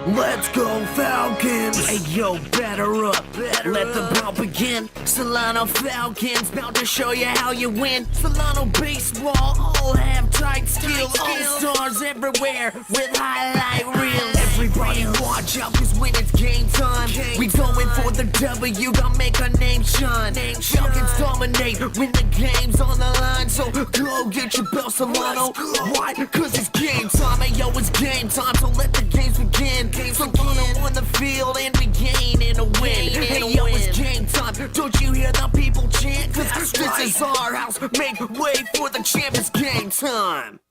Let's go Falcons! Hey yo, batter up, let the ball begin. Solano Falcons, about to show you how you win. Solano Baseball, all have tight skills. All stars everywhere with highlight reels. Everybody watch out, cause when it's game time, we going for the W, gonna make our name shine. Falcons dominate when the game's on the line, so go get your bell, Solano. Why? Cause it's game time, hey yo, it's game time, so let the games begin. Solano on the field and we gain and a win. Hey yo, it's game time, don't you hear the people chant? Cause this is our house, make way for the champ, it's game time.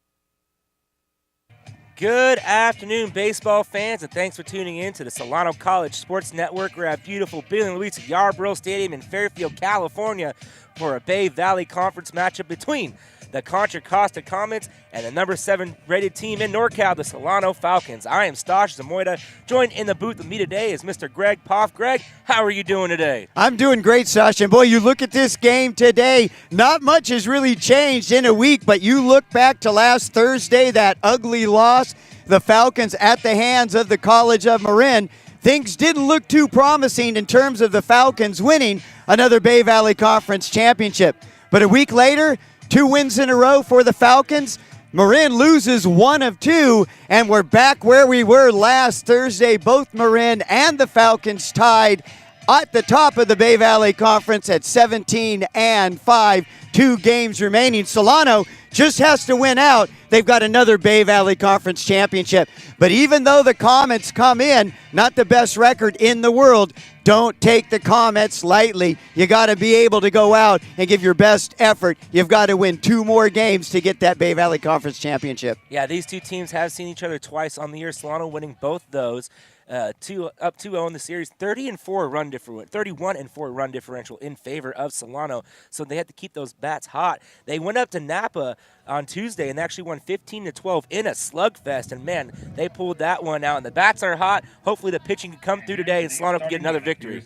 Good afternoon, baseball fans, and thanks for tuning in to the Solano College Sports Network. We're at beautiful Billy Louise Yarborough Stadium in Fairfield, California for a Bay Valley Conference matchup between the Contra Costa Comets and the number 7 rated team in NorCal, the Solano Falcons. I am Stosh Zamoyda. Joined in the booth with me today is Mr. Greg Poff. Greg, how are you doing today? I'm doing great, Stosh. And boy, you look at this game today, not much has really changed in a week, but you look back to last Thursday, that ugly loss, the Falcons at the hands of the College of Marin. Things didn't look too promising in terms of the Falcons winning another Bay Valley Conference championship. But a week later, 2 wins in a row for the Falcons. Marin loses 1 of 2, and we're back where we were last Thursday. Both Marin and the Falcons tied at the top of the Bay Valley Conference at 17-5, 2 games remaining. Solano just has to win out. They've got another Bay Valley Conference championship. But even though the Comets come in, not the best record in the world, don't take the Comets lightly. You got to be able to go out and give your best effort. You've got to win 2 more games to get that Bay Valley Conference championship. Yeah, these two teams have seen each other twice on the year. Solano winning both those. Up 2-0 in the series, 31-4 run differential in favor of Solano. So they had to keep those bats hot. They went up to Napa on Tuesday and actually won 15-12 in a slugfest. And man, they pulled that one out. And the bats are hot. Hopefully the pitching can come through today and Solano can get another victory.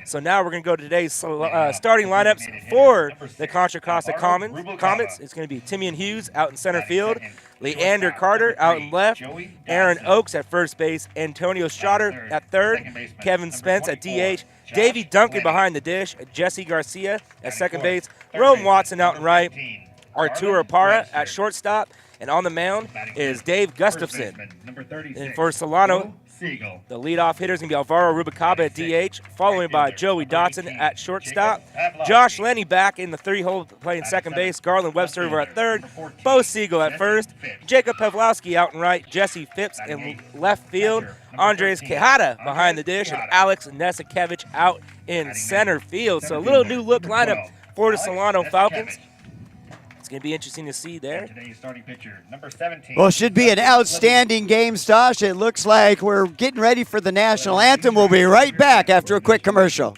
So now we're going to go to today's starting lineups for the Contra Costa Comets. It's going to be Timian Hughes out in center field, Leander Carter out in left, Aaron Oakes at first base, Antonio Strotter at third, Kevin Spence at DH, Davey Duncan behind the dish, Jesse Garcia at second base, Rome Watson out in right, Arturo Parra at shortstop, and on the mound is Dave Gustafson. And for Solano, the leadoff hitter is going to be Alvaro Rubicaba at DH, followed by Joey Dotson at shortstop. Josh Lenny back in the 3-hole playing second base. Garland Webster over at third. Bo Siegel at first. Jacob Pavlowski out in right. Jesse Phipps in left field. Andres Quijada behind the dish. And Alex Nesikevich out in center field. So a little new look lineup for the Solano Falcons. Going to be interesting to see there. Today's starting pitcher, number 17. Well, should be an outstanding game, Stosh. It looks like we're getting ready for the national anthem. We'll be right back after a quick commercial.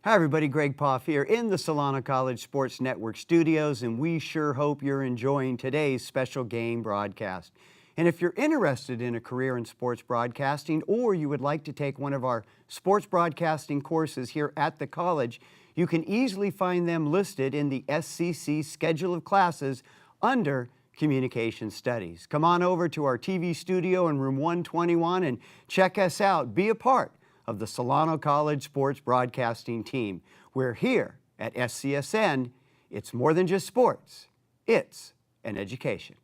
Hi, everybody. Greg Poff here in the Solano College Sports Network studios, and we sure hope you're enjoying today's special game broadcast. And if you're interested in a career in sports broadcasting, or you would like to take one of our sports broadcasting courses here at the college, you can easily find them listed in the SCC schedule of classes under Communication Studies. Come on over to our TV studio in room 121 and check us out. Be a part of the Solano College Sports Broadcasting team. We're here at SCSN. It's more than just sports. It's an education.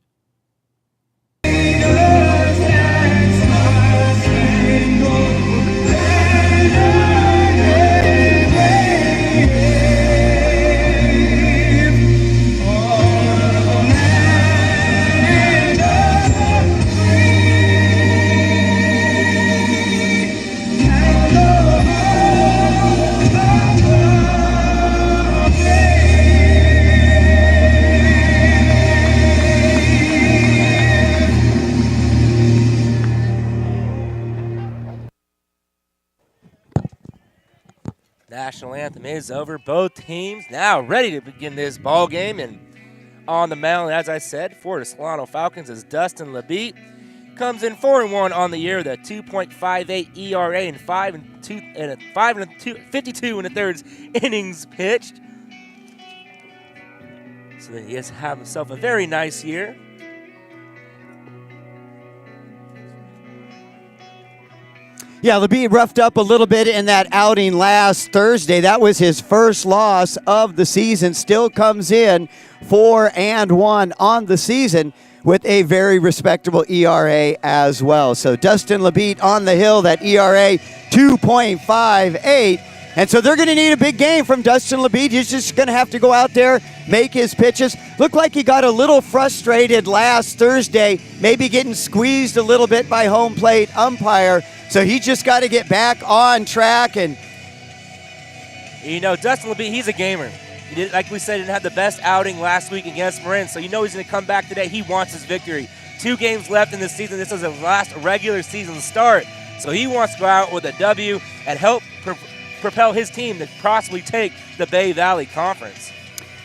National anthem is over. Both teams now ready to begin this ball game. And on the mound, as I said, for the Solano Falcons is Dustin Labite. Comes in 4-1 on the year with a 2.58 ERA and 52 and a thirds innings pitched. So he has had himself a very nice year. Yeah, Labite roughed up a little bit in that outing last Thursday. That was his first loss of the season. Still comes in 4-1 on the season with a very respectable ERA as well. So Dustin Labite on the hill, that ERA 2.58. And so they're going to need a big game from Dustin Labite. He's just going to have to go out there, make his pitches. Looked like he got a little frustrated last Thursday, maybe getting squeezed a little bit by home plate umpire. So he just got to get back on track. And you know, Dustin Labite, he's a gamer. He did, like we said, didn't have the best outing last week against Marin, so you know he's going to come back today. He wants his victory. 2 games left in the season. This is his last regular season start, so he wants to go out with a W and help propel his team to possibly take the Bay Valley Conference.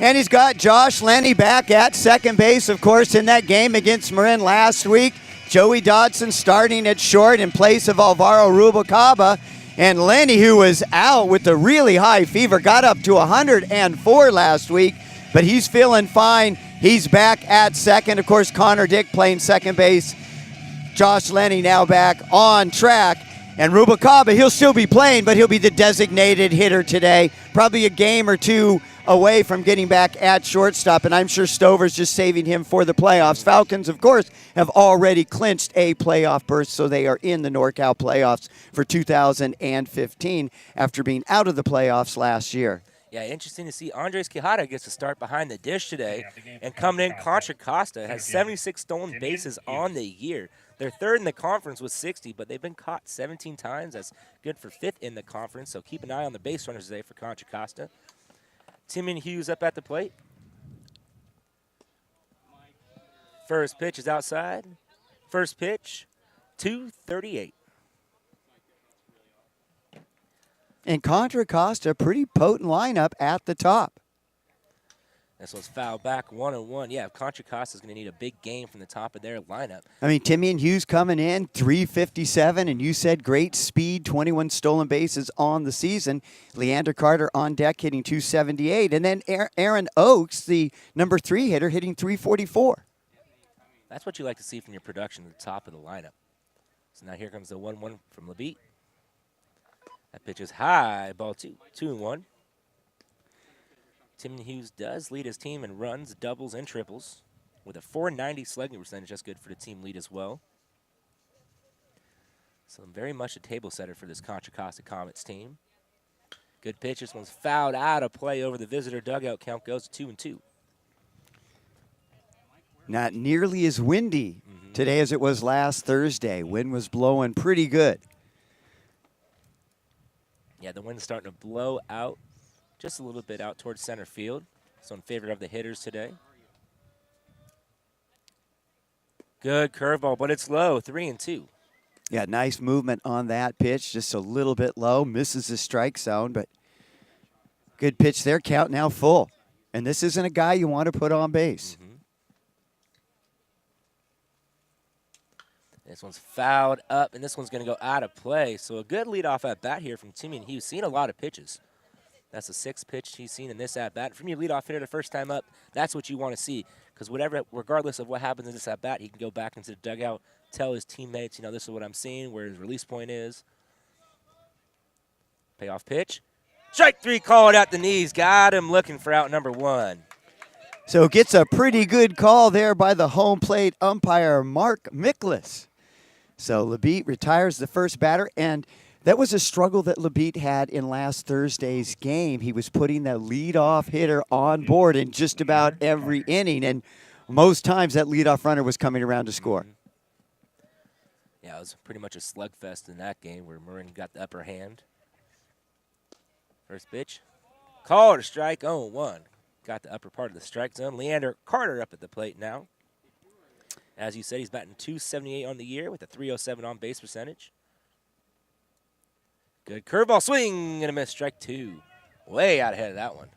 And he's got Josh Lenny back at second base, of course, in that game against Marin last week. Joey Dodson starting at short in place of Alvaro Rubalcaba. And Lenny, who was out with a really high fever, got up to 104 last week, but he's feeling fine. He's back at second. Of course, Connor Dick playing second base. Josh Lenny now back on track. And Rubalcaba, he'll still be playing, but he'll be the designated hitter today. Probably a game or two away from getting back at shortstop, and I'm sure Stover's just saving him for the playoffs. Falcons, of course, have already clinched a playoff berth, so they are in the NorCal playoffs for 2015 after being out of the playoffs last year. Yeah, interesting to see Andres Quijada gets to start behind the dish today. And coming in, Contra Costa has 76 stolen bases on the year. They're third in the conference with 60, but they've been caught 17 times. That's good for 5th in the conference, so keep an eye on the base runners today for Contra Costa. Timian Hughes up at the plate. First pitch is outside. First pitch, 238. And Contra Costa, pretty potent lineup at the top. This one's fouled back 1-1. Yeah, Contra Costa's going to need a big game from the top of their lineup. I mean, Timian Hughes coming in, 357, and you said great speed, 21 stolen bases on the season. Leander Carter on deck hitting 278. And then Aaron Oakes, the number 3 hitter, hitting 344. That's what you like to see from your production at the top of the lineup. So now here comes the 1-1 from Labite. That pitch is high, ball 2-1. Timian Hughes does lead his team in runs, doubles, and triples with a .490 slugging percentage. That's good for the team lead as well. So very much a table setter for this Contra Costa Comets team. Good pitch. This one's fouled out of play over the visitor dugout. Count goes to 2-2. Not nearly as windy today as it was last Thursday. Wind was blowing pretty good. Yeah, the wind's starting to blow out just a little bit out towards center field. So in favor of the hitters today. Good curveball, but it's low, 3-2. Yeah, nice movement on that pitch. Just a little bit low. Misses the strike zone, but good pitch there. Count now full. And this isn't a guy you want to put on base. This one's fouled up, and this one's going to go out of play. So a good leadoff at bat here from Timian Hughes. Seen a lot of pitches. That's the 6th pitch he's seen in this at-bat. From your leadoff hitter the first time up, that's what you want to see. Because regardless of what happens in this at-bat, he can go back into the dugout, tell his teammates, you know, this is what I'm seeing, where his release point is. Payoff pitch. Strike 3 called at the knees. Got him looking for out number 1. So gets a pretty good call there by the home plate umpire, Mark Miklas. So Labite retires the first batter, and that was a struggle that Labite had in last Thursday's game. He was putting the leadoff hitter on board in just about every inning, and most times that leadoff runner was coming around to score. Yeah, it was pretty much a slugfest in that game where Marin got the upper hand. First pitch. Called a strike, 0-1. Got the upper part of the strike zone. Leander Carter up at the plate now. As you said, he's batting .278 on the year with a .307 on base percentage. Good curveball swing and a miss. Strike 2. Way out ahead of that one.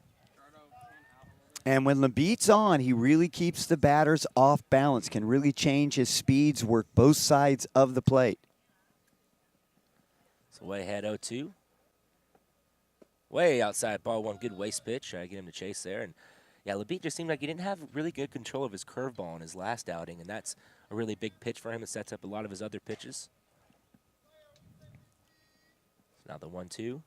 And when Labite's on, he really keeps the batters off balance, can really change his speeds, work both sides of the plate. So way ahead 0-2. Way outside ball 1. Good waist pitch. Try to get him to chase there. And yeah, Labite just seemed like he didn't have really good control of his curveball in his last outing, and that's a really big pitch for him. It sets up a lot of his other pitches. Now the 1-2.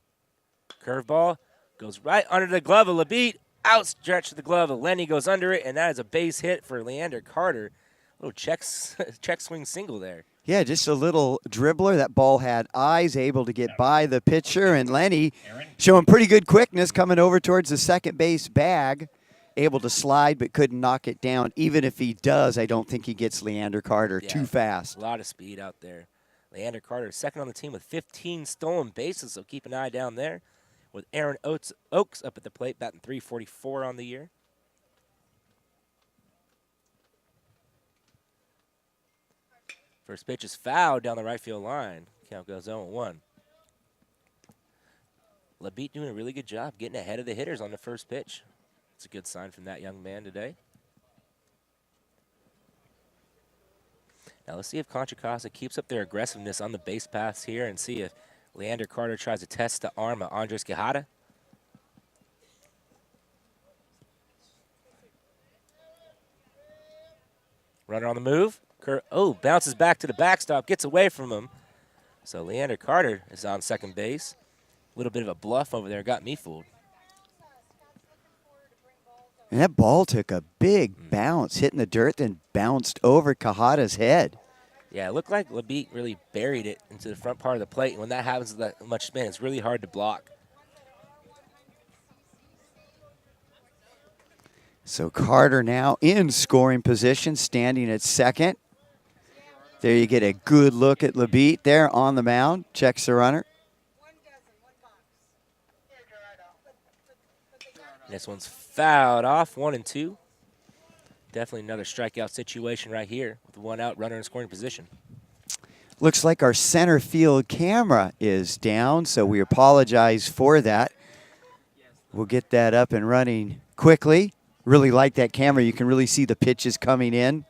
Curveball goes right under the glove of Labite. Outstretched the glove of Lenny, goes under it, and that is a base hit for Leander Carter. Little check swing single there. Yeah, just a little dribbler. That ball had eyes, able to get by the pitcher, and Lenny showing pretty good quickness coming over towards the second base bag. Able to slide but couldn't knock it down. Even if he does, I don't think he gets Leander Carter too fast. A lot of speed out there. Leander Carter is second on the team with 15 stolen bases, so keep an eye down there. With Aaron Oakes up at the plate, batting .344 on the year. First pitch is fouled down the right field line. Count goes 0-1. Labite doing a really good job getting ahead of the hitters on the first pitch. It's a good sign from that young man today. Now let's see if Contra Costa keeps up their aggressiveness on the base paths here and see if Leander Carter tries to test the arm of Andres Quijada. Runner on the move. Bounces back to the backstop, gets away from him. So Leander Carter is on second base. A little bit of a bluff over there, got me fooled. And that ball took a big bounce, hitting the dirt, then bounced over Quijada's head. Yeah, it looked like Labite really buried it into the front part of the plate. And when that happens with that much spin, it's really hard to block. So Carter now in scoring position, standing at second. There you get a good look at Labite there on the mound. Checks the runner. This one's fouled off, 1-2. Definitely another strikeout situation right here with one out, runner in scoring position. Looks like our center field camera is down, so we apologize for that. We'll get that up and running quickly. Really like that camera. You can really see the pitches coming in.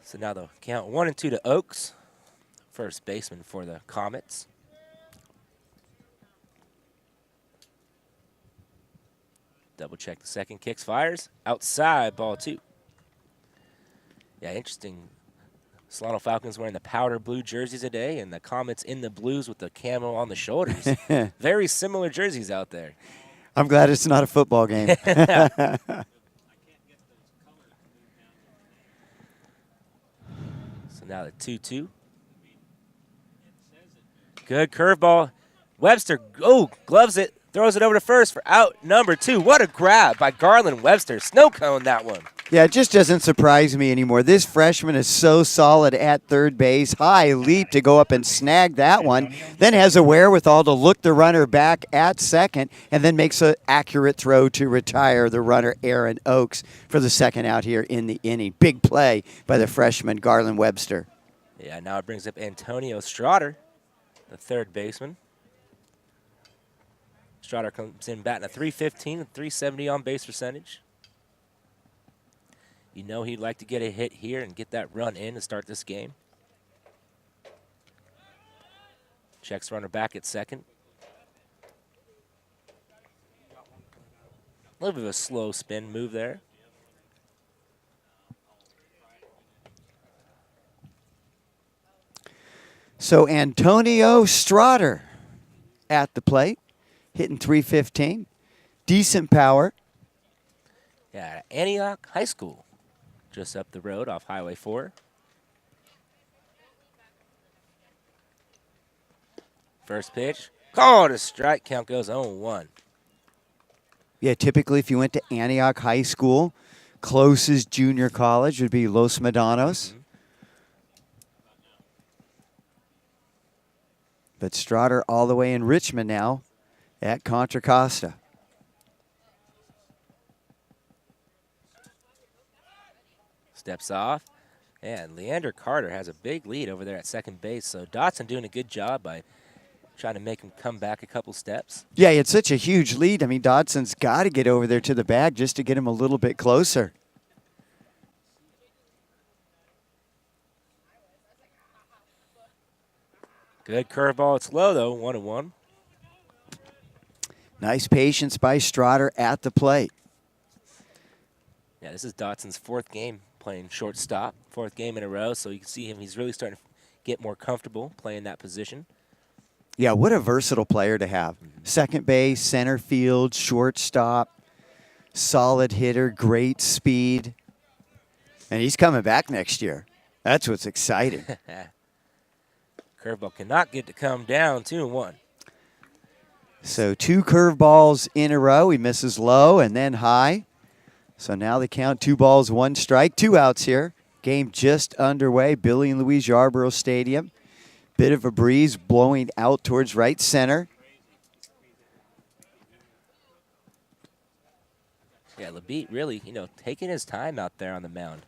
So now the count 1-2 to Oakes, first baseman for the Comets. Double check the second, kicks, fires, outside, ball 2. Yeah, interesting. Solano Falcons wearing the powder blue jerseys today, and the Comets in the blues with the camo on the shoulders. Very similar jerseys out there. I'm glad it's not a football game. So now the 2-2. Good curveball. Webster, gloves it. Throws it over to first for out number 2. What a grab by Garland Webster. Snow cone that one. Yeah, it just doesn't surprise me anymore. This freshman is so solid at third base. High leap to go up and snag that one. Then has a wherewithal to look the runner back at second and then makes an accurate throw to retire the runner Aaron Oakes for the second out here in the inning. Big play by the freshman Garland Webster. Yeah, now it brings up Antonio Strader, the third baseman. Strader comes in batting a .315 and .370 on base percentage. You know he'd like to get a hit here and get that run in to start this game. Checks runner back at second. A little bit of a slow spin move there. So Antonio Strader at the plate. Hitting .315, decent power. Yeah, Antioch High School, just up the road off Highway 4. First pitch, called a strike. Count goes 0-1. Yeah, typically if you went to Antioch High School, closest junior college would be Los Medanos. But Strader all the way in Richmond now at Contra Costa. Steps off, and Leander Carter has a big lead over there at second base, so Dotson doing a good job by trying to make him come back a couple steps. Yeah, it's such a huge lead. I mean, Dodson's got to get over there to the bag just to get him a little bit closer. Good curveball. It's low, though, 1-1. Nice patience by Strader at the plate. Yeah, this is Dotson's fourth game playing shortstop, fourth game in a row, so you can see him. He's really starting to get more comfortable playing that position. Yeah, what a versatile player to have. Second base, center field, shortstop, solid hitter, great speed. And he's coming back next year. That's what's exciting. Curveball cannot get to come down, 2-1. So 2 curveballs in a row. He misses low and then high. So now they count 2 balls, 1 strike, 2 outs here. Game just underway. Billy and Louise Yarborough Stadium. Bit of a breeze blowing out towards right center. Yeah, Labitte really, taking his time out there on the mound.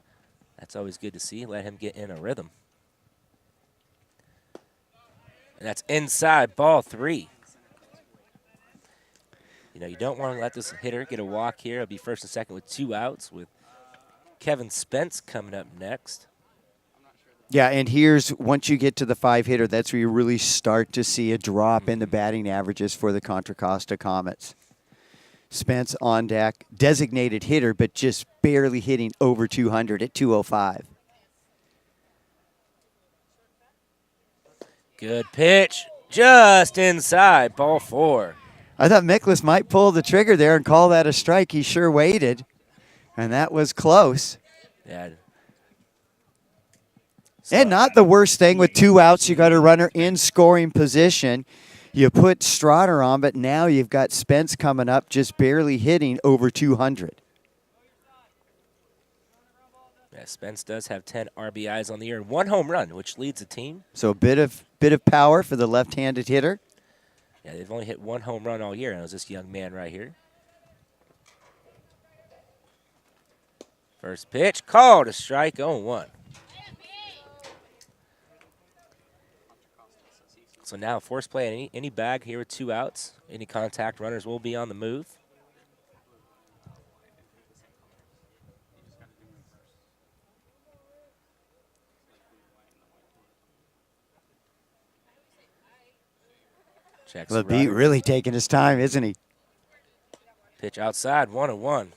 That's always good to see. Let him get in a rhythm. And that's inside, ball 3. You don't want to let this hitter get a walk here. It'll be first and second with 2 outs with Kevin Spence coming up next. Yeah, and here's, once you get to the 5-hitter, that's where you really start to see a drop in the batting averages for the Contra Costa Comets. Spence on deck, designated hitter, but just barely hitting over 200 at 205. Good pitch, just inside, ball 4. I thought Miklas might pull the trigger there and call that a strike. He sure waited, and that was close. Yeah. And not the worst thing with 2 outs, you got a runner in scoring position. You put Strotter on, but now you've got Spence coming up, just barely hitting over 200. Yeah, Spence does have 10 RBIs on the year and 1 home run, which leads the team. So a bit of power for the left-handed hitter. Yeah, they've only hit 1 home run all year, and it was this young man right here. First pitch, called a strike, 0-1. So now force play any bag here with 2 outs. Any contact runners will be on the move. Checks the Labitte really taking his time, isn't he? Pitch outside, 1-1.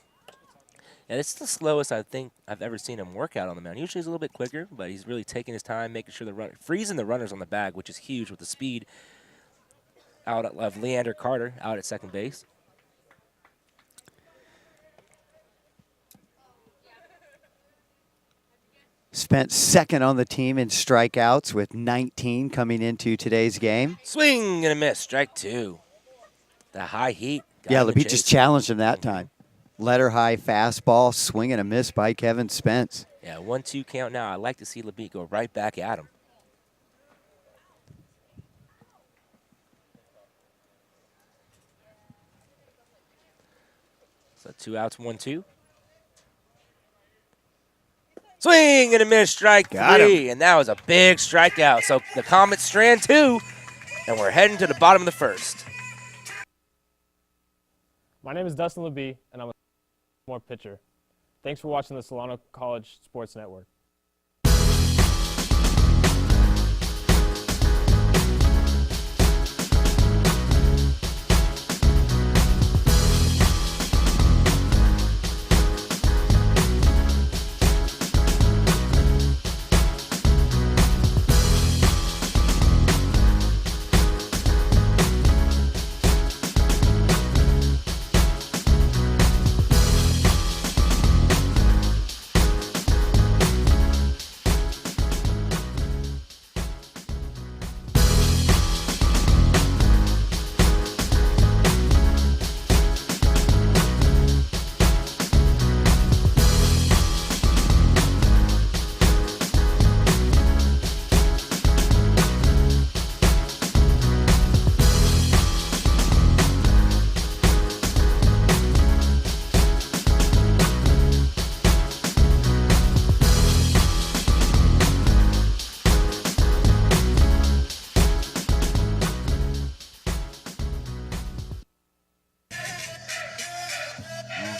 Yeah, this is the slowest I think I've ever seen him work out on the mound. Usually he's a little bit quicker, but he's really taking his time, making sure freezing the runners on the bag, which is huge with the speed out of Leander Carter out at second base. Spent second on the team in strikeouts with 19 coming into today's game. Swing and a miss, strike 2. The high heat. Yeah, Labitte just challenged him that time. Letter high fastball, swing and a miss by Kevin Spence. Yeah, 1-2 count now. I like to see Labitte go right back at him. So 2 outs, 1-2. Swing and a miss, strike 3. And that was a big strikeout. So the Comets strand 2, and we're heading to the bottom of the first. My name is Dustin Labitte, and I'm a sophomore pitcher. Thanks for watching the Solano College Sports Network.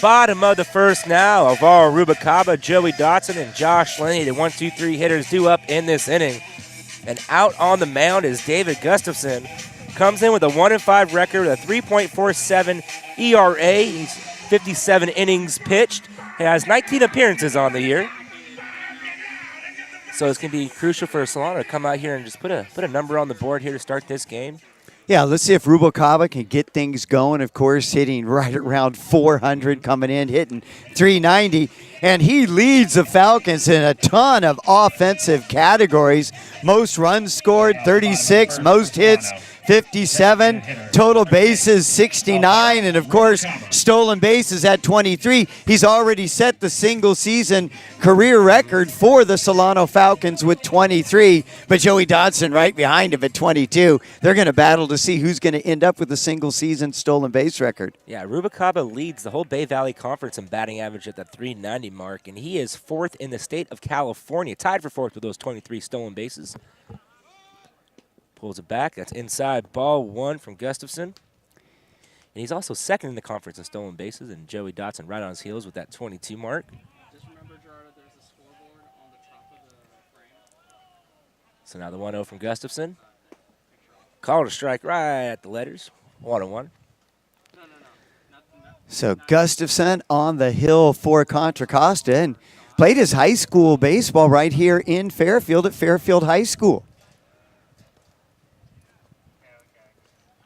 Bottom of the first now. Alvaro Rubalcaba, Joey Dotson, and Josh Lenny, the 1-2-3 hitters due up in this inning. And out on the mound is David Gustafson. Comes in with a 1-5 record, a 3.47 ERA. He's 57 innings pitched. He has 19 appearances on the year. So it's going to be crucial for Solano to come out here and just put a number on the board here to start this game. Yeah, let's see if Rubalcaba can get things going. Of course, hitting right around 400 coming in, hitting 390. And he leads the Falcons in a ton of offensive categories. Most runs scored, 36. Most hits, 57. Total bases, 69. And, of course, stolen bases at 23. He's already set the single-season career record for the Solano Falcons with 23. But Joey Dodson right behind him at 22. They're going to battle to see who's going to end up with a single-season stolen base record. Yeah, Rubalcaba leads the whole Bay Valley Conference in batting average at the 390 mark, and he is 4th in the state of California, tied for 4th with those 23 stolen bases. Pulls it back. That's inside ball 1 from Gustafson. And he's also 2nd in the conference in stolen bases, and Joey Dotson right on his heels with that 22 mark. Just remember, Gerardo, there's a scoreboard on the top of the frame. So now the 1-0 from Gustafson. Called a strike right at the letters. 1-1. So Gustafson on the hill for Contra Costa and played his high school baseball right here in Fairfield at Fairfield High School.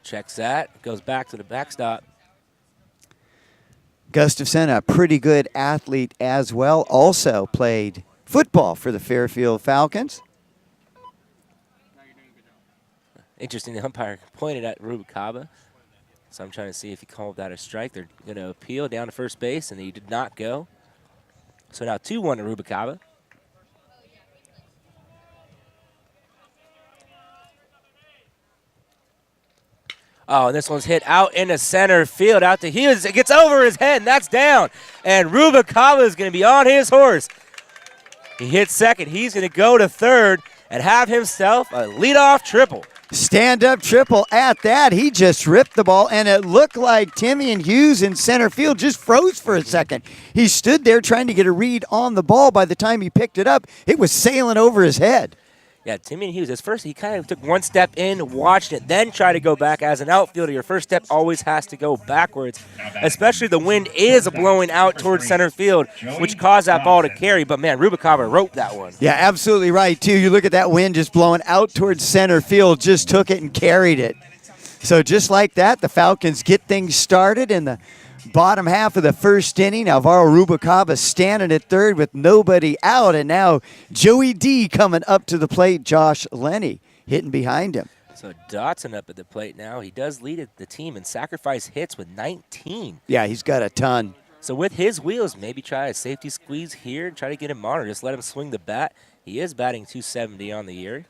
Checks that. Goes back to the backstop. Gustafson, a pretty good athlete as well, also played football for the Fairfield Falcons. Interesting, the umpire pointed at Rubalcaba. So I'm trying to see if he called that a strike. They're going to appeal down to first base, and he did not go. So now 2-1 to Rubalcaba. Oh, and this one's hit out into center field, out to Hughes. It gets over his head, and that's down. And Rubalcaba is going to be on his horse. He hits second. He's going to go to third and have himself a leadoff triple. Stand-up triple at that. He just ripped the ball, and it looked like Timmy and Hughes in center field just froze for a second. He stood there trying to get a read on the ball. By the time he picked it up, it was sailing over his head. Yeah, Timmy and Hughes, at first he kind of took one step in, watched it, then tried to go back. As an outfielder, your first step always has to go backwards, especially the wind is blowing out towards center field, which caused that ball to carry. But, man, Rubalcaba wrote that one. Yeah, absolutely right, too. You look at that wind just blowing out towards center field, just took it and carried it. So just like that, the Falcons get things started in the bottom half of the first inning. Alvaro Rubalcaba standing at third with nobody out, and now Joey D coming up to the plate. Josh Lenny hitting behind him. So Dotson up at the plate now. He does lead the team in sacrifice hits with 19. Yeah, he's got a ton. So with his wheels, maybe try a safety squeeze here and try to get him on, or just let him swing the bat. He is batting .270 on the year.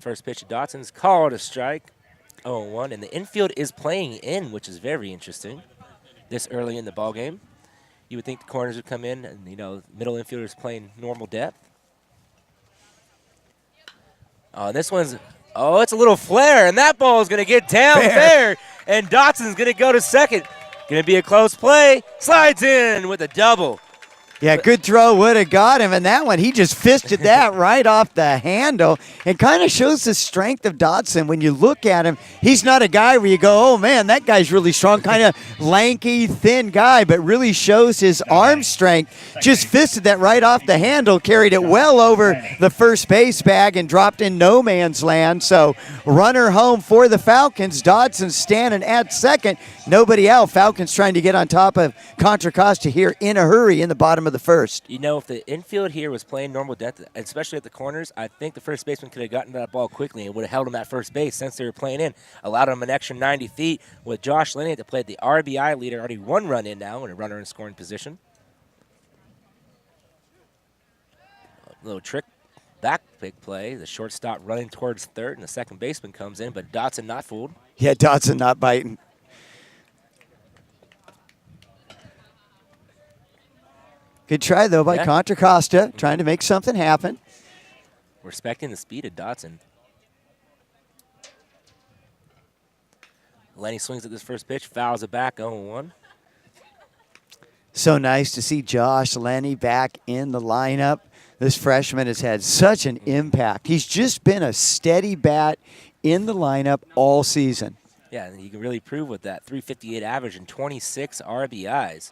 First pitch of Dotson's called a strike. 0-1, and the infield is playing in, which is very interesting this early in the ball game. You would think the corners would come in, and, you know, middle infielders playing normal depth. Oh, this one's, oh, it's a little flare, and that ball is going to get down fair, and Dotson's going to go to second. Going to be a close play. Slides in with a double. Yeah, good throw would have got him, and that one, he just fisted that right off the handle. It kind of shows the strength of Dodson. When you look at him, he's not a guy where you go, oh, man, that guy's really strong, kind of lanky, thin guy, but really shows his arm strength. Just fisted that right off the handle, carried it well over the first base bag, and dropped in no man's land. So runner home for the Falcons. Dodson standing at second. Nobody out. Falcons trying to get on top of Contra Costa here in a hurry in the bottom of the first. You know, if the infield here was playing normal depth, especially at the corners, I think the first baseman could have gotten that ball quickly and would have held him at first base since they were playing in. Allowed him an extra 90 feet with Josh Lenny to play the RBI leader, already 1 run in now and a runner in scoring position. A little trick back pick play. The shortstop running towards third, and the second baseman comes in, but Dotson not fooled. Yeah, Dodson not biting. Good try, though, by Contra Costa, trying to make something happen. Respecting the speed of Dotson. Lenny swings at this first pitch, fouls it back, 0-1. So nice to see Josh Lenny back in the lineup. This freshman has had such an impact. He's just been a steady bat in the lineup all season. Yeah, and you can really prove with that. 358 average and 26 RBIs.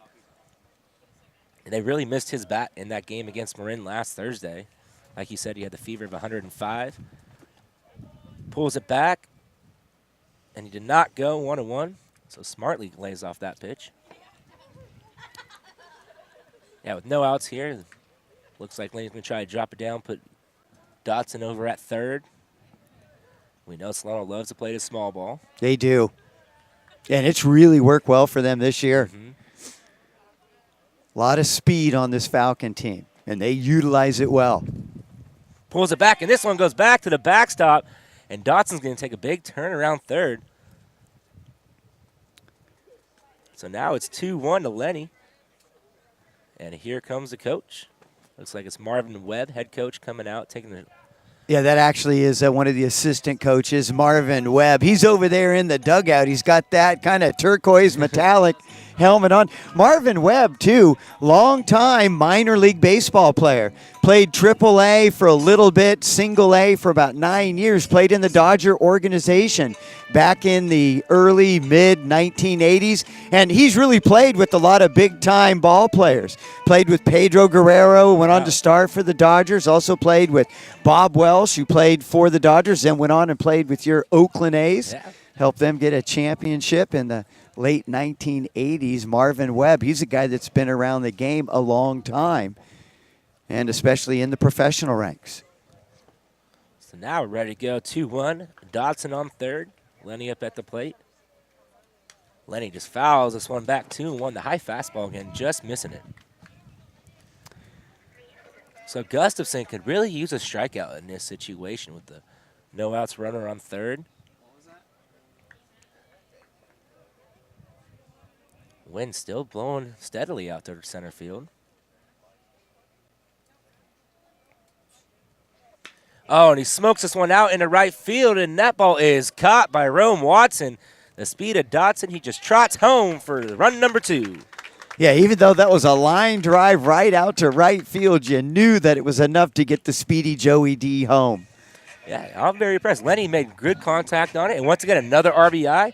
And they really missed his bat in that game against Marin last Thursday. Like you said, he had the fever of 105. Pulls it back, and he did not go 1-1. So smartly lays off that pitch. Yeah, with no outs here, looks like Lenny's going to try to drop it down, put Dotson over at third. We know Solano loves to play the small ball. They do. And it's really worked well for them this year. A lot of speed on this Falcon team, and they utilize it well. Pulls it back, and this one goes back to the backstop, and Dotson's going to take a big turn around third. So now it's 2-1 to Lenny. And here comes the coach. Looks like it's Marvin Webb, head coach, coming out, taking the... Yeah, that actually is one of the assistant coaches, Marvin Webb. He's over there in the dugout. He's got that kind of turquoise metallic helmet on. Marvin Webb, too, long-time minor league baseball player. Played AAA for a little bit, single A for about 9 years. Played in the Dodger organization back in the early, mid-1980s. And he's really played with a lot of big-time ball players. Played with Pedro Guerrero, went on to start for the Dodgers. Also played with Bob Welsh, who played for the Dodgers, then went on and played with your Oakland A's. Yeah. Helped them get a championship in the late 1980s. Marvin Webb, he's a guy that's been around the game a long time, and especially in the professional ranks. So now we're ready to go. 2-1. Dotson on third. Lenny up at the plate. Lenny just fouls this one back 2-1. The high fastball again, just missing it. So Gustafson could really use a strikeout in this situation with the no outs runner on third. Wind still blowing steadily out there to center field. Oh, and he smokes this one out into right field, and that ball is caught by Rome Watson. The speed of Dotson, he just trots home for run number 2. Yeah, even though that was a line drive right out to right field, you knew that it was enough to get the speedy Joey D home. Yeah, I'm very impressed. Lenny made good contact on it, and once again, another RBI.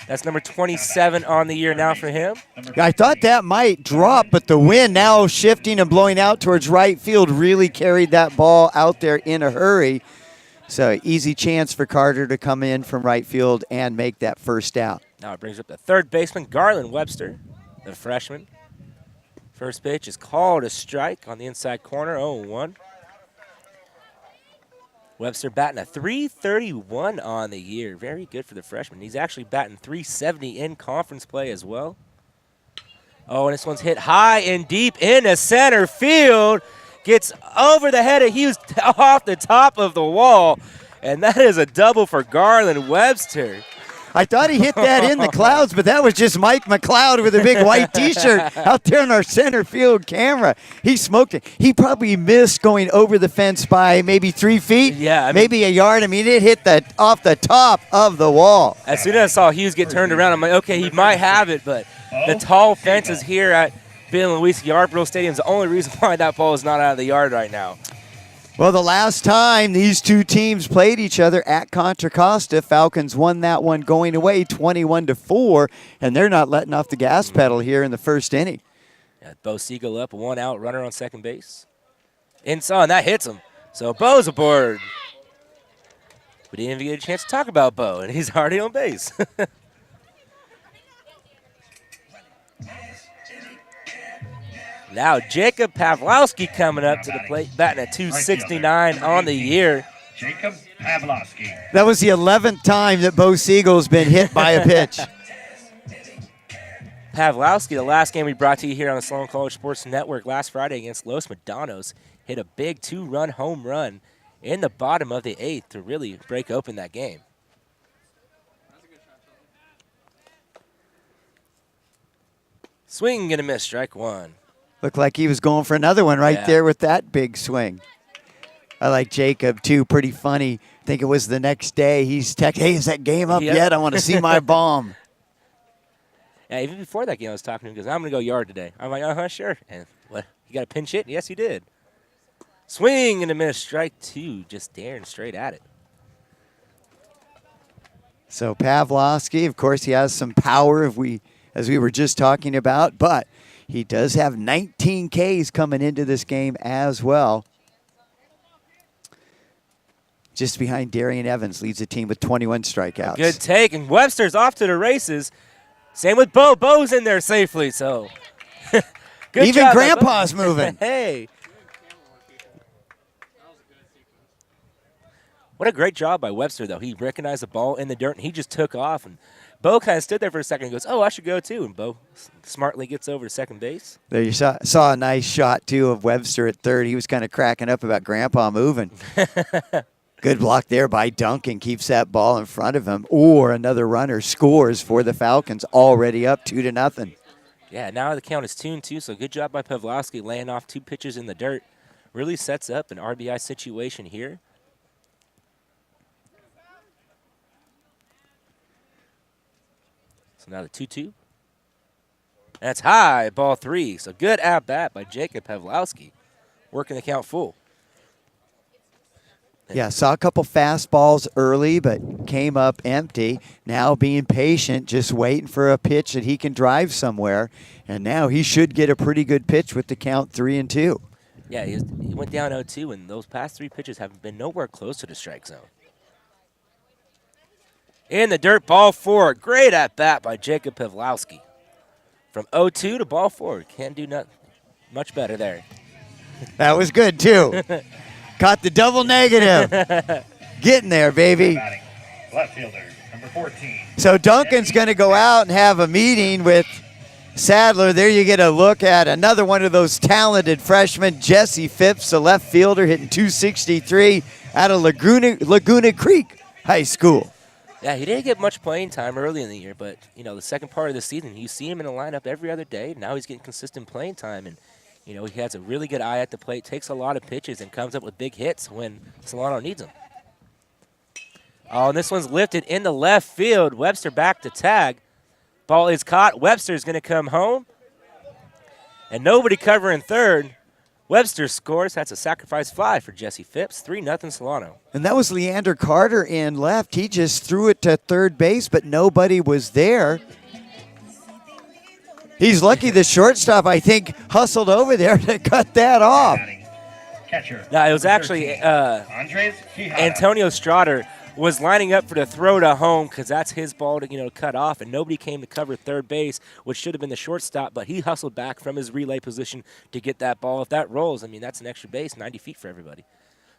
That's number 27 on the year now for him. I thought that might drop, but the wind now shifting and blowing out towards right field really carried that ball out there in a hurry. So easy chance for Carter to come in from right field and make that first out. Now it brings up the third baseman, Garland Webster, the freshman. First pitch is called a strike on the inside corner, 0-1. Webster batting a .331 on the year. Very good for the freshman. He's actually batting .370 in conference play as well. Oh, and this one's hit high and deep into center field. Gets over the head of Hughes off the top of the wall. And that is a double for Garland Webster. I thought he hit that in the clouds, but that was just Mike McLeod with a big white T-shirt out there in our center field camera. He smoked it. He probably missed going over the fence by maybe 3 feet, maybe a yard. I mean, it hit off the top of the wall. As soon as I saw Hughes get turned around, I'm like, okay, he might have it, but the tall fences here at Bill Luis Yarborough Stadium is the only reason why that ball is not out of the yard right now. Well, the last time these two teams played each other at Contra Costa, Falcons won that one going away 21-4, and they're not letting off the gas pedal here in the first inning. Yeah, Bo Siegel up, 1 out, runner on second base. Inside, and that hits him. So Bo's aboard. We didn't even get a chance to talk about Bo, and he's already on base. Now Jacob Pawlowski coming up to the plate, batting at .269 on the year. Jacob Pawlowski. That was the 11th time that Bo Siegel's been hit by a pitch. Pawlowski, the last game we brought to you here on the Solano College Sports Network last Friday against Los Medanos, hit a big 2-run home run in the bottom of the 8th to really break open that game. Swing and a miss, strike 1. Looked like he was going for another one right there with that big swing. I like Jacob, too. Pretty funny. I think it was the next day. He's texting, hey, is that game up yet? I want to see my bomb. Yeah, even before that game, I was talking to him because I'm going to go yard today. I'm like, sure. And what? You got a pinch hit? Yes, he did. Swing and a miss, strike 2. Just staring straight at it. So Pawlowski, of course, he has some power as we were just talking about, but he does have 19 Ks coming into this game as well. just behind Darian Evans, leads the team with 21 strikeouts. Good take, and Webster's off to the races. Same with Bo. Bo's in there safely, so good Even job, Grandpa's moving. Hey. What a great job by Webster, though. He recognized the ball in the dirt, and he just took off. And Bo kind of stood there for a second and goes, oh, I should go, too. And Bo smartly gets over to second base. There you saw a nice shot, too, of Webster at third. He was kind of cracking up about Grandpa moving. Good block there by Duncan. Keeps that ball in front of him. Or another runner scores for the Falcons, already up 2-0. Yeah, now the count is 2-2, so good job by Pavlovsky laying off 2 pitches in the dirt. Really sets up an RBI situation here. So now the 2-2. That's high, ball 3. So good at-bat by Jacob Pavlowski, working the count full. Yeah, saw a couple fastballs early, but came up empty. Now being patient, just waiting for a pitch that he can drive somewhere. And now he should get a pretty good pitch with the count 3-2. Yeah, he went down 0-2, and those past 3 pitches have been nowhere close to the strike zone. In the dirt, ball 4. Great at-bat by Jacob Pavlowski. From 0-2 to ball 4. Can't do much better there. That was good, too. Caught the double negative. Getting there, baby. Batting. Left fielder, number 14. So Duncan's going to go out and have a meeting with Sadler. There you get a look at another one of those talented freshmen, Jesse Phipps, a left fielder, hitting .263 out of Laguna Creek High School. Yeah, he didn't get much playing time early in the year, but, you know, the second part of the season, you see him in the lineup every other day. Now he's getting consistent playing time, and, you know, he has a really good eye at the plate, takes a lot of pitches, and comes up with big hits when Solano needs them. Oh, and this one's lifted into left field. Webster back to tag. Ball is caught. Webster's going to come home, and covering third. Webster scores. That's a sacrifice fly for Jesse Phipps. 3-0 Solano. And that was Leander Carter in left. He just threw it to third base, but nobody was there. He's lucky the shortstop, I think, hustled over there to cut that off. Catcher. No, it was actually Andres Quijada. Antonio Strader was lining up for the throw to home because that's his ball to, you know, cut off, and nobody came to cover third base, which should have been the shortstop, but he hustled back from his relay position to get that ball. If that rolls, I mean, that's an extra base, 90 feet for everybody.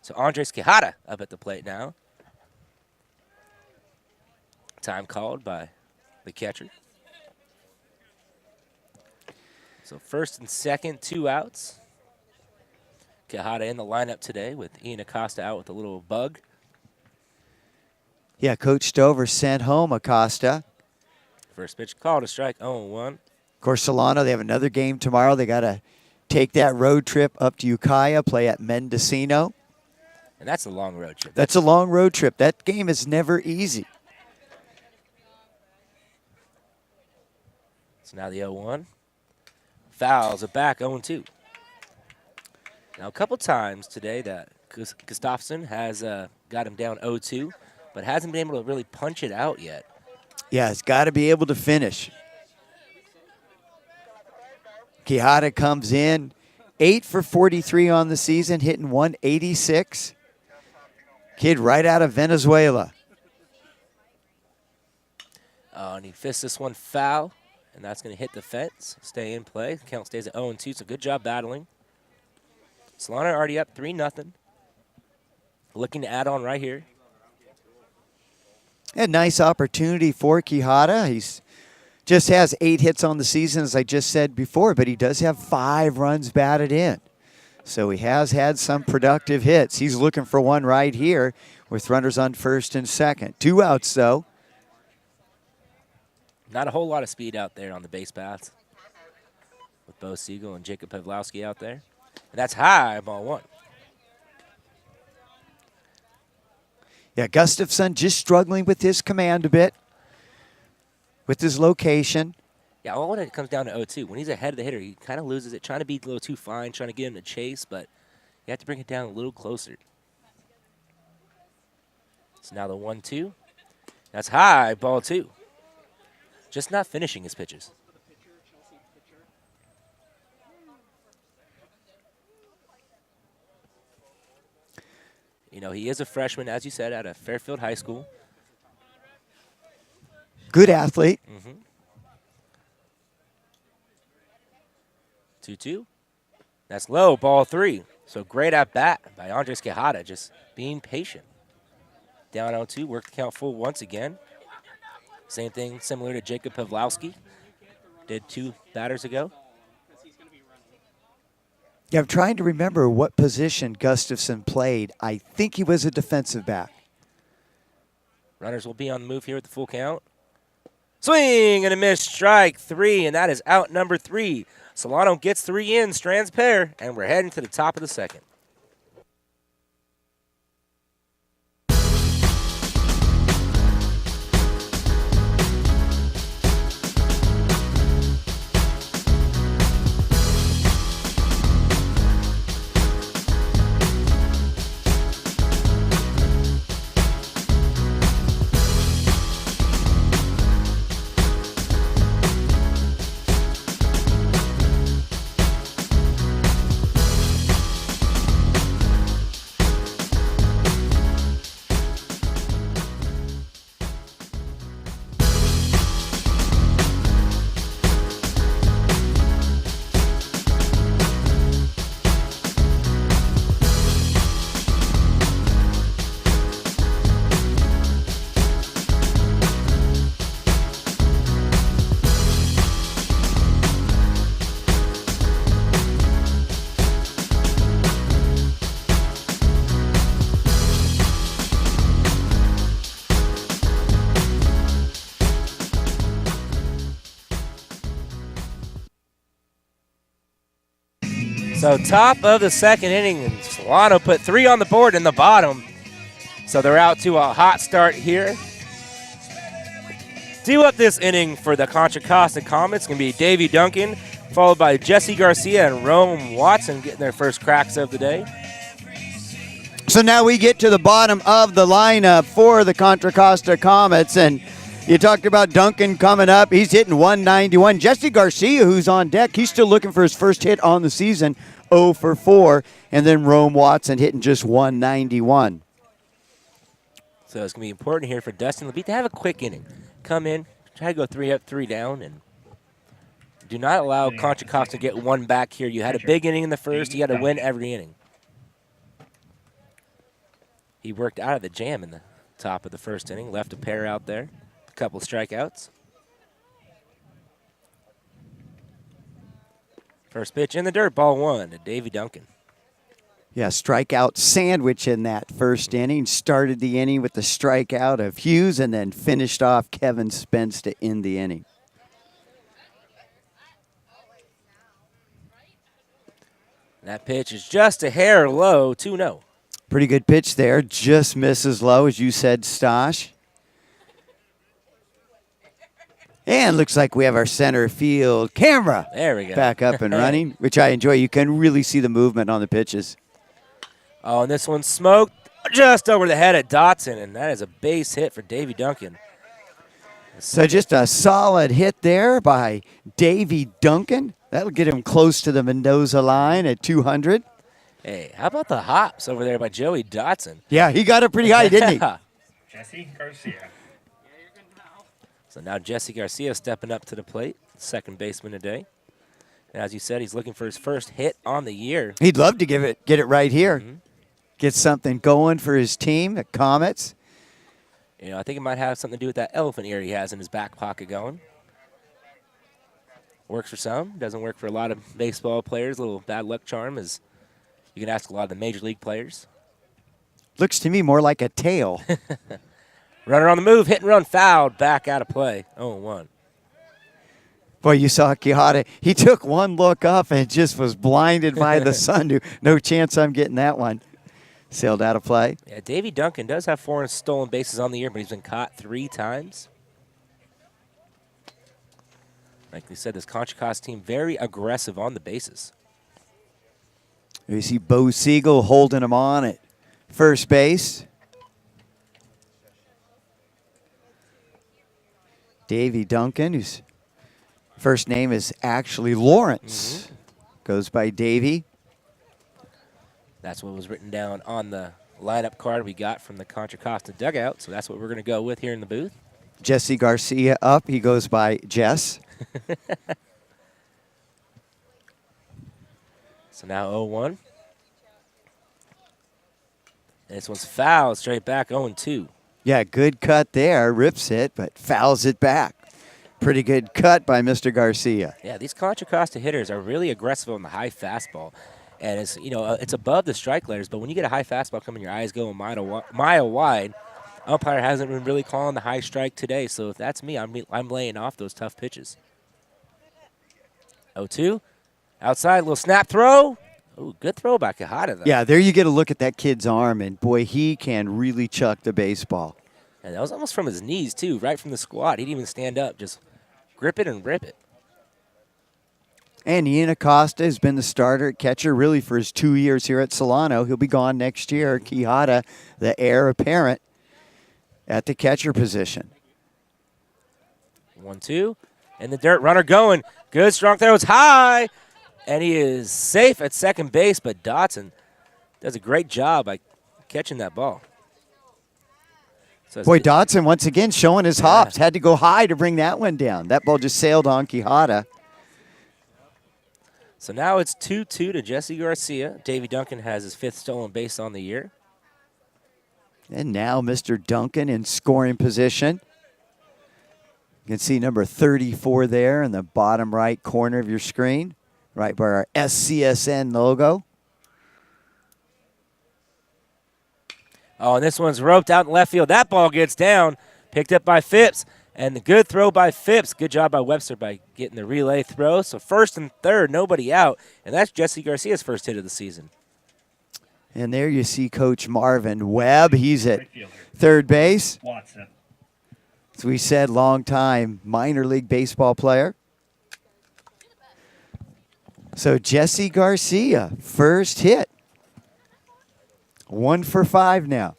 So Andres Quijada up at the plate now. Time called by the catcher. So first and second, 2 outs. Quijada in the lineup today with Ian Acosta out with a little bug. Yeah, Coach Stover sent home Acosta. First pitch called, a strike, 0-1. Of course, Solano, they have another game tomorrow. They got to take that road trip up to Ukiah, play at Mendocino. And that's a long road trip. That's a long road trip. That game is never easy. So now the 0-1. Fouls are back, 0-2. Now a couple times today that Gustafsson has got him down 0-2, but hasn't been able to really punch it out yet. Yeah, it's got to be able to finish. Quijada comes in, 8 for 43 on the season, hitting .186. Kid right out of Venezuela. Oh, and he fists this one foul, and that's going to hit the fence, stay in play. The count stays at 0-2, so good job battling. Solano already up 3-0. Looking to add on right here. A nice opportunity for Quijada. He's just has 8 hits on the season, as I just said before, but he does have 5 runs batted in. So he has had some productive hits. He's looking for one right here with runners on first and second. 2 outs, though. Not a whole lot of speed out there on the base paths with Bo Siegel and Jacob Pavlowski out there. And that's high, ball 1. Yeah, Gustafsson just struggling with his command a bit, with his location. Yeah, all when it comes down to 0-2, when he's ahead of the hitter, he kind of loses it, trying to be a little too fine, trying to get him to chase, but you have to bring it down a little closer. So now the 1-2. That's high, ball 2. Just not finishing his pitches. You know, he is a freshman, as you said, at a Fairfield High School. Good athlete. 2-2. That's low, ball 3. So great at bat by Andres Quijada, just being patient. Down 0-2, work the count full once again. Same thing, similar to Jacob Pavlowski. Did 2 batters ago. Yeah, I'm trying to remember what position Gustafson played. I think he was a defensive back. Runners will be on the move here with the full count. Swing and a miss, strike 3, and that is out number 3. Solano gets 3 in, Strands pair, and we're heading to the top of the second. So top of the second inning, and Solano put 3 on the board in the bottom. So they're out to a hot start here. Due up this inning for the Contra Costa Comets going to be Davey Duncan, followed by Jesse Garcia and Rome Watson getting their first cracks of the day. So now we get to the bottom of the lineup for the Contra Costa Comets, and you talked about Duncan coming up. He's hitting 191. Jesse Garcia, who's on deck, he's still looking for his first hit on the season, 0 for 4. And then Rome Watson hitting just 191. So it's going to be important here for Dustin LeBeat to have a quick inning. Come in, try to go 3 up, 3 down, and do not allow Contra Costa to get 1 back here. You had a big inning in the first. You got to win every inning. He worked out of the jam in the top of the first inning, left a pair out there. A couple strikeouts. First pitch in the dirt, ball 1 to Davey Duncan. Yeah, strikeout sandwich in that first inning. Started the inning with the strikeout of Hughes and then finished off Kevin Spence to end the inning. That pitch is just a hair low, 2-0. Pretty good pitch there. Just misses low, as you said, Stosh. And looks like we have our center field camera There we go. back up and running, which I enjoy. You can really see the movement on the pitches. Oh, and this one smoked just over the head of Dotson, and that is a base hit for Davey Duncan. So just a solid hit there by Davey Duncan. That'll get him close to the Mendoza line at 200. Hey, how about the hops over there by Joey Dotson? Yeah, he got it pretty high, didn't he? Jesse Garcia. So now Jesse Garcia stepping up to the plate, second baseman today. And as you said, he's looking for his first hit on the year. He'd love to get it right here. Get something going for his team, the Comets. You know, I think it might have something to do with that elephant ear he has in his back pocket going. Works for some, doesn't work for a lot of baseball players. A little bad luck charm, as you can ask a lot of the major league players. Looks to me more like a tail. Runner on the move, hit and run, fouled, back out of play, 0-1. Boy, you saw Quijada. He took one look up and just was blinded by the sun. No chance I'm getting that one. Sailed out of play. Yeah, Davey Duncan does have 4 stolen bases on the year, but he's been caught 3 times. Like we said, this Contra Costa team very aggressive on the bases. You see Bo Siegel holding him on at first base. Davey Duncan, whose first name is actually Lawrence, goes by Davey. That's what was written down on the lineup card we got from the Contra Costa dugout, so that's what we're going to go with here in the booth. Jesse Garcia up. He goes by Jess. So now 0-1. This one's fouled straight back, 0-2. Yeah, good cut there. Rips it, but fouls it back. Pretty good cut by Mr. Garcia. Yeah, these Contra Costa hitters are really aggressive on the high fastball. And it's, it's above the strike letters, but when you get a high fastball coming, your eyes go a mile wide. Umpire hasn't been really calling the high strike today, so if that's me, I'm laying off those tough pitches. 0-2. Outside, little snap throw. Ooh, good throw by Quijada, though. Yeah, there you get a look at that kid's arm, and boy, he can really chuck the baseball. And that was almost from his knees, too, right from the squat. He didn't even stand up, just grip it and rip it. And Ian Acosta has been the starter at catcher really for his 2 years here at Solano. He'll be gone next year. Quijada, the heir apparent, at the catcher position. 1-2. And the dirt runner going. Good strong throw. It's high. And he is safe at second base, but Dotson does a great job by catching that ball. So Boy, Dotson once again showing his hops. Had to go high to bring that one down. That ball just sailed on Quijada. So now it's 2-2 to Jesse Garcia. Davey Duncan has his 5th stolen base on the year. And now Mr. Duncan in scoring position. You can see number 34 there in the bottom right corner of your screen, right by our SCSN logo. Oh, and this one's roped out in left field. That ball gets down, picked up by Phipps, and the good throw by Phipps. Good job by Webster by getting the relay throw. So first and third, nobody out, and that's Jesse Garcia's first hit of the season. And there you see Coach Marvin Webb. He's at third base. Watson. As we said, long-time minor league baseball player. So Jesse Garcia, first hit. 1 for 5 now.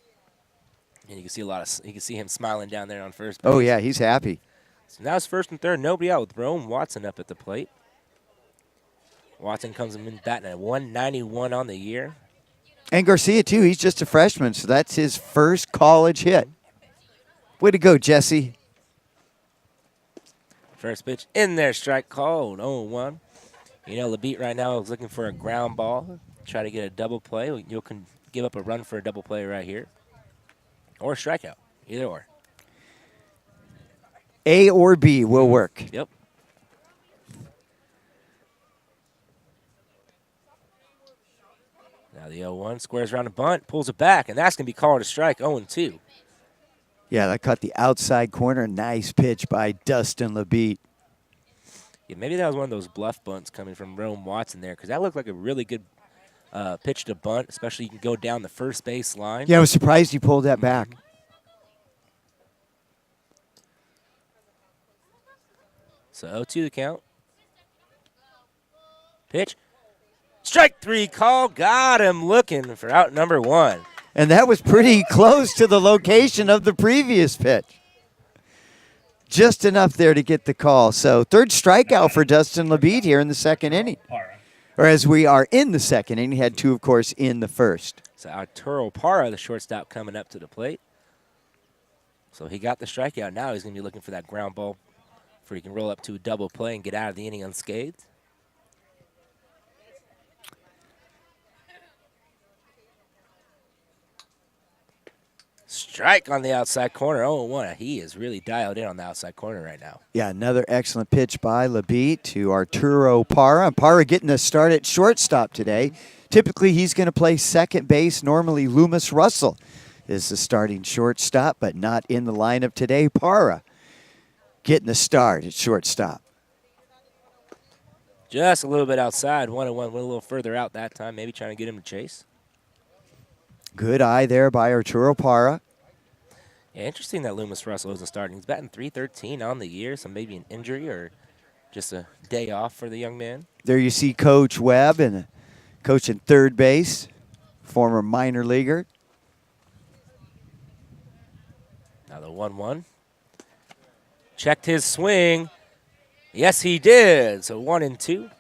And you can see you can see him smiling down there on first base. Oh, yeah, he's happy. So now it's first and third, nobody out with Rome Watson up at the plate. Watson comes in batting at 191 on the year. And Garcia, too, he's just a freshman, so that's his first college hit. Way to go, Jesse. First pitch in there, strike called, 0-1. LeBeat right now is looking for a ground ball, try to get a double play. You can give up a run for a double play right here. Or a strikeout, either or. A or B will work. Yep. Now the 0-1 squares around a bunt, pulls it back, and that's going to be called a strike, 0-2. Yeah, that caught the outside corner. Nice pitch by Dustin LeBeat. Yeah, maybe that was one of those bluff bunts coming from Rome Watson there, because that looked like a really good pitch to bunt, especially you can go down the first base line. Yeah, I was surprised he pulled that back. So 0-2 the count. Pitch. Strike 3 call. Got him looking for out number 1. And that was pretty close to the location of the previous pitch. Just enough there to get the call. So third strikeout for Dustin LeBeat here in the second inning. Or as we are in the second inning. He had 2, of course, in the first. So Arturo Parra, the shortstop, coming up to the plate. So he got the strikeout. Now he's going to be looking for that ground ball before he can roll up to a double play and get out of the inning unscathed. Strike on the outside corner, 0-1. He is really dialed in on the outside corner right now. Yeah, another excellent pitch by LeBeat to Arturo Parra. Parra getting a start at shortstop today. Typically, he's going to play second base. Normally, Loomis Russell is the starting shortstop, but not in the lineup today. Parra getting the start at shortstop. Just a little bit outside, 1-1, went a little further out that time, maybe trying to get him to chase. Good eye there by Arturo Parra. Yeah, interesting that Loomis Russell isn't starting. He's batting .313 on the year, so maybe an injury or just a day off for the young man. There you see Coach Webb and coach in third base, former minor leaguer. Now the 1-1. Checked his swing. Yes, he did. So 1-2.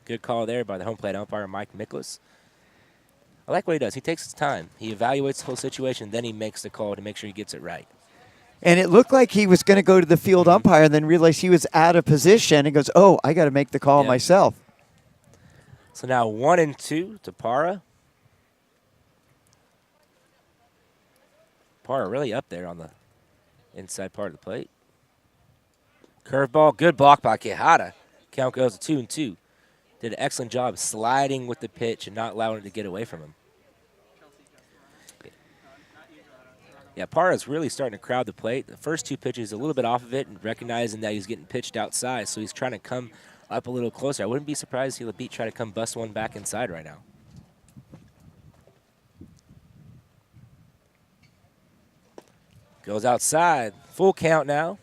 Good call there by the home plate umpire, Mike Miklas. I like what he does. He takes his time. He evaluates the whole situation, then he makes the call to make sure he gets it right. And it looked like he was going to go to the field umpire and then realized he was out of position and goes, oh, I got to make the call myself. So now 1-2 to Parra. Parra really up there on the inside part of the plate. Curveball, good block by Quijada. Count goes to 2-2. Did an excellent job sliding with the pitch and not allowing it to get away from him. Yeah, Parra's really starting to crowd the plate. The first two pitches a little bit off of it and recognizing that he's getting pitched outside, so he's trying to come up a little closer. I wouldn't be surprised if he'll try to come bust one back inside right now. Goes outside. Full count now.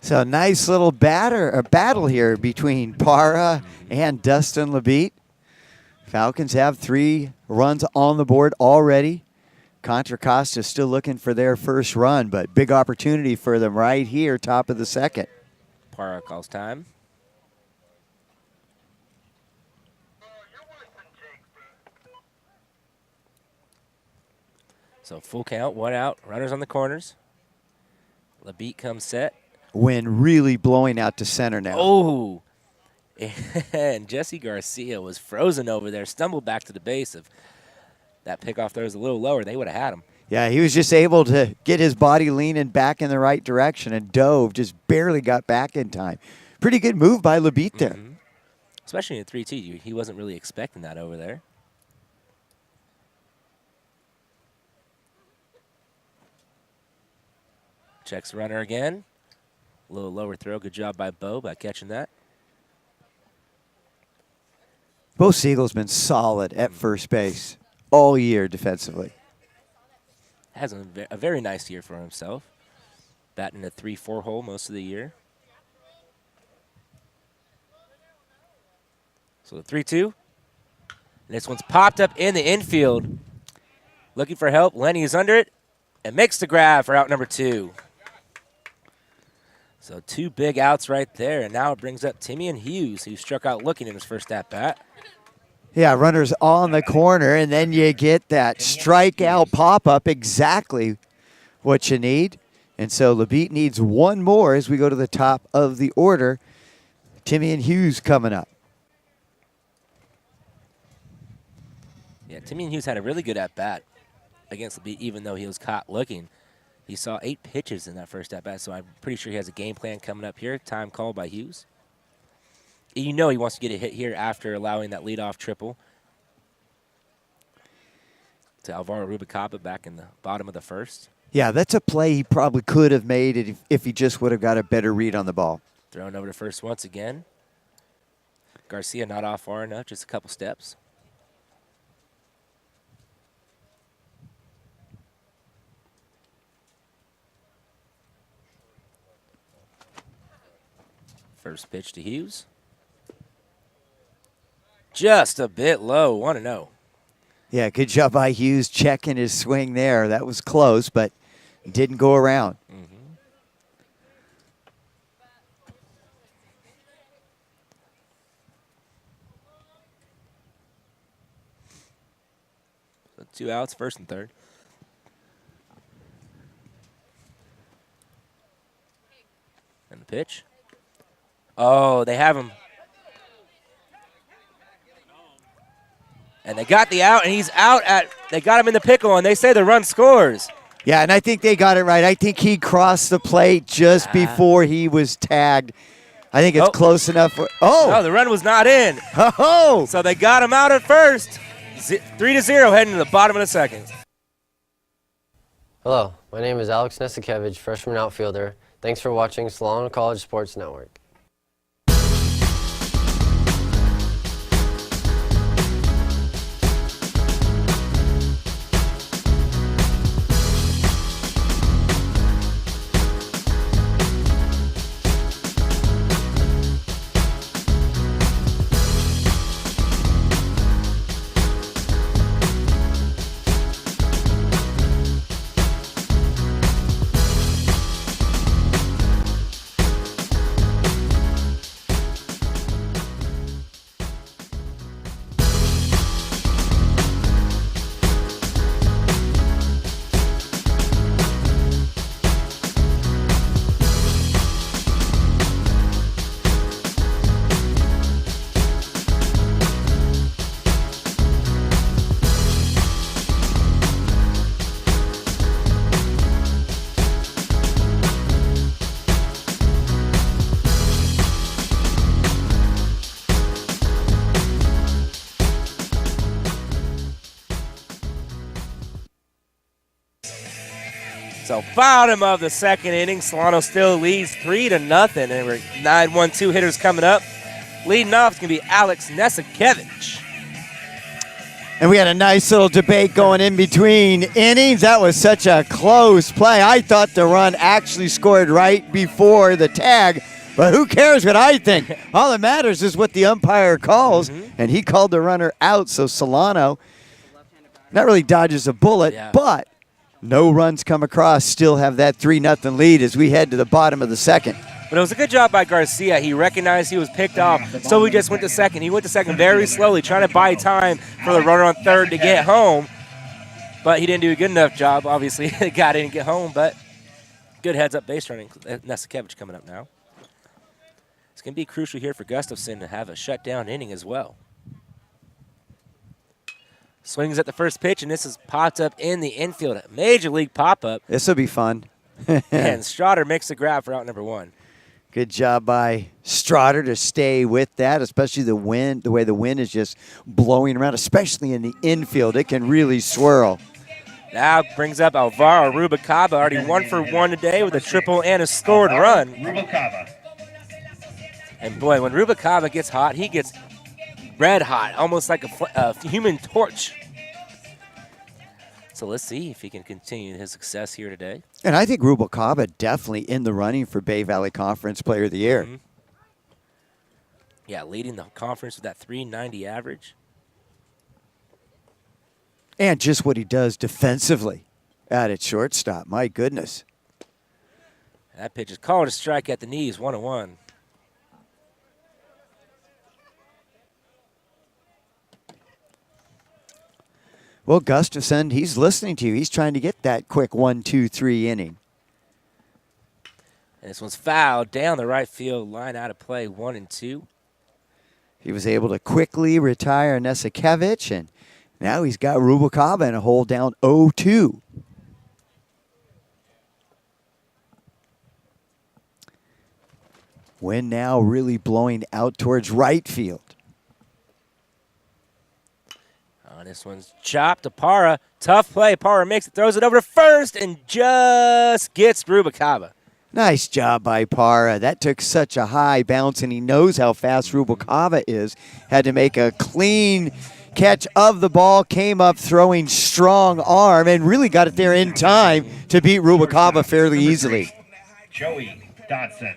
So nice little battle here between Parra and Dustin Labitte. Falcons have 3 runs on the board already. Contra Costa still looking for their first run, but big opportunity for them right here, top of the second. Parra calls time. So full count, 1 out, runners on the corners. Labitte comes set. Wind really blowing out to center now. Oh, and Jesse Garcia was frozen over there, stumbled back to the base. If that pickoff there was a little lower, they would have had him. Yeah, he was just able to get his body leaning back in the right direction and dove, just barely got back in time. Pretty good move by Labitte there. Especially in 3-2. He wasn't really expecting that over there. Checks the runner again. A little lower throw. Good job by Bo by catching that. Bo Siegel's been solid at first base all year defensively. Has a very nice year for himself. Batting a 3-4 hole most of the year. So the 3-2. And this one's popped up in the infield. Looking for help. Lenny is under it and makes the grab for out number 2. So 2 big outs right there, and now it brings up Timian Hughes, who struck out looking in his first at-bat. Yeah, runners on the corner, and then you get that strikeout pop-up, exactly what you need. And so Labitte needs 1 more as we go to the top of the order. Timian Hughes coming up. Yeah, Timian Hughes had a really good at-bat against Labitte, even though he was caught looking. He saw 8 pitches in that first at-bat, so I'm pretty sure he has a game plan coming up here. Time called by Hughes. You know he wants to get a hit here after allowing that leadoff triple to Alvaro Rubalcaba back in the bottom of the first. Yeah, that's a play he probably could have made if he just would have got a better read on the ball. Thrown over to first once again. Garcia not off far enough, just a couple steps. First pitch to Hughes. Just a bit low, 1-0. Yeah, good job by Hughes checking his swing there. That was close, but didn't go around. So 2 outs, first and third. And the pitch. Oh, they have him. And they got the out, and he's out they got him in the pickle, and they say the run scores. Yeah, and I think they got it right. I think he crossed the plate just before he was tagged. I think it's close enough. No, the run was not in. Oh! So they got him out at first. 3-0 heading to the bottom of the second. Hello, my name is Alex Nesikevich, freshman outfielder. Thanks for watching Solano College Sports Network. So bottom of the second inning, Solano still leads 3-0, and we're 9-1-2 hitters coming up. Leading off is going to be Alex Nesikevich. And we had a nice little debate going in between innings. That was such a close play. I thought the run actually scored right before the tag, but who cares what I think? All that matters is what the umpire calls, and he called the runner out. So Solano not really dodges a bullet, but no runs come across, still have that 3-0 lead as we head to the bottom of the second. But it was a good job by Garcia. He recognized he was picked off, so he just went to second. He went to second very slowly, trying to buy time for the runner on third to get home. But he didn't do a good enough job. Obviously, the guy didn't get home, but good heads-up base running. Nesikevich coming up now. It's going to be crucial here for Gustafson to have a shutdown inning as well. Swings at the first pitch, and this is popped up in the infield. A major league pop-up. This will be fun. And Strotter makes the grab for out number one. Good job by Strotter to stay with that, especially the wind, the way the wind is just blowing around, especially in the infield. It can really swirl. Now brings up Alvaro Rubalcaba, already 1 for 1 today with a triple and a scored run. Rubalcaba. And boy, when Rubalcaba gets hot, he gets red hot, almost like a human torch. So let's see if he can continue his success here today. And I think Rubalcaba definitely in the running for Bay Valley Conference Player of the Year. Yeah, leading the conference with that 390 average. And just what he does defensively at shortstop. My goodness. That pitch is called a strike at the knees, 1-1. Well, Gustafson, he's listening to you. He's trying to get that quick 1-2-3 inning. And this one's fouled down the right field line, out of play, 1-2. He was able to quickly retire Nesikevich, and now he's got Rubalcaba in a hole down 0-2. Wind now really blowing out towards right field. This one's chopped to Parra. Tough play. Parra makes it, throws it over to first, and just gets Rubalcaba. Nice job by Parra. That took such a high bounce, and he knows how fast Rubalcaba is. Had to make a clean catch of the ball, came up throwing strong arm, and really got it there in time to beat Rubalcaba fairly easily. Joey Dodson.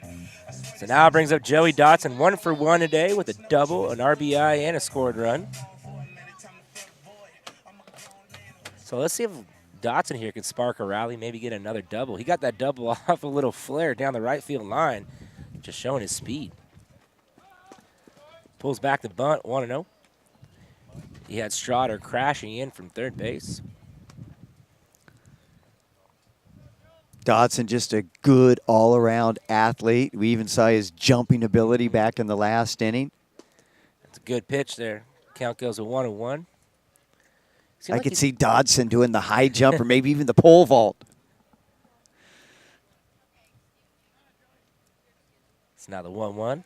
So now it brings up Joey Dodson, 1 for 1 today with a double, an RBI, and a scored run. So let's see if Dotson here can spark a rally, maybe get another double. He got that double off a little flare down the right field line, just showing his speed. Pulls back the bunt, 1-0. He had Strotter crashing in from third base. Dodson just a good all-around athlete. We even saw his jumping ability back in the last inning. That's a good pitch there. Count goes to 1-1. I could see Dodson doing the high jump or maybe even the pole vault. It's now the 1-1. And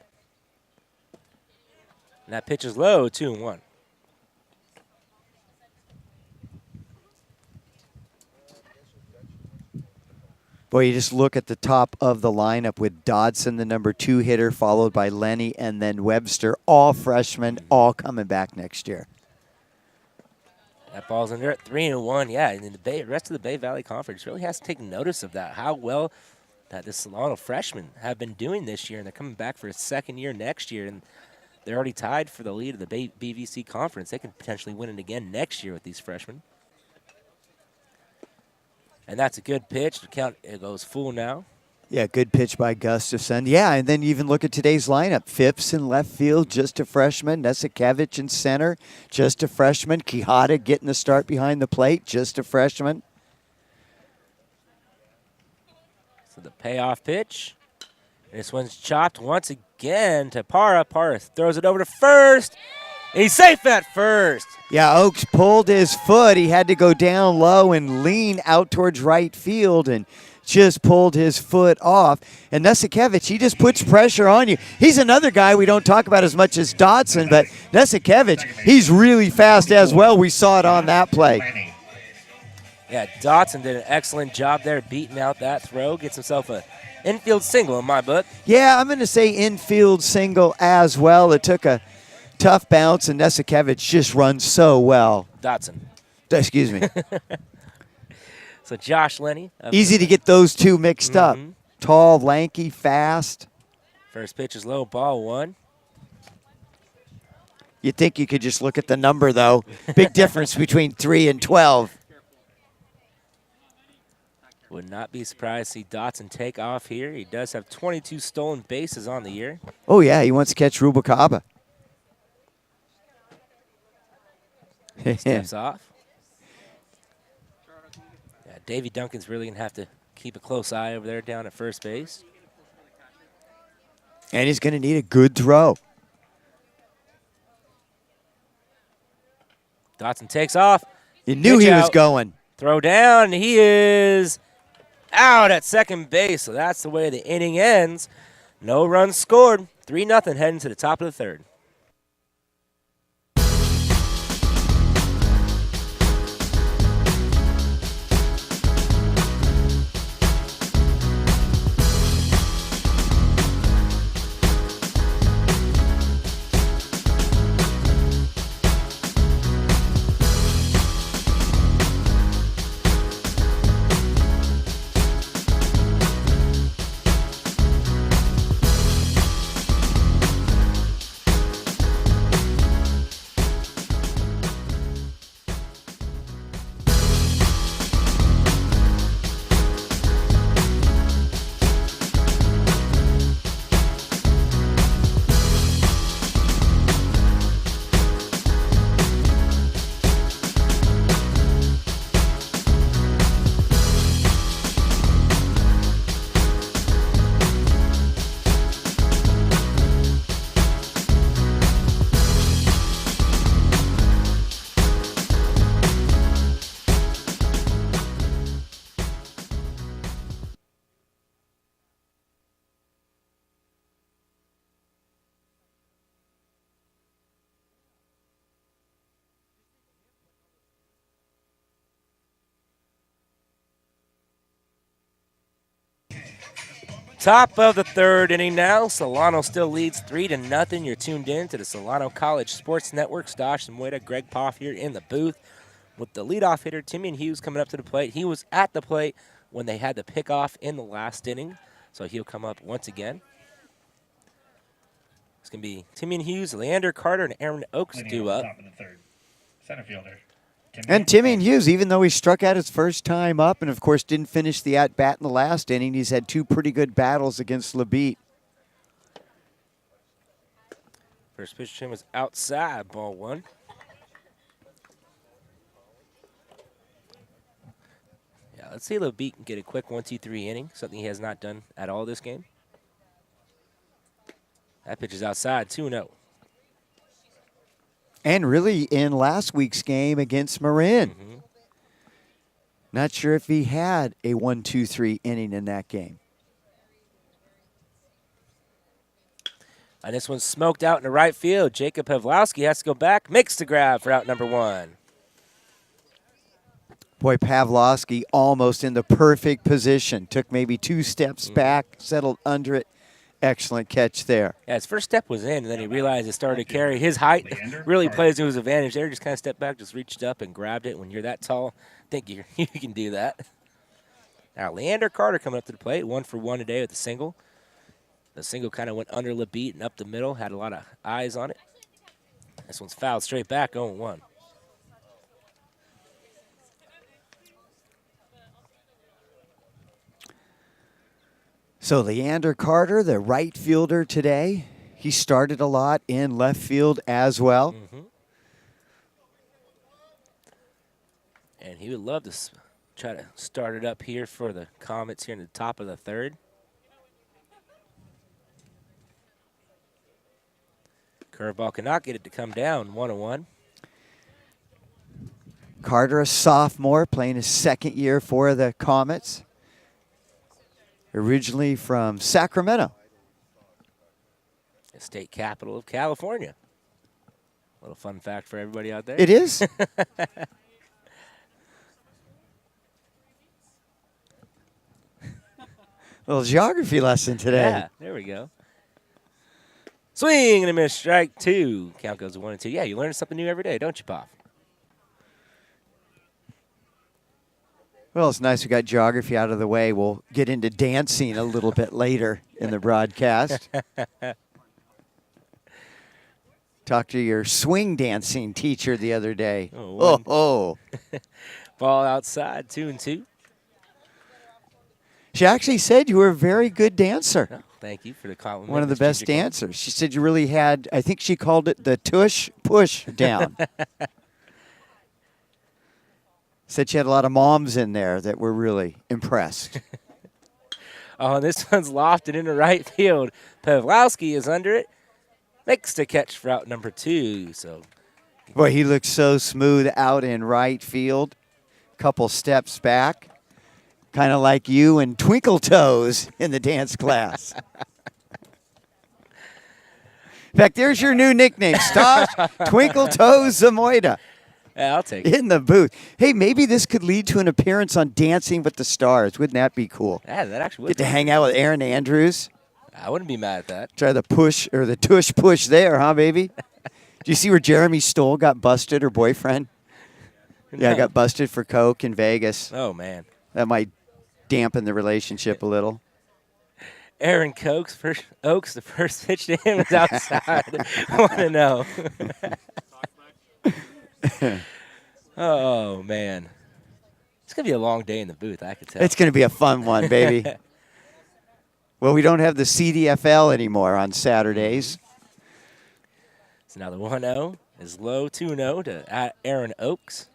that pitch is low, 2-1. Boy, you just look at the top of the lineup with Dodson, the number 2 hitter, followed by Lenny and then Webster, all freshmen, all coming back next year. That ball's under at 3-1. Yeah, and the rest of the Bay Valley Conference really has to take notice of that, how well that the Solano freshmen have been doing this year, and they're coming back for a second year next year, and they're already tied for the lead of the BVC Conference. They can potentially win it again next year with these freshmen. And that's a good pitch. The count, it goes full now. Yeah, good pitch by Gustafson. Yeah, and then you even look at today's lineup. Phipps in left field, just a freshman. Nesikevich in center, just a freshman. Quijada getting the start behind the plate, just a freshman. So the payoff pitch. This one's chopped once again to Parra. Parra throws it over to first. And he's safe at first. Yeah, Oaks pulled his foot. He had to go down low and lean out towards right field and just pulled his foot off. And Nesikevich, he just puts pressure on you. He's another guy we don't talk about as much as Dodson, but Nesikevich, he's really fast as well. We saw it on that play. Yeah, Dotson did an excellent job there beating out that throw. Gets himself a infield single in my book. Yeah, I'm going to say infield single as well. It took a tough bounce, and Nesikevich just runs so well. Dotson. Excuse me. So Josh Lenny. Easy to get those two mixed up. Tall, lanky, fast. First pitch is low, ball one. You'd think you could just look at the number, though. Big difference between 3 and 12. Would not be surprised to see Dotson take off here. He does have 22 stolen bases on the year. Oh, yeah, he wants to catch Rubalcaba. Steps off. Yeah, Davey Duncan's really going to have to keep a close eye over there down at first base. And he's going to need a good throw. Dotson takes off. You knew Pitch he was out. going. Throw down. He is out at second base. So that's the way the inning ends. No runs scored. 3-0 heading to the top of the third. Top of the third inning now. Solano still leads 3-0. You're tuned in to the Solano College Sports Network. Stosh Samueda, Greg Poff here in the booth with the leadoff hitter, Timian Hughes, coming up to the plate. He was at the plate when they had the pickoff in the last inning, so he'll come up once again. It's going to be Timian Hughes, Leander Carter, and Aaron Oaks due up. Top of the third. Center fielder. And Timian Hughes, even though he struck out his first time up and, of course, didn't finish the at-bat in the last inning, he's had two pretty good battles against LaBeat. First pitch to him was outside, ball one. Yeah, let's see if LaBeat can get a quick 1-2-3 inning, something he has not done at all this game. That pitch is outside, 2-0. And really in last week's game against Marin. Not sure if he had a 1-2-3 inning in that game. And this one's smoked out in the right field. Jacob Pavlowski has to go back, makes the grab for out number one. Boy, Pavlowski almost in the perfect position. Took maybe 2 steps back, settled under it. Excellent catch there. Yeah, his first step was in, and then he realized it started to carry. His height really plays to his advantage there. Just kind of stepped back, just reached up and grabbed it. When you're that tall, I think you can do that. Now, Leander Carter coming up to the plate, 1 for 1 today with the single. The single kind of went under LaBeat and up the middle, had a lot of eyes on it. This one's fouled straight back, 0-1. So Leander Carter, the right fielder today, he started a lot in left field as well. And he would love to try to start it up here for the Comets here in the top of the third. Curveball cannot get it to come down, 1-1. Carter, a sophomore, playing his second year for the Comets. Originally from Sacramento. The state capital of California. Little fun fact for everybody out there. It is. Little geography lesson today. Yeah, there we go. Swing and a miss, strike 2. Count goes to 1-2. Yeah, you learn something new every day, don't you, Pop? Well, it's nice we got geography out of the way. We'll get into dancing a little bit later in the broadcast. Talked to your swing dancing teacher the other day. Oh. Ball outside, 2-2. She actually said you were a very good dancer. Oh, thank you for the compliment. One of the Miss best Ginger King. dancers. She said you really had, I think she called it the tush push down. Said she had a lot of moms in there that were really impressed. Oh, and this one's lofted into right field. Pawlowski is under it. Makes the catch for out number 2. So, Boy, he looks so smooth out in right field. Couple steps back. Kind of like you and Twinkle Toes in the dance class. In fact, there's your new nickname, Stosh Twinkle Toes Zamoida. yeah, I'll take it. In the booth. Hey, maybe this could lead to an appearance on Dancing with the Stars. Wouldn't that be cool? Yeah, that actually would. Get to hang out with Aaron Andrews. I wouldn't be mad at that. Try the push or the tush push there, huh, baby? Do you see where Jeremy Stoll got busted, her boyfriend? Yeah, No. got busted for coke in Vegas. Oh, man. That might dampen the relationship a little. Aaron Oaks, the first pitch to him is outside. I want to know. Oh, man. It's going to be a long day in the booth, I could tell. It's going to be a fun one, baby. Well, we don't have the CDFL anymore on Saturdays. So now the 1-0 is low, 2-0 to Aaron Oaks.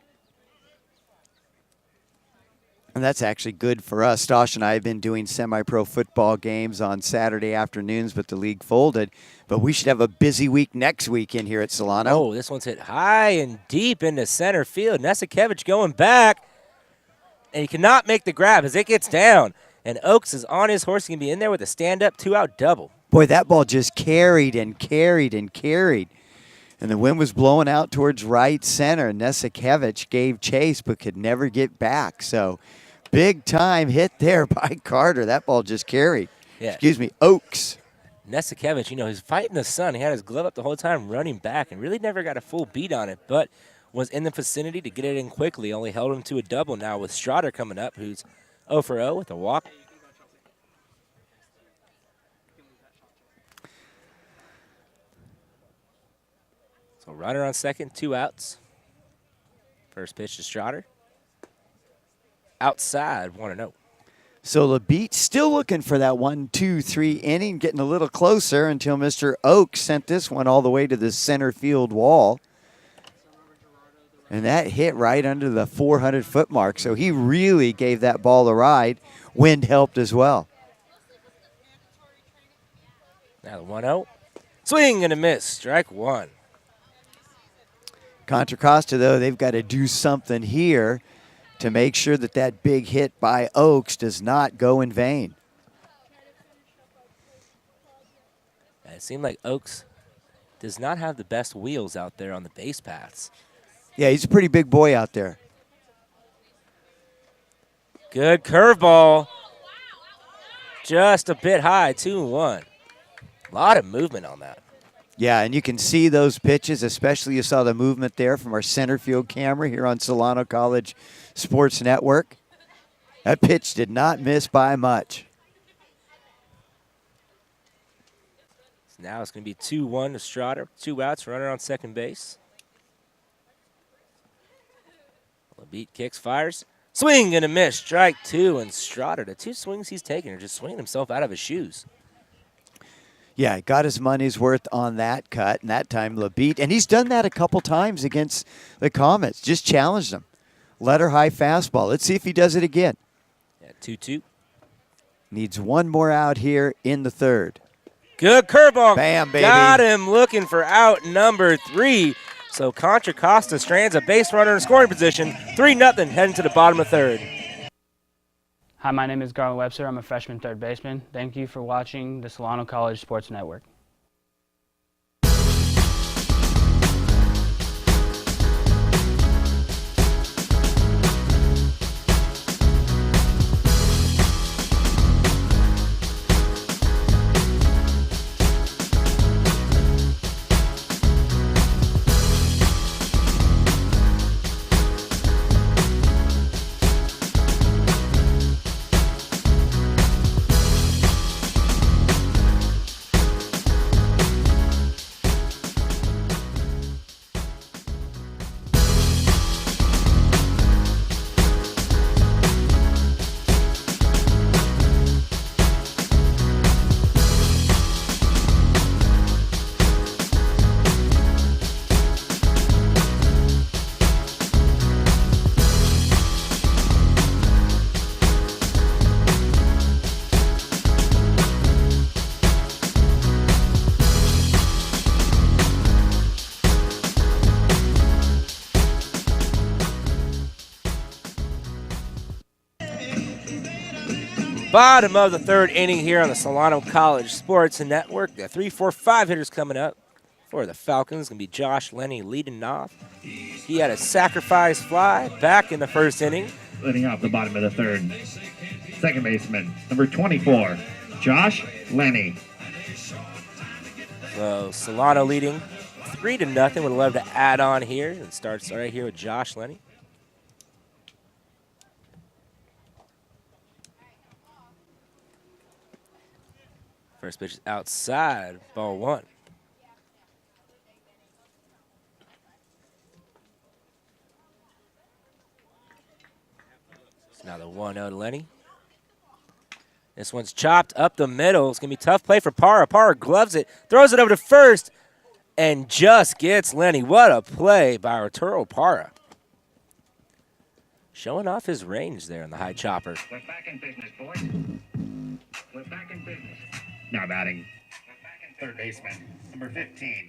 And that's actually good for us. Stosh and I have been doing semi-pro football games on Saturday afternoons, but the league folded. But we should have a busy week next week in here at Solano. Oh, this one's hit high and deep into center field. Nesikevich going back. And he cannot make the grab as it gets down. And Oaks is on his horse. He can be in there with a stand-up 2-out double. Boy, that ball just carried and carried and carried. And the wind was blowing out towards right center. Nesikevich gave chase but could never get back. So big time hit there by Carter. That ball just carried. Yeah. Excuse me, Oaks. Nesikevich, he's fighting the sun. He had his glove up the whole time running back and really never got a full beat on it, but was in the vicinity to get it in quickly. Only held him to a double now with Strader coming up, who's 0 for 0 with a walk. So runner on second, 2 outs. First pitch to Strader. Outside, 1-0. So LaBeat still looking for that 1-2-3 inning, getting a little closer until Mr. Oaks sent this one all the way to the center field wall. And that hit right under the 400-foot mark. So he really gave that ball a ride. Wind helped as well. Now the 1-0. Swing and a miss. Strike 1. Contra Costa, though, they've got to do something here to make sure that that big hit by Oaks does not go in vain. It seemed like Oaks does not have the best wheels out there on the base paths. Yeah, he's a pretty big boy out there. Good curveball. Just a bit high, 2-1. A lot of movement on that. Yeah, and you can see those pitches, especially you saw the movement there from our center field camera here on Solano College Sports Network. That pitch did not miss by much. So now it's going to be 2-1 to Strader. 2 outs, runner on second base. LaBeat kicks, fires. Swing and a miss, strike 2. And Strader, the 2 swings he's taking are just swinging himself out of his shoes. Yeah, he got his money's worth on that cut, and that time LaBeat. And he's done that a couple times against the Comets. Just challenged them. Let her high fastball. Let's see if he does it again. Yeah, 2-2. Needs one more out here in the third. Good curveball. Bam, baby. Got him looking for out number 3. So Contra Costa strands a base runner in scoring position. 3-0 heading to the bottom of third. Hi, my name is Garland Webster. I'm a freshman third baseman. Thank you for watching the Solano College Sports Network. Bottom of the third inning here on the Solano College Sports Network. The 3-4-5 hitters coming up for the Falcons. Going to be Josh Lenny leading off. He had a sacrifice fly back in the first inning. Leading off the bottom of the third. Second baseman, number 24, Josh Lenny. So Solano leading 3-0. Would love to add on here. It starts right here with Josh Lenny. First pitch is outside, ball 1. So now the 1-0 to Lenny. This one's chopped up the middle. It's going to be a tough play for Parra. Parra gloves it, throws it over to first, and just gets Lenny. What a play by Arturo Parra. Showing off his range there in the high chopper. We're back in business, boys. We're back in business. Now batting, third baseman, number 15,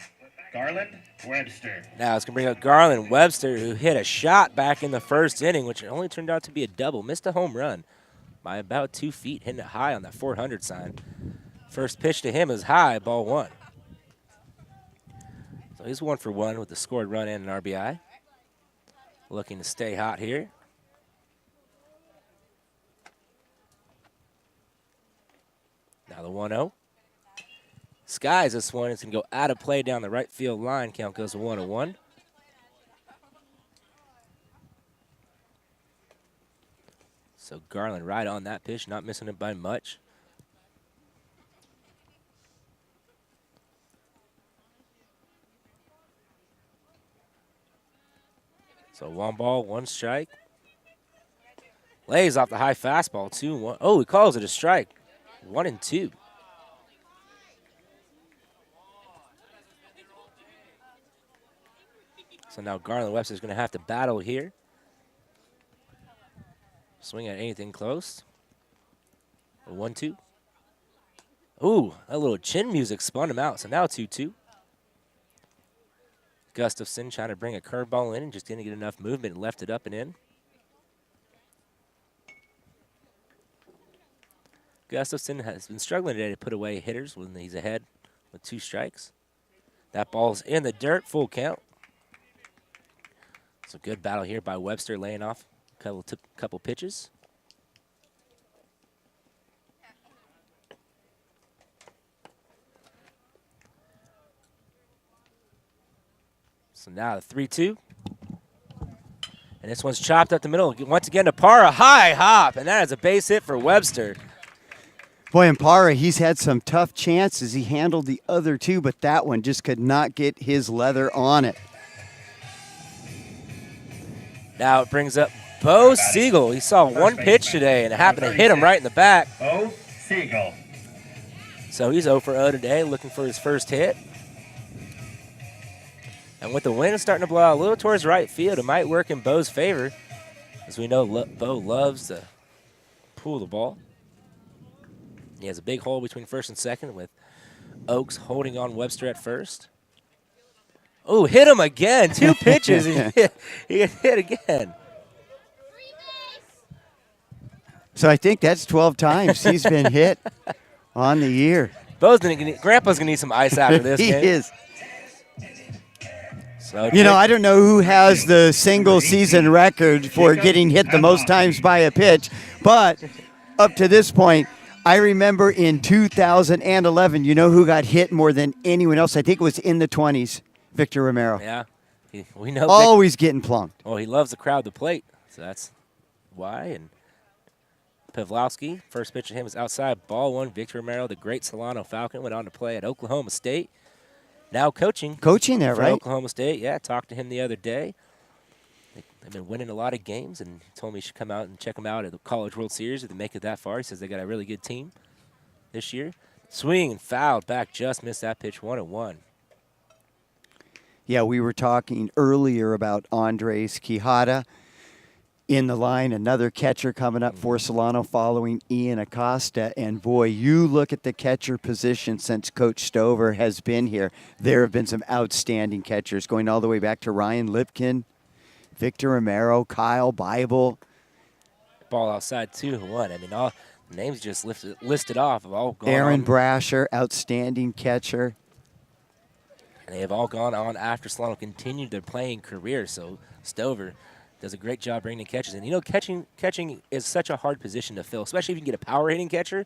Garland Webster. Now it's going to bring up Garland Webster, who hit a shot back in the first inning, which only turned out to be a double. Missed a home run by about 2 feet, hitting it high on that 400 sign. First pitch to him is high, ball 1. So he's 1 for 1 with the scored run and an RBI. Looking to stay hot here. Now the 1-0. Skies this one. It's going to go out of play down the right field line. Count goes to 1-1. So Garland right on that pitch, not missing it by much. So 1 ball, 1 strike. Lays off the high fastball, 2-1. Oh, he calls it a strike. 1-2. So now Garland Webster's going to have to battle here. Swing at anything close. 1-2. Ooh, a little chin music spun him out. So now 2-2. Gustafson trying to bring a curveball in and just didn't get enough movement and left it up and in. Gustafson has been struggling today to put away hitters when he's ahead with 2 strikes. That ball's in the dirt, full count. It's a good battle here by Webster, laying off a couple pitches. So now the 3-2. And this one's chopped up the middle. Once again to Parra, high hop, and that is a base hit for Webster. Boy, and Parra, he's had some tough chances. He handled the other 2, but that one just could not get his leather on it. Now it brings up Bo Siegel. He saw 1 pitch today and it happened to hit him right in the back. Bo Siegel. So he's 0 for 0 today, looking for his first hit. And with the wind starting to blow out a little towards right field, it might work in Bo's favor. As we know, Bo loves to pull the ball. He has a big hole between first and second with Oaks holding on Webster at first. Oh, hit him again. 2 pitches. He hit again. So I think that's 12 times he's been hit on the year. Grandpa's going to need some ice after this game. He is. So you know, I don't know who has the single season record for getting hit the most times by a pitch, but up to this point, I remember in 2011, you know who got hit more than anyone else? I think it was in the 20s. Victor Romero. Yeah, we know. Always getting plunked. Well, he loves the crowd to plate, so that's why. And Pavlowski, first pitch to him is outside, ball 1. Victor Romero, the great Solano Falcon, went on to play at Oklahoma State. Now coaching. Coaching there, for right? Oklahoma State, yeah. Talked to him the other day. They've been winning a lot of games, and he told me you should come out and check them out at the College World Series if they make it that far. He says they got a really good team this year. Swing and fouled back, just missed that pitch, 1-1. Yeah, we were talking earlier about Andres Quijada in the line, another catcher coming up for Solano following Ian Acosta. And, boy, you look at the catcher position since Coach Stover has been here. There have been some outstanding catchers going all the way back to Ryan Lipkin, Victor Romero, Kyle Bible. Ball outside 2-1. I mean, Names just listed off have all gone Aaron on. Brasher, outstanding catcher. And they have all gone on after Solano continued their playing career. So Stover does a great job bringing catches. And, you know, catching is such a hard position to fill, especially if you can get a power-hitting catcher.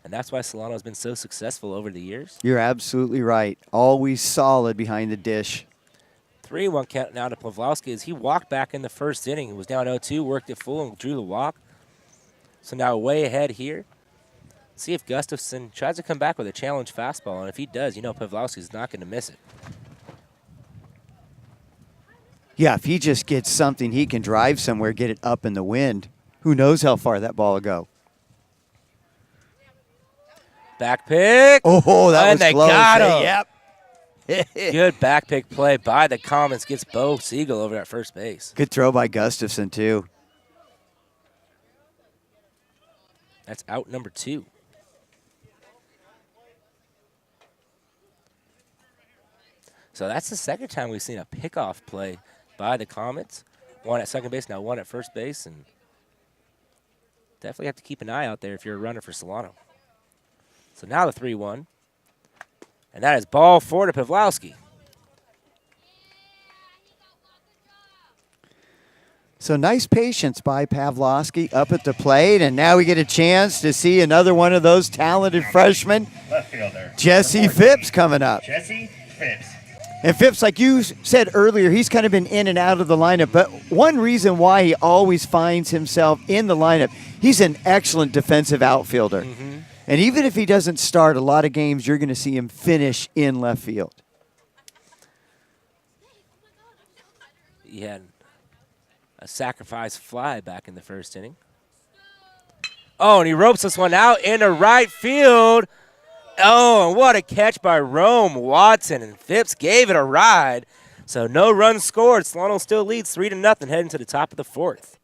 And that's why Solano has been so successful over the years. You're absolutely right. Always solid behind the dish. 3-1 count now to Pawlowski as he walked back in the first inning. He was down 0-2, worked it full, and drew the walk. So now way ahead here. See if Gustafson tries to come back with a challenge fastball. And if he does, you know Pawlowski's not going to miss it. Yeah, if he just gets something, he can drive somewhere, get it up in the wind. Who knows how far that ball will go. Back pick. Oh, that was they close. got Hey, him. Yep. Good back pick play by the Comets. Gets Bo Siegel over at first base. Good throw by Gustafson, too. That's out number 2. So that's the second time we've seen a pickoff play by the Comets. One at second base, now one at first base. And definitely have to keep an eye out there if you're a runner for Solano. So now the 3-1. And that is ball 4 to Pawlowski. So nice patience by Pawlowski up at the plate, and now we get a chance to see another one of those talented freshmen, Left fielder. Jesse Phipps, coming up. Jesse Phipps. And Phipps, like you said earlier, he's kind of been in and out of the lineup, but one reason why he always finds himself in the lineup, he's an excellent defensive outfielder. Mm-hmm. And even if he doesn't start a lot of games, you're going to see him finish in left field. He had a sacrifice fly back in the first inning. Oh, and he ropes this one out into right field. Oh, and what a catch by Rome Watson. And Phipps gave it a ride. So no runs scored. Solano still leads 3-0 heading to the top of the 4th.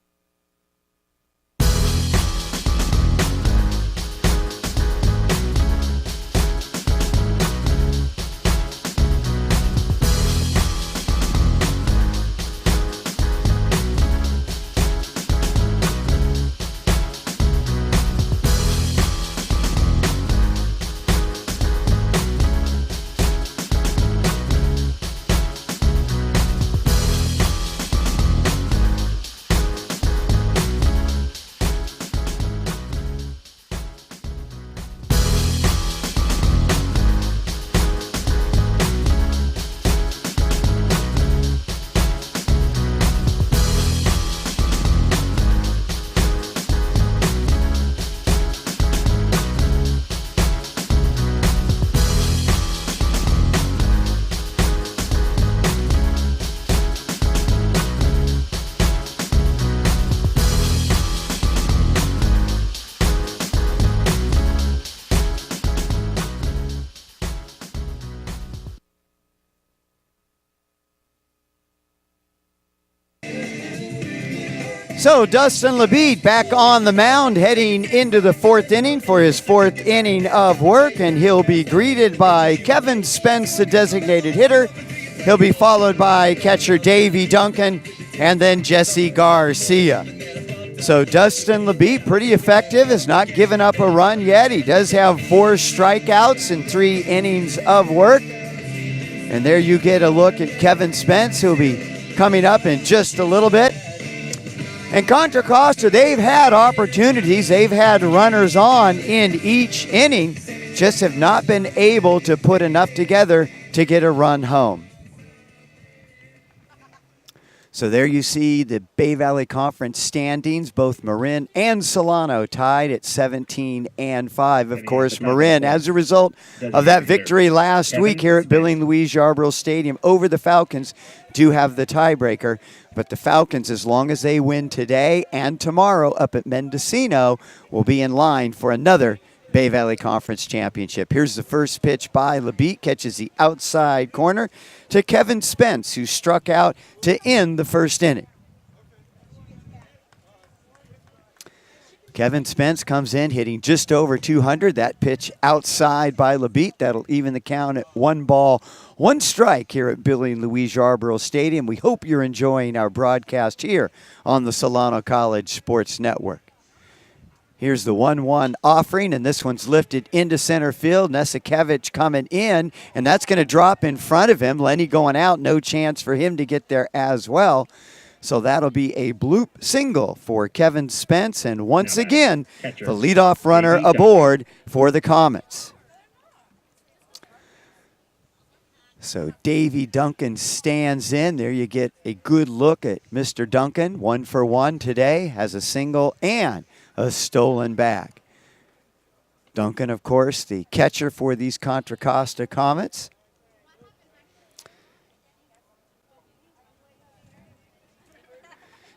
So Dustin Labide back on the mound heading into the 4th inning for his 4th inning of work, and he'll be greeted by Kevin Spence, the designated hitter. He'll be followed by catcher Davey Duncan and then Jesse Garcia. So Dustin Labide, pretty effective, has not given up a run yet. He does have 4 strikeouts in 3 innings of work. And there you get a look at Kevin Spence, who'll be coming up in just a little bit. And Contra Costa, they've had opportunities. They've had runners on in each inning, just have not been able to put enough together to get a run home. So there you see the Bay Valley Conference standings, both Marin and Solano tied at 17-5. Of course, Marin, as a result of that victory last week here at Billy Louise Yarborough Stadium over the Falcons, do have the tiebreaker. But the Falcons, as long as they win today and tomorrow up at Mendocino, will be in line for another Bay Valley Conference Championship. Here's the first pitch by Labite, catches the outside corner to Kevin Spence, who struck out to end the first inning. Kevin Spence comes in hitting just over 200. That pitch outside by Labite. That'll even the count at 1 strike here at Billy and Louise Yarborough Stadium. We hope you're enjoying our broadcast here on the Solano College Sports Network. Here's the 1-1 offering, and this one's lifted into center field. Nesikevich coming in, and that's going to drop in front of him. Lenny going out, no chance for him to get there as well. So that'll be a bloop single for Kevin Spence, and once again, the leadoff runner aboard for the Comets. So Davy Duncan stands in. There you get a good look at Mr. Duncan. 1 for 1 today, has a single and a stolen bag. Duncan, of course, the catcher for these Contra Costa Comets.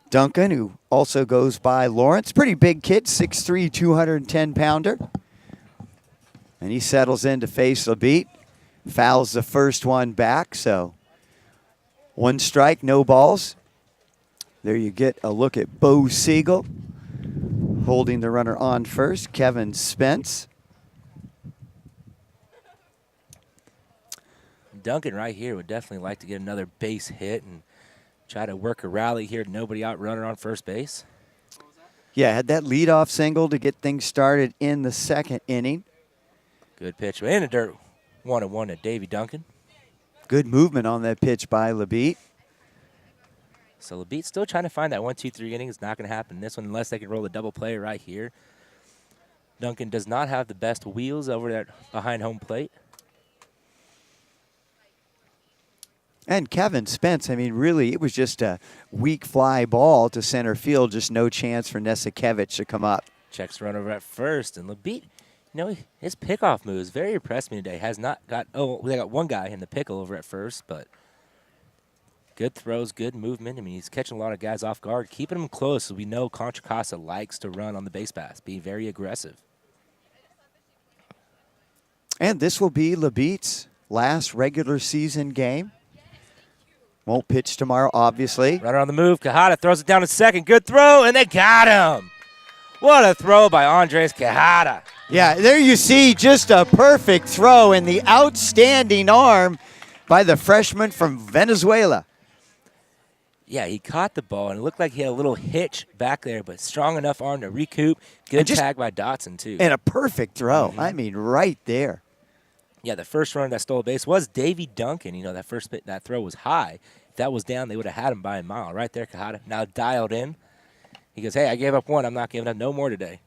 Duncan, who also goes by Lawrence. Pretty big kid, 6'3", 210-pounder. And he settles in to face LeBeat. Fouls the first one back, so 1 strike, no balls. There you get a look at Bo Siegel holding the runner on first. Kevin Spence. Duncan right here would definitely like to get another base hit and try to work a rally here. Nobody out runner on first base. Yeah, had that leadoff single to get things started in the second inning. Good pitch in the dirt. 1-1 to Davy Duncan. Good movement on that pitch by LeBeat. So LeBeat's still trying to find that 1-2-3 inning. It's not going to happen in this one unless they can roll a double play right here. Duncan does not have the best wheels over there behind home plate. And Kevin Spence, I mean, really, it was just a weak fly ball to center field. Just no chance for Nesikevich to come up. Checks run over at first, and LeBeat, you know, his pickoff moves very impressed me today. Has not got, they got one guy in the pickle over at first, but good throws, good movement. I mean, he's catching a lot of guys off guard, keeping them close. So we know Contra Costa likes to run on the base pass, be very aggressive. And this will be LeBeat's last regular season game. Won't pitch tomorrow, obviously. Runner on the move. Quijada throws it down to second. Good throw, and they got him. What a throw by Andres Quijada. Yeah, there you see just a perfect throw and the outstanding arm by the freshman from Venezuela. Yeah, he caught the ball, and it looked like he had a little hitch back there, but strong enough arm to recoup. Good tag by Dotson, too. And a perfect throw. I mean, right there. Yeah, the first runner that stole a base was Davy Duncan. You know, that throw was high. If that was down, they would have had him by a mile. Right there, Quijada, now dialed in. He goes, hey, I gave up one. I'm not giving up no more today.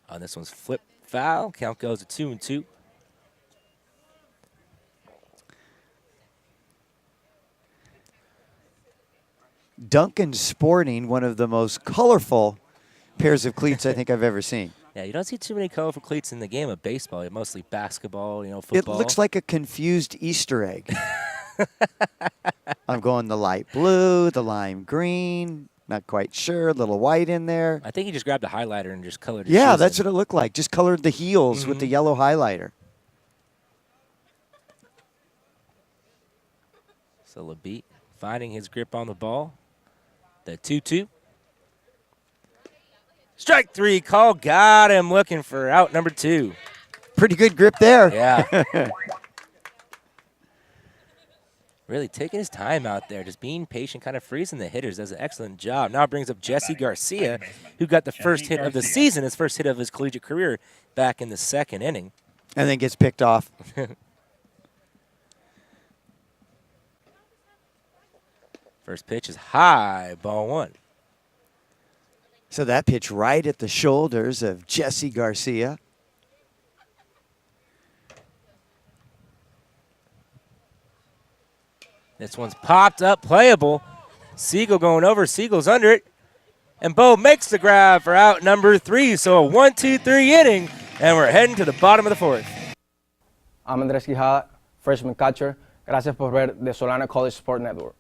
Oh, this one's flip foul. Count goes to 2-2. Duncan sporting one of the most colorful pairs of cleats I think I've ever seen. Yeah, you don't see too many colorful cleats in the game of baseball. You're mostly basketball, you know, football. It looks like a confused Easter egg. I'm going the light blue, the lime green, not quite sure, a little white in there. I think he just grabbed a highlighter and just colored his Yeah, shoes that's in. what it looked like. Just colored the heels with the yellow highlighter. So LeBeat finding his grip on the ball. The 2-2. Strike 3 call. Got him looking for out number 2. Pretty good grip there. Yeah. Really taking his time out there, just being patient, kind of freezing the hitters. Does an excellent job. Now brings up Jesse Garcia, who got the first hit of the season, his first hit of his collegiate career back in the second inning. And then gets picked off. First pitch is high, ball 1. So that pitch right at the shoulders of Jesse Garcia. This one's popped up, playable. Siegel going over, Siegel's under it. And Bo makes the grab for out number 3. So a 1-2-3 inning, and we're heading to the bottom of the 4th. I'm Andres Quijada, freshman catcher. Gracias por ver the Solano College Sport Network.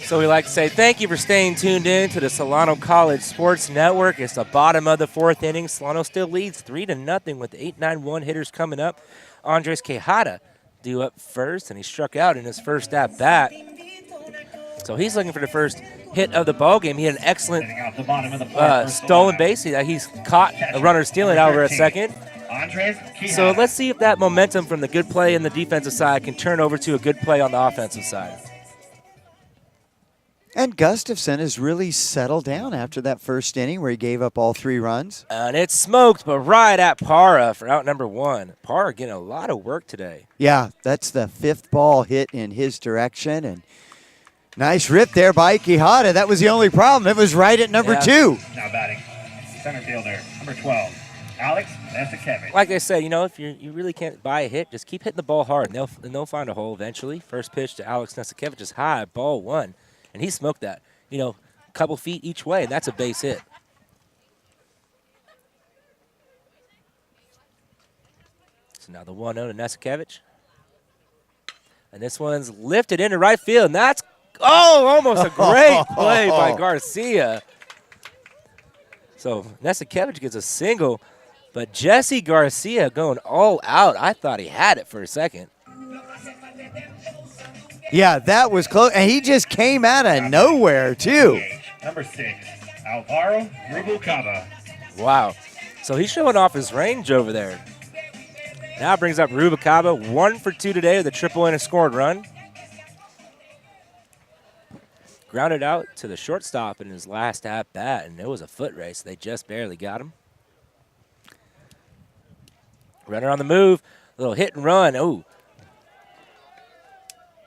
So we like to say thank you for staying tuned in to the Solano College Sports Network. It's the bottom of the fourth inning. Solano still leads 3-0 with 8-9-1 hitters coming up. Andres Quijada due up first, and he struck out in his first at-bat. So he's looking for the first hit of the ball game. He had an excellent stolen base. He's caught a runner stealing out over a second. So let's see if that momentum from the good play in the defensive side can turn over to a good play on the offensive side. And Gustafson has really settled down after that first inning where he gave up all 3 runs. And it's smoked, but right at Parra for out number 1. Parra getting a lot of work today. Yeah, that's the 5th ball hit in his direction. And nice rip there by Quijada. That was the only problem. It was right at number 2. Now batting, center fielder, number 12, Alex Nesikevich. Like I said, you know, if you really can't buy a hit, just keep hitting the ball hard, and they'll find a hole eventually. First pitch to Alex Nesikevich is high, ball 1. And he smoked that, you know, a couple feet each way, and that's a base hit. So now the 1-0 to Nesikevich. And this one's lifted into right field, and that's, almost a great play by Garcia. So Nesikevich gets a single, but Jesse Garcia going all out. I thought he had it for a second. Yeah, that was close. And he just came out of nowhere, too. Number 6, Alvaro Rubalcaba. Wow. So he's showing off his range over there. Now brings up Rubalcaba, 1 for 2 today with a triple and a scored run. Grounded out to the shortstop in his last at-bat, and it was a foot race. They just barely got him. Runner on the move, a little hit and run. Ooh.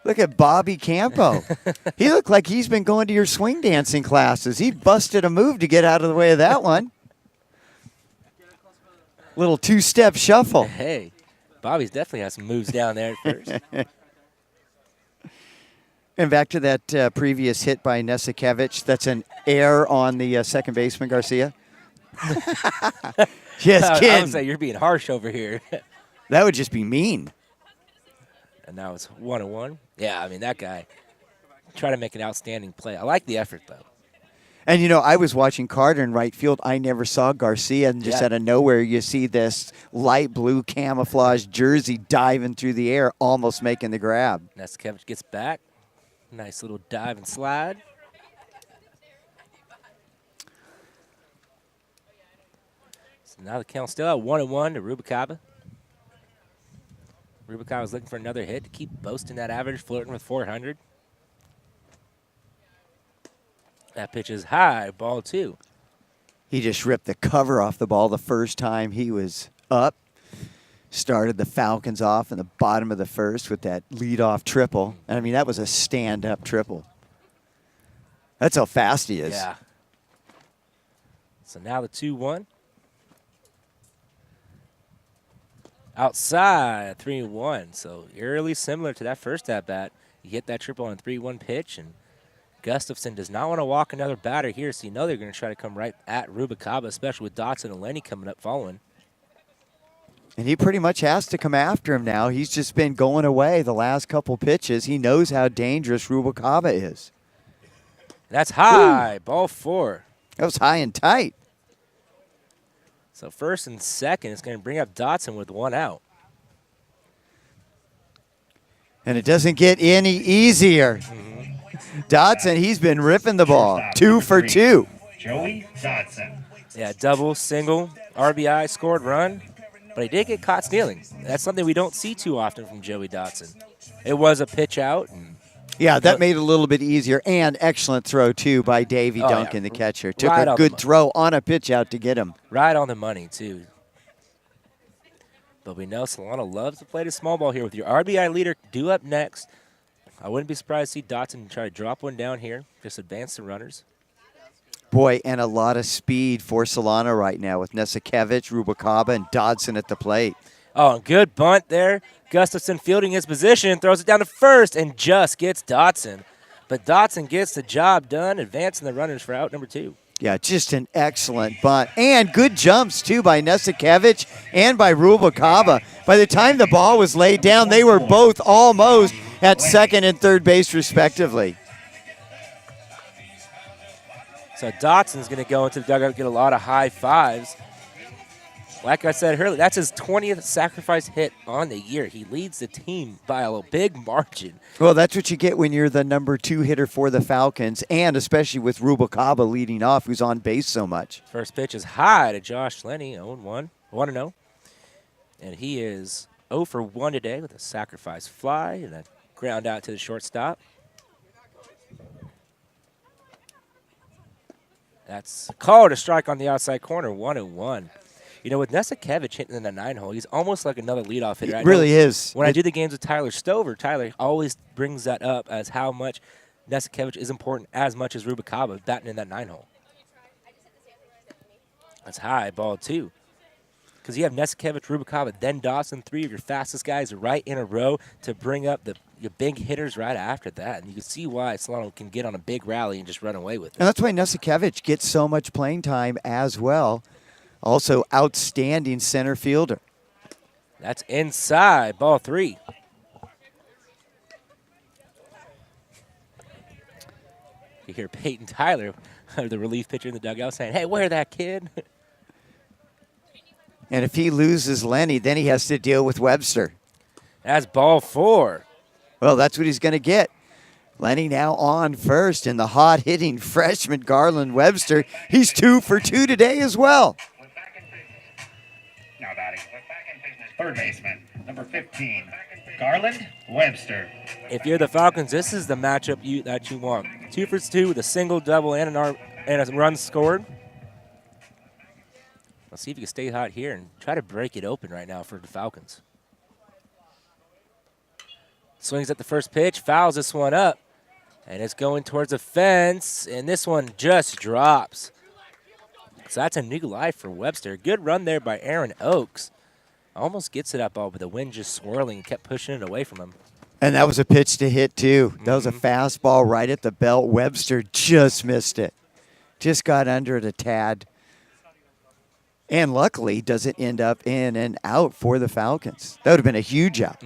Look at Bobby Campo. He looked like he's been going to your swing dancing classes. He busted a move to get out of the way of that one. Little 2-step shuffle. Hey, Bobby's definitely has some moves down there at first. And back to that previous hit by Nesikevich. That's an error on the second baseman, Garcia. Just kidding. I would say you're being harsh over here. That would just be mean. And now it's 1-1. Yeah, I mean, that guy tried to make an outstanding play. I like the effort, though. And, you know, I was watching Carter in right field. I never saw Garcia, and just out of nowhere you see this light blue camouflage jersey diving through the air, almost making the grab. Nesikevich gets back. Nice little dive and slide. So now the count's still at 1-1 to Rubalcaba. Rubalcaba was looking for another hit to keep boasting that average, flirting with 400. That pitch is high, ball 2. He just ripped the cover off the ball the first time he was up. Started the Falcons off in the bottom of the first with that leadoff triple. And, I mean, that was a stand-up triple. That's how fast he is. Yeah. So now the 2-1. Outside, 3-1. So eerily similar to that first at-bat. You hit that triple on a 3-1 pitch, and Gustafson does not want to walk another batter here, so you know they're going to try to come right at Rubalcaba, especially with Dotson and Lenny coming up following. And he pretty much has to come after him now. He's just been going away the last couple pitches. He knows how dangerous Rubalcaba is. That's high, ball 4. That was high and tight. So first and second, it's going to bring up Dotson with 1 out. And it doesn't get any easier. Dotson, he's been ripping the ball. 2 for 2. Joey Dotson. Yeah, double, single, RBI, scored run. But he did get caught stealing. That's something we don't see too often from Joey Dotson. It was a pitch out. Yeah, that made it a little bit easier. And excellent throw, too, by Davey Duncan, the catcher. Took a good throw on a pitch out to get him. Right on the money, too. But we know Solano loves to play the small ball here with your RBI leader due up next. I wouldn't be surprised to see Dotson try to drop one down here, just advance the runners. Boy, and a lot of speed for Solano right now with Nesikevich, Rubalcaba, and Dodson at the plate. Oh, good bunt there. Gustafson fielding his position, throws it down to first, and just gets Dotson. But Dotson gets the job done, advancing the runners for out number 2. Yeah, just an excellent bunt. And good jumps, too, by Nesikevich and by Rubalcaba. By the time the ball was laid down, they were both almost at second and third base, respectively. So Dotson's going to go into the dugout and get a lot of high fives. Like I said earlier, that's his 20th sacrifice hit on the year. He leads the team by a big margin. Well, that's what you get when you're the number 2 hitter for the Falcons, and especially with Rubalcaba leading off, who's on base so much. First pitch is high to Josh Lenny, 0-1, 1-0. And he is 0 for 1 today with a sacrifice fly and a ground out to the shortstop. That's called a strike on the outside corner, 1-1. You know, with Nesikevich hitting in the 9-hole, he's almost like another leadoff hitter. It really is. When I do the games with Tyler Stover, Tyler always brings that up as how much Nesikevich is important as much as Rubalcaba batting in that 9-hole. That's high, ball 2. Because you have Nesikevich, Rubalcaba, then Dawson, 3 of your fastest guys right in a row to bring up your big hitters right after that. And you can see why Solano can get on a big rally and just run away with it. And that's why Nesikevich gets so much playing time as well. Also, outstanding center fielder. That's inside, ball 3. You hear Peyton Tyler, the relief pitcher in the dugout, saying, hey, where that kid? And if he loses Lenny, then he has to deal with Webster. That's ball 4. Well, that's what he's going to get. Lenny now on first, and the hot-hitting freshman Garland Webster, he's 2 for 2 today as well. Now batting. Third baseman, number 15, Garland Webster. If you're the Falcons, this is the matchup that you want. 2 for 2 with a single, double, and a run scored. Let's see if you can stay hot here and try to break it open right now for the Falcons. Swings at the first pitch, fouls this one up, and it's going towards the fence, and this one just drops. So that's a new life for Webster. Good run there by Aaron Oakes. Almost gets it up ball, but the wind just swirling and kept pushing it away from him. And that was a pitch to hit, too. That was a fastball right at the belt. Webster just missed it. Just got under it a tad. And luckily, doesn't end up in and out for the Falcons. That would have been a huge out.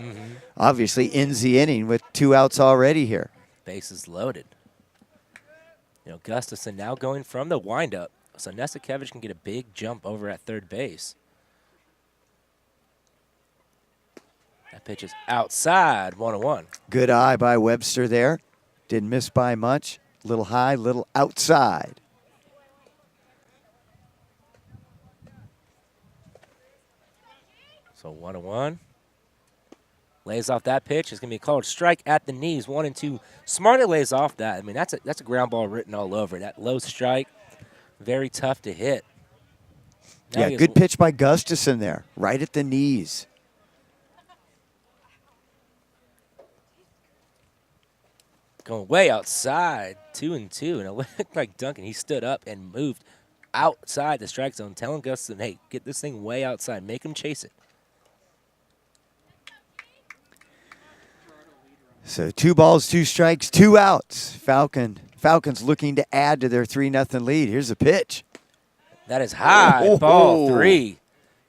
Obviously, ends the inning with 2 outs already here. Bases loaded. You know, Gustafson now going from the windup. So Nesikevich can get a big jump over at third base. That pitch is outside, 1-1. Good eye by Webster there. Didn't miss by much. Little high, little outside. So 1-1. Lays off that pitch. It's going to be called strike at the knees, 1-2. Smarty lays off that. I mean, that's a ground ball written all over. That low strike, very tough to hit. Now Yeah, good pitch by Gustafson there, right at the knees. Going way outside, 2-2. And it looked like Duncan, he stood up and moved outside the strike zone, telling Gustafson, hey, get this thing way outside. Make him chase it. So 2 balls, 2 strikes, 2 outs. Falcons looking to add to their 3-0 lead. Here's a pitch. That is high, ball 3.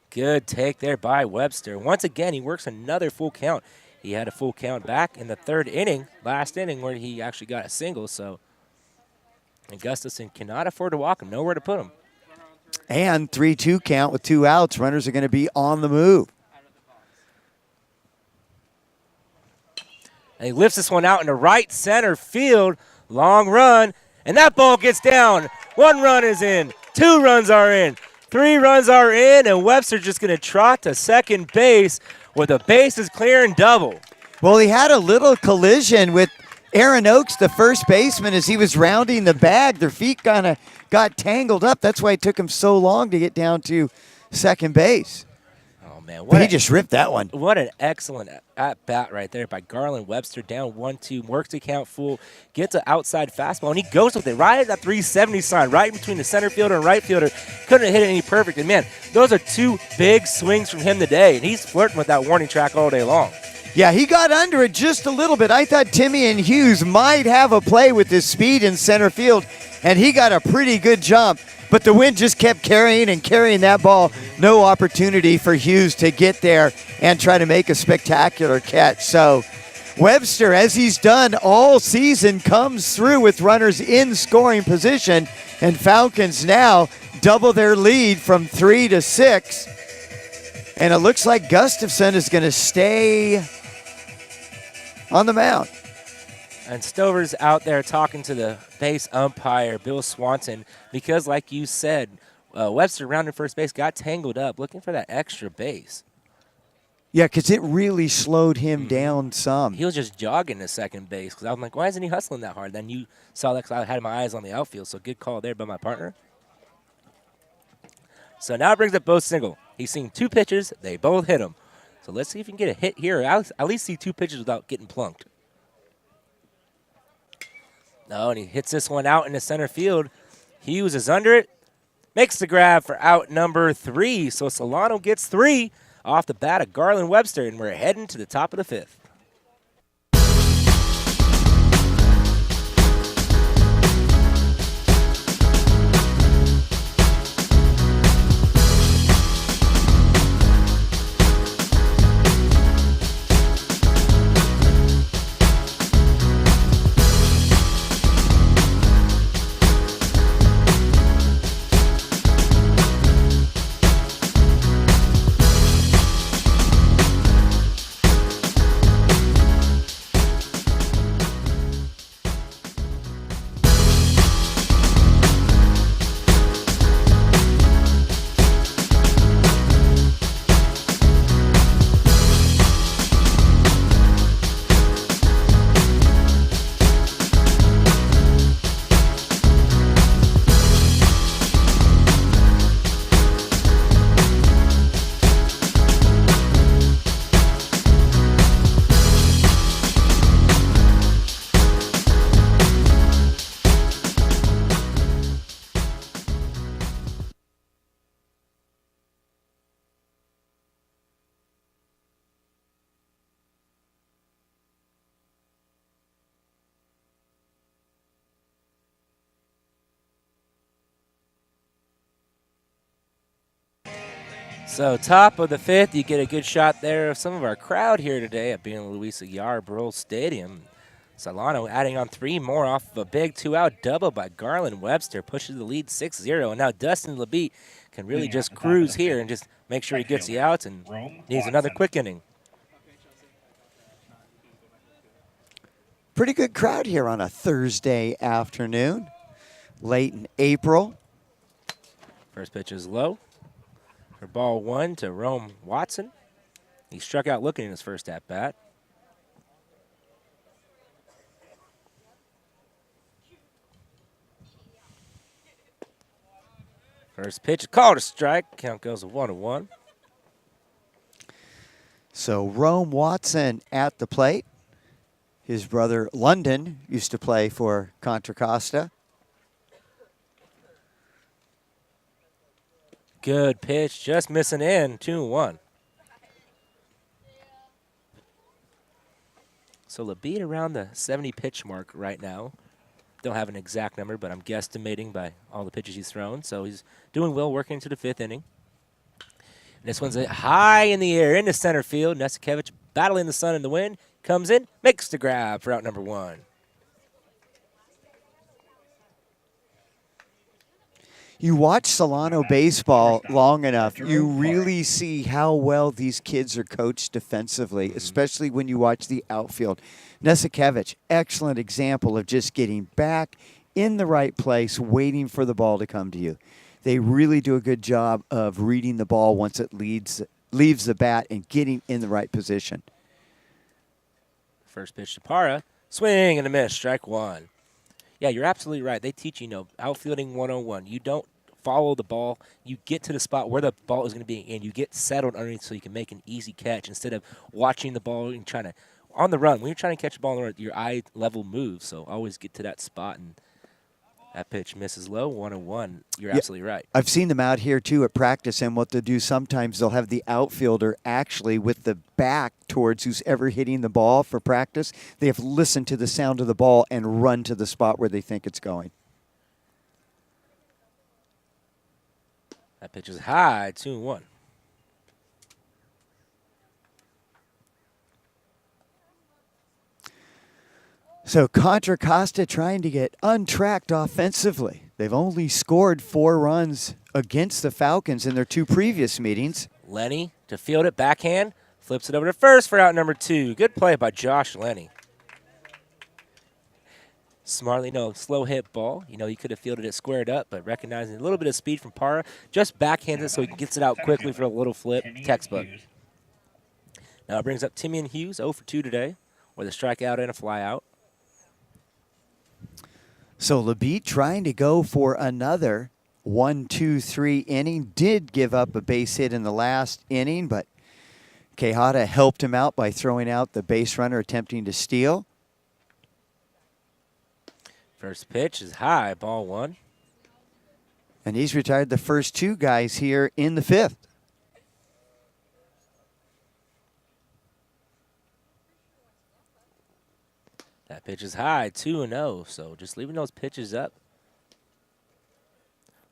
Good take there by Webster. Once again, he works another full count. He had a full count back in the 3rd inning, last inning, where he actually got a single. So, and Gustafson cannot afford to walk him, nowhere to put him. And 3-2 count with 2 outs. Runners are going to be on the move. And he lifts this one out into right center field. Long run. And that ball gets down. 1 run is in. 2 runs are in. 3 runs are in. And Webster's just going to trot to second base with a bases clearing double. Well, he had a little collision with Aaron Oakes, the first baseman, as he was rounding the bag. Their feet kind of got tangled up. That's why it took him so long to get down to second base. Oh, man. But he just ripped that one. What an excellent at-bat right there by Garland Webster. Down 1-2, works the count full, gets an outside fastball, and he goes with it right at that 370 sign, right between the center fielder and right fielder. Couldn't have hit it any perfect. And, man, those are 2 big swings from him today, and he's flirting with that warning track all day long. Yeah, he got under it just a little bit. I thought Timmy and Hughes might have a play with his speed in center field, and he got a pretty good jump. But the wind just kept carrying that ball. No opportunity for Hughes to get there and try to make a spectacular catch. So Webster, as he's done all season, comes through with runners in scoring position And Falcons now double their lead from 3 to 6. And it looks like Gustafson is going to stay on the mound. And Stover's out there talking to the base umpire, Bill Swanson, because like you said, Webster rounded first base, got tangled up, looking for that extra base. Yeah, because it really slowed him down some. He was just jogging to second base because I was like, why isn't he hustling that hard? Then you saw that because I had my eyes on the outfield, so good call there by my partner. So now it brings up Bo Single. He's seen 2 pitches. They both hit him. So let's see if he can get a hit here. At least see 2 pitches without getting plunked. No, and he hits this one out in the center field. Hughes is under it. Makes the grab for out number 3. So Solano gets 3 off the bat of Garland Webster, and we're heading to the top of the 5th. So top of the 5th, you get a good shot there of some of our crowd here today at being Louisa Yarbrough Stadium. Solano adding on 3 more off of a big 2-out double by Garland Webster, pushes the lead 6-0. And now Dustin LeBeat can really just cruise here and just make sure he gets the outs and needs another quick inning. Pretty good crowd here on a Thursday afternoon, late in April. First pitch is low. For ball 1 to Rome Watson. He struck out looking in his first at-bat. First pitch, called a strike. Count goes to 1-1. So Rome Watson at the plate. His brother London used to play for Contra Costa. Good pitch, just missing in, 2-1. So LeBeat around the 70 pitch mark right now. Don't have an exact number, but I'm guesstimating by all the pitches he's thrown. So he's doing well, working into the 5th inning. And this one's high in the air into center field. Nesikevich battling the sun and the wind. Comes in, makes the grab for out number 1. You watch Solano baseball long enough, you really see how well these kids are coached defensively, especially when you watch the outfield. Nesikevich, excellent example of just getting back in the right place, waiting for the ball to come to you. They really do a good job of reading the ball once it leaves the bat and getting in the right position. First pitch to Parra, swing and a miss, strike 1. Yeah, you're absolutely right. They teach outfielding 101. You don't follow the ball. You get to the spot where the ball is going to be, and you get settled underneath so you can make an easy catch instead of watching the ball and trying to, on the run, when you're trying to catch a ball on the run, your eye level moves. So always get to that spot, and that pitch misses low, 1-1. You're absolutely right. I've seen them out here, too, at practice, and what they'll do sometimes, they'll have the outfielder actually with the back towards who's ever hitting the ball for practice. They have to listen to the sound of the ball and run to the spot where they think it's going. That pitch is high, 2-1. So Contra Costa trying to get untracked offensively. They've only scored 4 runs against the Falcons in their 2 previous meetings. Lenny to field it, backhand, flips it over to first for out number 2. Good play by Josh Lenny. Smartly, no slow hit ball. You know, he could have fielded it squared up, but recognizing a little bit of speed from Parra, just backhands it so he gets it out quickly for a little flip. Textbook. Now it brings up Timian Hughes, 0 for 2 today, with a strikeout and a flyout. So Labite trying to go for another 1-2-3 inning. Did give up a base hit in the last inning, but Quijada helped him out by throwing out the base runner attempting to steal. First pitch is high, ball 1. And he's retired the first 2 guys here in the 5th. That pitch is high, 2-0. So just leaving those pitches up.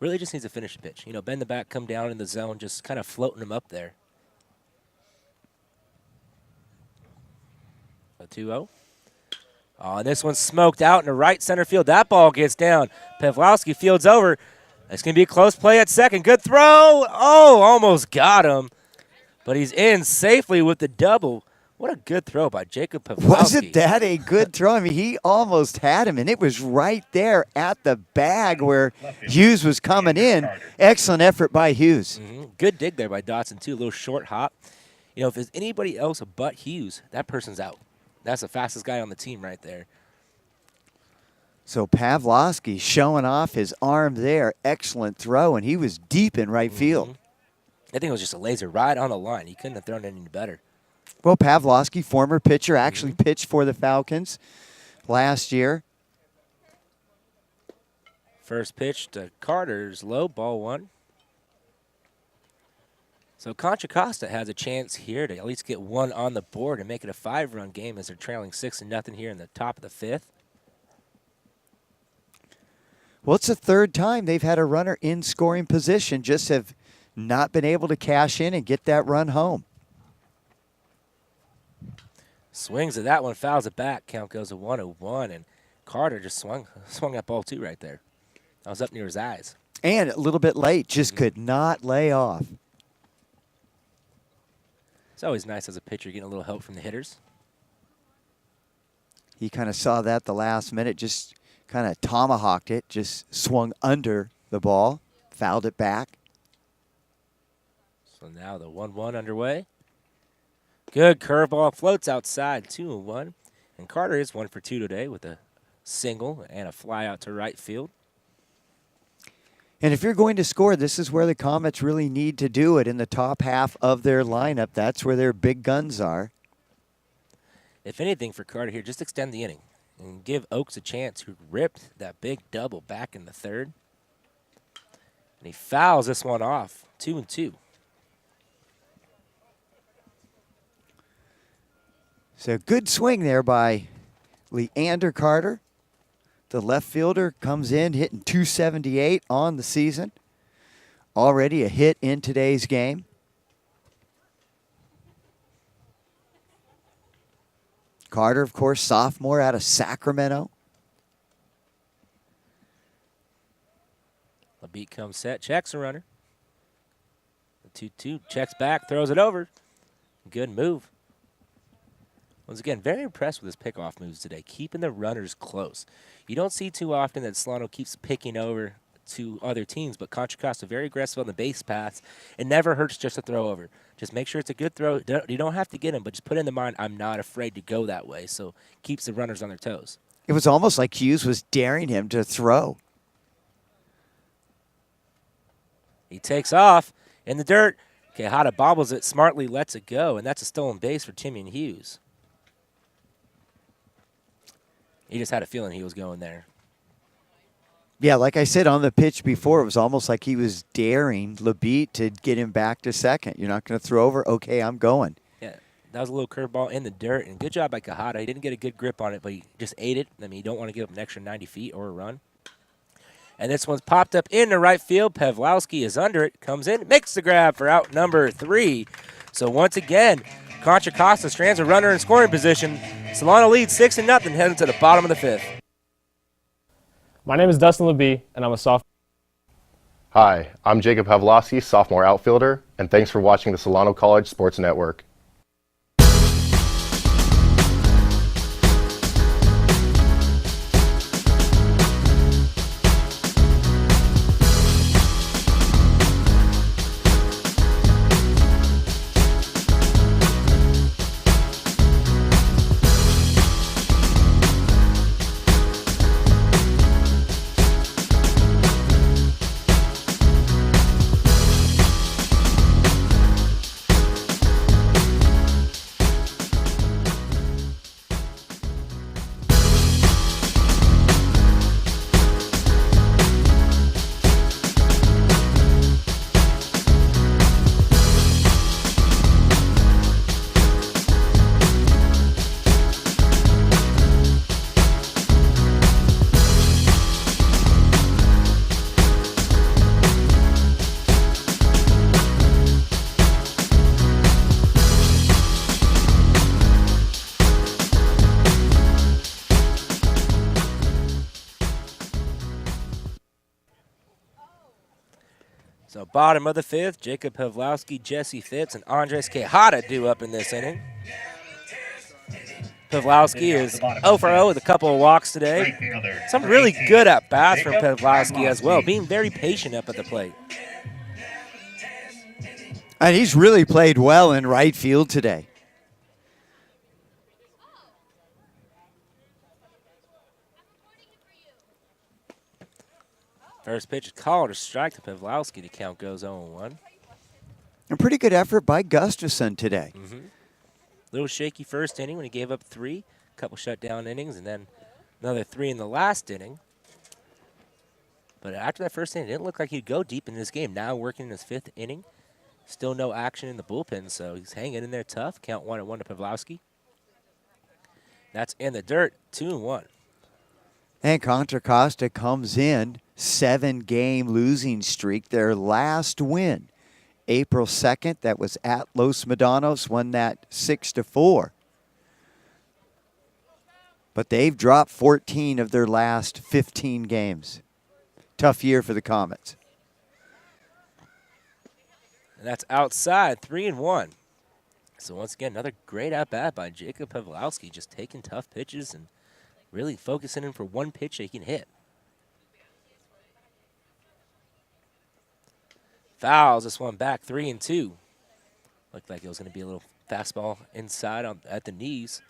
Really just needs to finish the pitch. You know, bend the back, come down in the zone, just kind of floating them up there. A 2-0. Oh, and this one's smoked out in the right center field. That ball gets down. Pawlowski fields over. It's going to be a close play at second. Good throw. Oh, almost got him. But he's in safely with the double. What a good throw by Jacob Pawlowski. Wasn't that a good throw? I mean, he almost had him, and it was right there at the bag where Hughes was coming in. Excellent effort by Hughes. Good dig there by Dotson, too. A little short hop. You know, if there's anybody else but Hughes, that person's out. That's the fastest guy on the team right there. So Pawlowski showing off his arm there. Excellent throw, and he was deep in right field. I think it was just a laser right on the line. He couldn't have thrown it any better. Well, Pawlowski, former pitcher, actually pitched for the Falcons last year. First pitch to Carter's low, ball 1. So Contra Costa has a chance here to at least get 1 on the board and make it a 5-run game as they're trailing 6-0 here in the top of the 5th. Well, it's the 3rd time they've had a runner in scoring position, just have not been able to cash in and get that run home. Swings at that one, fouls it back. Count goes to 1-1, and Carter just swung that ball too right there. That was up near his eyes. And a little bit late, just could not lay off. It's always nice as a pitcher getting a little help from the hitters. He kind of saw that the last minute, just kind of tomahawked it, just swung under the ball, fouled it back. So now the 1-1 underway. Good curveball, floats outside, 2-1. And Carter is 1 for 2 today with a single and a fly out to right field. And if you're going to score, this is where the Comets really need to do it in the top half of their lineup. That's where their big guns are. If anything for Carter here, just extend the inning and give Oaks a chance, who ripped that big double back in the 3rd. And he fouls this one off, 2-2. So good swing there by Leander Carter. The left fielder comes in hitting .278 on the season. Already a hit in today's game. Carter, of course, sophomore out of Sacramento. Labite comes set, checks a runner. The 2-2, checks back, throws it over. Good move. Once again, very impressed with his pickoff moves today, keeping the runners close. You don't see too often that Solano keeps picking over to other teams, but Contra Costa very aggressive on the base paths. It never hurts just to throw over. Just make sure it's a good throw. You don't have to get him, but just put in the mind, I'm not afraid to go that way, so keeps the runners on their toes. It was almost like Hughes was daring him to throw. He takes off in the dirt. Quijada bobbles it, smartly lets it go, and that's a stolen base for Timian Hughes. He just had a feeling he was going there. Yeah, like I said on the pitch before, it was almost like he was daring Labite to get him back to second. You're not going to throw over? Okay, I'm going. Yeah, that was a little curveball in the dirt, and good job by Quijada. He didn't get a good grip on it, but he just ate it. I mean, you don't want to give up an extra 90 feet or a run. And this one's popped up into right field. Pawlowski is under it, comes in, makes the grab for out number 3. So once again, Contra Costa strands a runner in scoring position. Solano leads 6-0 heading to the bottom of the 5th. My name is Dustin LeBee, and I'm a sophomore. Hi, I'm Jacob Pavlovsky, sophomore outfielder, and thanks for watching the Solano College Sports Network. So bottom of the fifth, Jacob Pavlowski, Jesse Phipps, and Andres Quijada due up in this inning. Pavlowski is 0 for 0 with a couple of walks today. Some really good at-bats from Pavlowski as well, being very patient up at the plate. And he's really played well in right field today. First pitch is called a strike to Pavlowski. The count goes 0-1. A pretty good effort by Gustafson today. Little shaky first inning when he gave up 3, a couple shutdown innings, and then another 3 in the last inning. But after that first inning, it didn't look like he'd go deep in this game. Now working in his 5th inning. Still no action in the bullpen, so he's hanging in there tough. Count 1-1 to Pavlowski. That's in the dirt, 2-1. And Contra Costa comes in 7-game losing streak. Their last win, April 2nd, that was at Los Medanos, won that 6-4. But they've dropped 14 of their last 15 games. Tough year for the Comets. And that's outside, 3-1. So once again, another great at-bat by Jacob Pavlowski, just taking tough pitches and really focusing in for one pitch that he can hit. Fouls this one back, 3-2. Looked like it was going to be a little fastball inside at the knees.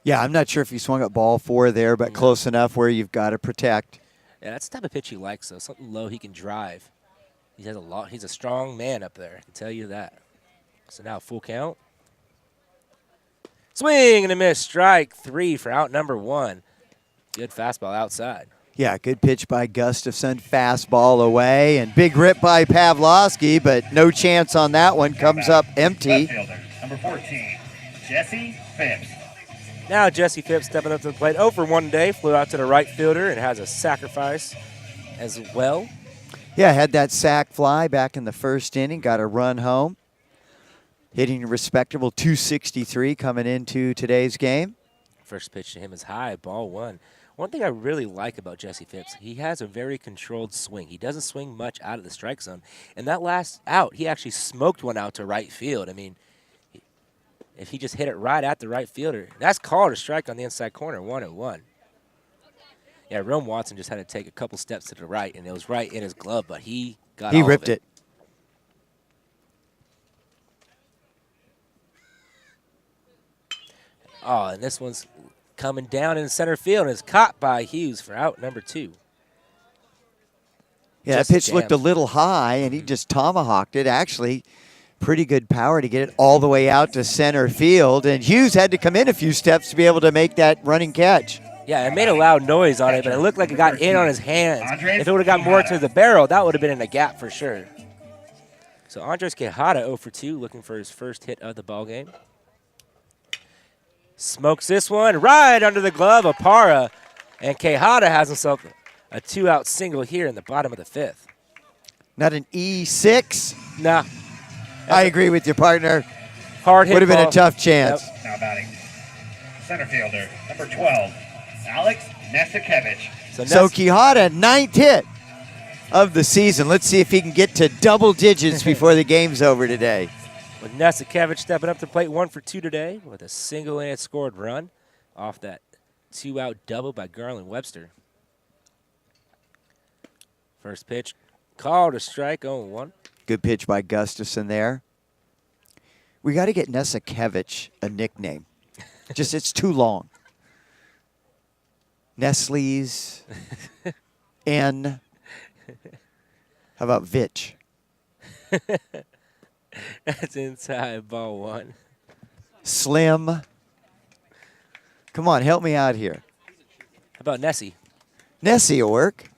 Yeah, I'm not sure if he swung at ball 4 there, but close enough where you've got to protect. Yeah, that's the type of pitch he likes, though. Something low he can drive. He has a lot. He's a strong man up there, I can tell you that. So now full count. Swing and a miss. Strike 3 for out number 1. Good fastball outside. Yeah, good pitch by Gustafson. Fastball away. And big rip by Pavlowski, but no chance on that one. Comes up empty. Number 14, Jesse Phipps. Now Jesse Phipps stepping up to the plate. 0 for 1 today. Flew out to the right fielder and has a sacrifice as well. Yeah, had that sac fly back in the first inning. Got a run home. Hitting a respectable 263 coming into today's game. First pitch to him is high, ball 1. One thing I really like about Jesse Phipps, he has a very controlled swing. He doesn't swing much out of the strike zone. And that last out, he actually smoked one out to right field. I mean, if he just hit it right at the right fielder, that's called a strike on the inside corner, 1-1. Yeah, Rome Watson just had to take a couple steps to the right, and it was right in his glove, but he got all ripped of it. Oh, and this one's coming down in center field and is caught by Hughes for out number 2. Yeah, that pitch looked a little high, and he just tomahawked it. Actually, pretty good power to get it all the way out to center field. And Hughes had to come in a few steps to be able to make that running catch. Yeah, it made a loud noise on it, but it looked like it got in on his hands. If it would have got more to the barrel, that would have been in a gap for sure. So Andres Quijada 0 for 2, looking for his first hit of the ball game. Smokes this one right under the glove of Parra, and Quijada has himself a 2-out single here in the bottom of the 5th. Not an E6? Nah. I agree with your partner. Hard hit. Would have been a tough chance. Now batting, center fielder, number 12, Alex Nesikevich. So Quijada, 9th hit of the season. Let's see if he can get to double digits before the game's over today. With Nesikevich stepping up to plate 1 for 2 today with a single and scored run off that 2-out double by Garland Webster. First pitch, called a strike, 0-1. Good pitch by Gustafson there. We got to get Nesikevich a nickname. Just, it's too long. Nestle's, N. How about Vitch? That's inside, ball 1. Slim. Come on, help me out here. How about Nessie? Nessie will work.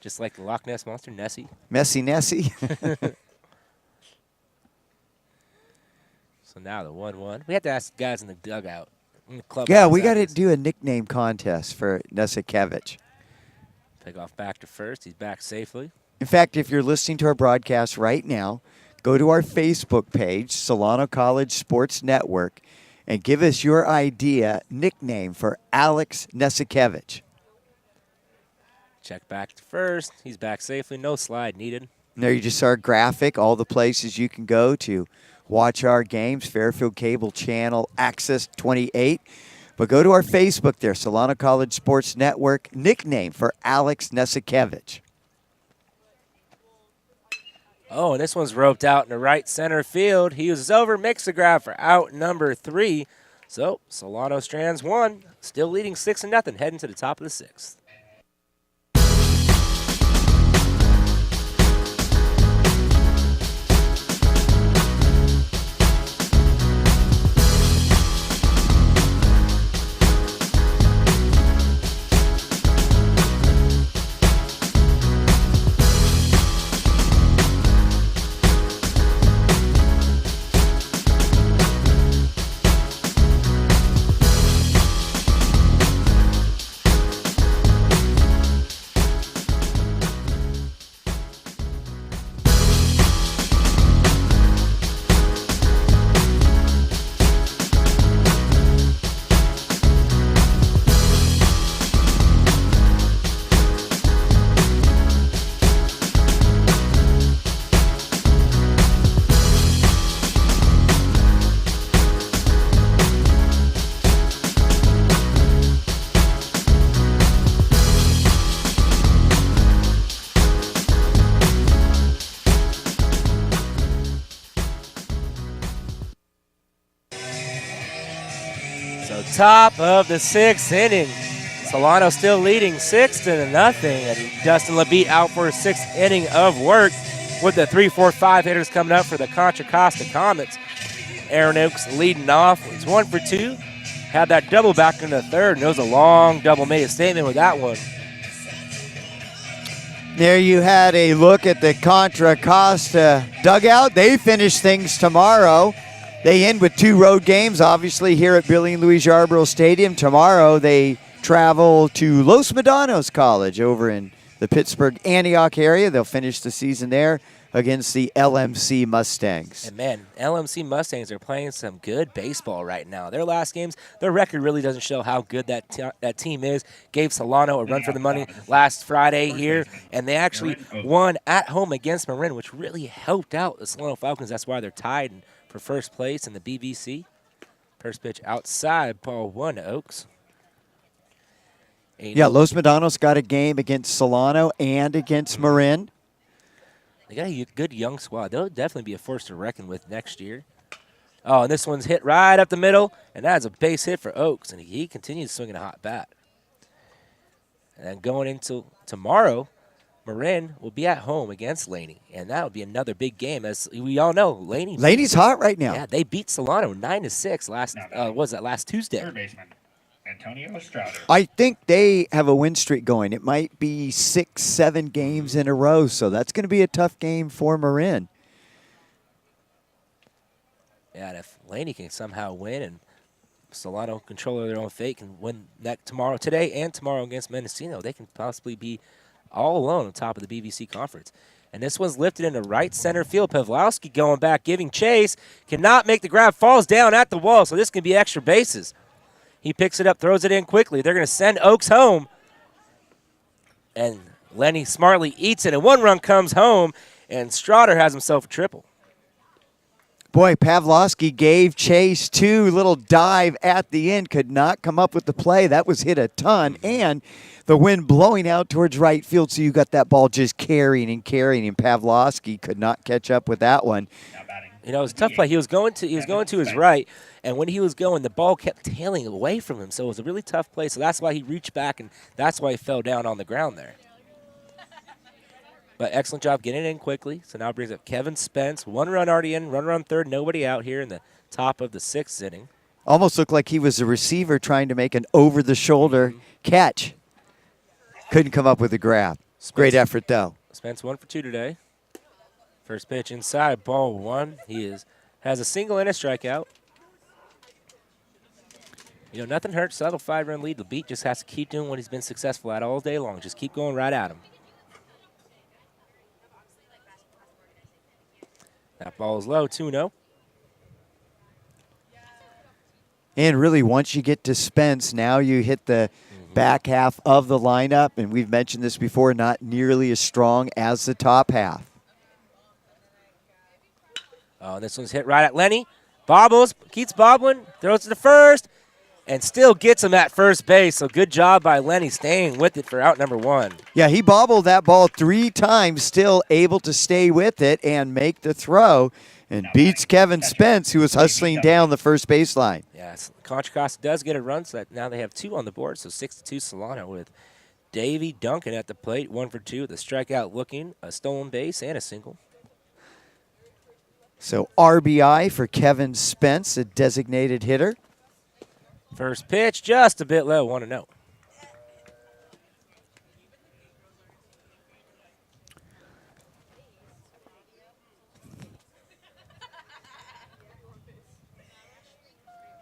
Just like the Loch Ness Monster, Nessie. Messy Nessie. So now the 1-1. We have to ask the guys in the dugout. In the club. Yeah, we got to do a nickname contest for Nesikevich. Pick off back to first. He's back safely. In fact, if you're listening to our broadcast right now, go to our Facebook page, Solano College Sports Network, and give us your nickname for Alex Nesikevich. Check back to first. He's back safely. No slide needed. And there you just saw our graphic, all the places you can go to watch our games, Fairfield Cable Channel, Access 28. But go to our Facebook there, Solano College Sports Network, nickname for Alex Nesikevich. Oh, and this one's roped out in the right center field. He was over, makes the grab for out number 3. So Solano strands 1, still leading 6-0, heading to the top of the 6th. Top of the 6th inning. Solano still leading 6-0, and Dustin LaBeat out for a 6th inning of work with the 3-4-5 hitters coming up for the Contra Costa Comets. Aaron Oaks leading off. He's 1 for 2. Had that double back in the 3rd, and it was a long double. Made a statement with that one. There you had a look at the Contra Costa dugout. They finish things tomorrow. They end with 2 road games, obviously, here at Billy and Louise Yarborough Stadium. Tomorrow they travel to Los Medanos College over in the Pittsburgh, Antioch area. They'll finish the season there against the LMC Mustangs. And, man, LMC Mustangs are playing some good baseball right now. Their last games, their record really doesn't show how good that team is. Gave Solano a run for the money last Friday here, and they actually won at home against Marin, which really helped out the Solano Falcons. That's why they're tied for first place in the BVC. First pitch outside, ball 1 to Oaks. Yeah, Los Medanos got a game against Solano and against Marin. They got a good young squad. They'll definitely be a force to reckon with next year. Oh, and this one's hit right up the middle, and that's a base hit for Oaks, and he continues swinging a hot bat. And then going into tomorrow, Marin will be at home against Laney, and that will be another big game. As we all know, Laney's hot right now. Yeah, they beat Solano 9-6 last Tuesday. Third baseman, Antonio Strouder. I think they have a win streak going. It might be 6-7 games in a row, so that's going to be a tough game for Marin. Yeah, and if Laney can somehow win and Solano control their own fate and win that today and tomorrow against Mendocino, they can possibly be all alone on top of the BVC conference. And this one's lifted into right center field. Pavlowski going back, giving chase. Cannot make the grab, falls down at the wall, so this can be extra bases. He picks it up, throws it in quickly. They're going to send Oaks home. And Lenny smartly eats it, and 1 run comes home, and Strotter has himself a triple. Boy, Pavlovsky gave chase, 2 little dive at the end, could not come up with the play. That was hit a ton, and the wind blowing out towards right field, so you got that ball just carrying, and Pavlovsky could not catch up with that one. You know, it was a tough play. He was going to his right, and when he was going, the ball kept tailing away from him, so it was a really tough play. So that's why he reached back, and that's why he fell down on the ground there. But excellent job getting it in quickly. So now it brings up Kevin Spence. 1 run already in, runner on third, nobody out here in the top of the 6th inning. Almost looked like he was a receiver trying to make an over-the-shoulder catch. Couldn't come up with a grab. Great effort, though. Spence 1 for 2 today. First pitch inside, ball 1. He has a single and a strikeout. You know, nothing hurts. Subtle 5-run lead. The beat just has to keep doing what he's been successful at all day long. Just keep going right at him. That ball is low, 2-0. And really, once you get to Spence, now you hit the back half of the lineup. And we've mentioned this before, not nearly as strong as the top half. Oh, this one's hit right at Lenny. Bobbles, keeps bobbling, throws to the first, and still gets him at first base. So good job by Lenny staying with it for out number 1. Yeah, he bobbled that ball 3 times, still able to stay with it and make the throw, and beats Kevin Spence, who was hustling down the first baseline. Yes, Contra Costa does get a run, so that now they have 2 on the board, so 6-2 Solano with Davey Duncan at the plate, 1 for 2 with a strikeout looking, a stolen base, and a single. So RBI for Kevin Spence, a designated hitter. First pitch, just a bit low, 1-0.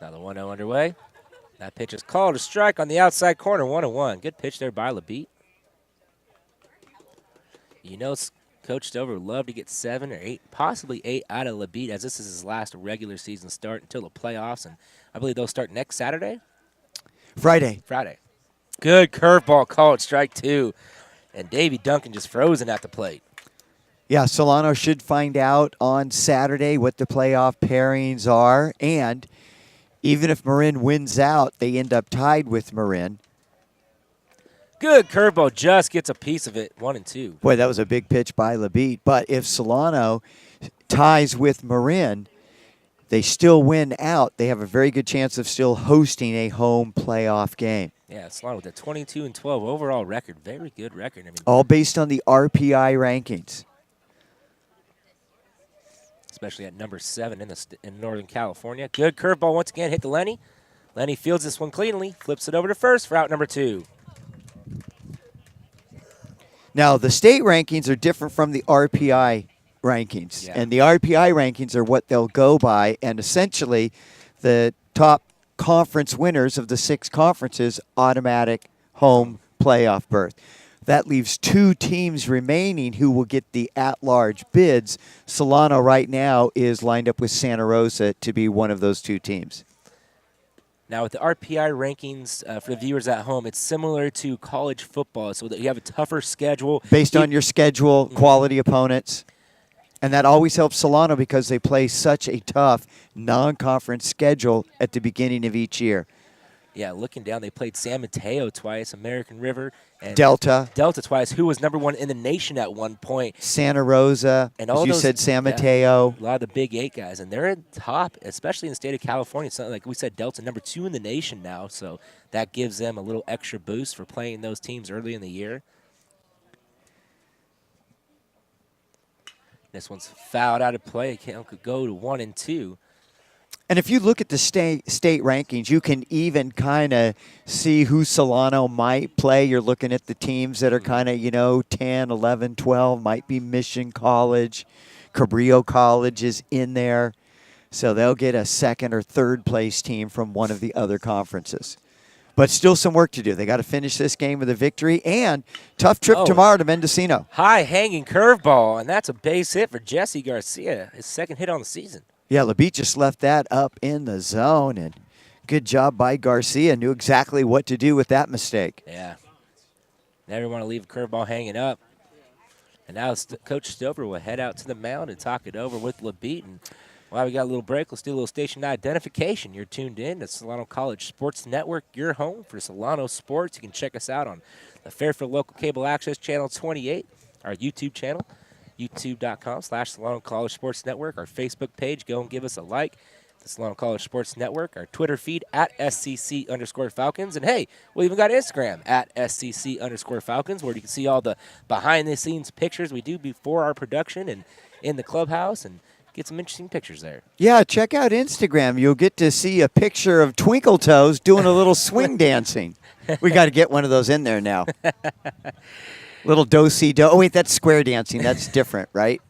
Now the 1-0 underway. That pitch is called a strike on the outside corner, 1-1. Good pitch there by LaBeat. You know, Coach Stover would love to get 7 or 8, possibly 8 out of LaBeat, as this is his last regular season start until the playoffs, and I believe they'll start next Saturday? Friday. Good curveball called strike 2, and Davey Duncan just frozen at the plate. Yeah, Solano should find out on Saturday what the playoff pairings are, and even if Marin wins out, they end up tied with Marin. Good curveball, just gets a piece of it, 1-2. Boy, that was a big pitch by LaBeat. But if Solano ties with Marin, they still win out. They have a very good chance of still hosting a home playoff game. Yeah, Solano with a 22-12 overall record. Very good record. I mean, all based on the RPI rankings. Especially at number 7 in Northern California. Good curveball once again, hit to Lenny. Lenny fields this one cleanly, flips it over to first for out number 2. Now, the state rankings are different from the RPI rankings. Yeah. And the RPI rankings are what they'll go by. And essentially, the top conference winners of the 6 conferences, automatic home playoff berth. That leaves 2 teams remaining who will get the at-large bids. Solano right now is lined up with Santa Rosa to be one of those 2 teams. Now, with the RPI rankings for the viewers at home, it's similar to college football, so that you have a tougher schedule. Based on your schedule, quality opponents. And that always helps Solano because they play such a tough non-conference schedule at the beginning of each year. Yeah, looking down, they played San Mateo twice, American River, and Delta twice, who was number 1 in the nation at one point. Santa Rosa, and all as you those, said, San Mateo. A lot of the Big 8 guys, and they're in top, especially in the state of California. Something like we said, Delta number 2 in the nation now, so that gives them a little extra boost for playing those teams early in the year. This one's fouled out of play. It could go to 1-2. And if you look at the state rankings, you can even kind of see who Solano might play. You're looking at the teams that are kind of, 10, 11, 12, might be Mission College. Cabrillo College is in there. So they'll get a second or third place team from one of the other conferences. But still some work to do. They got to finish this game with a victory, and tough trip tomorrow to Mendocino. High-hanging curveball, and that's a base hit for Jesse Garcia, his second hit on the season. Yeah, LaBeat just left that up in the zone and Good job by Garcia. Knew exactly what to do with that mistake. Yeah. Never want to leave a curveball hanging up. And now Coach Stover will head out to the mound and talk it over with LaBeat. And while we got a little break, let's do a little station identification. You're tuned in to Solano College Sports Network, your home for Solano sports. You can check us out on the Fairfield Local Cable Access Channel 28, our YouTube channel, youtube.com/Solano College Sports Network, our Facebook page. Go and give us a like. The Solano College Sports Network, our Twitter feed at SCC_Falcons. And hey, we even got Instagram at SCC_Falcons, where you can see all the behind-the-scenes pictures we do before our production and in the clubhouse and get some interesting pictures there. Yeah, check out Instagram. You'll get to see a picture of Twinkle Toes doing a little swing dancing. We got to get one of those in there now. Little do-si-do. Oh, wait, that's square dancing. That's different, right?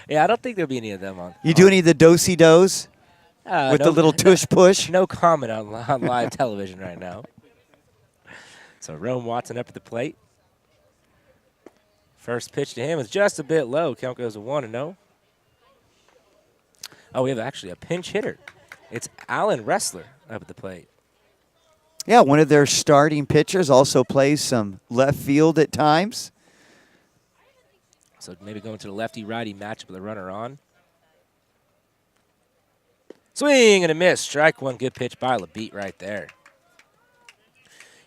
Yeah, I don't think there'll be any of them on. You do any of the do-si-dos? With the little tush-push? No comment on live television right now. So Rome Watson up at the plate. First pitch to him is just a bit low. Count goes to 1-0. Oh, we have actually a pinch hitter. It's Alan Ressler up at the plate. Yeah, one of their starting pitchers also plays some left field at times. So maybe going to the lefty-righty matchup with a runner on. Swing and a miss. Strike one. Good pitch by LaBeat right there.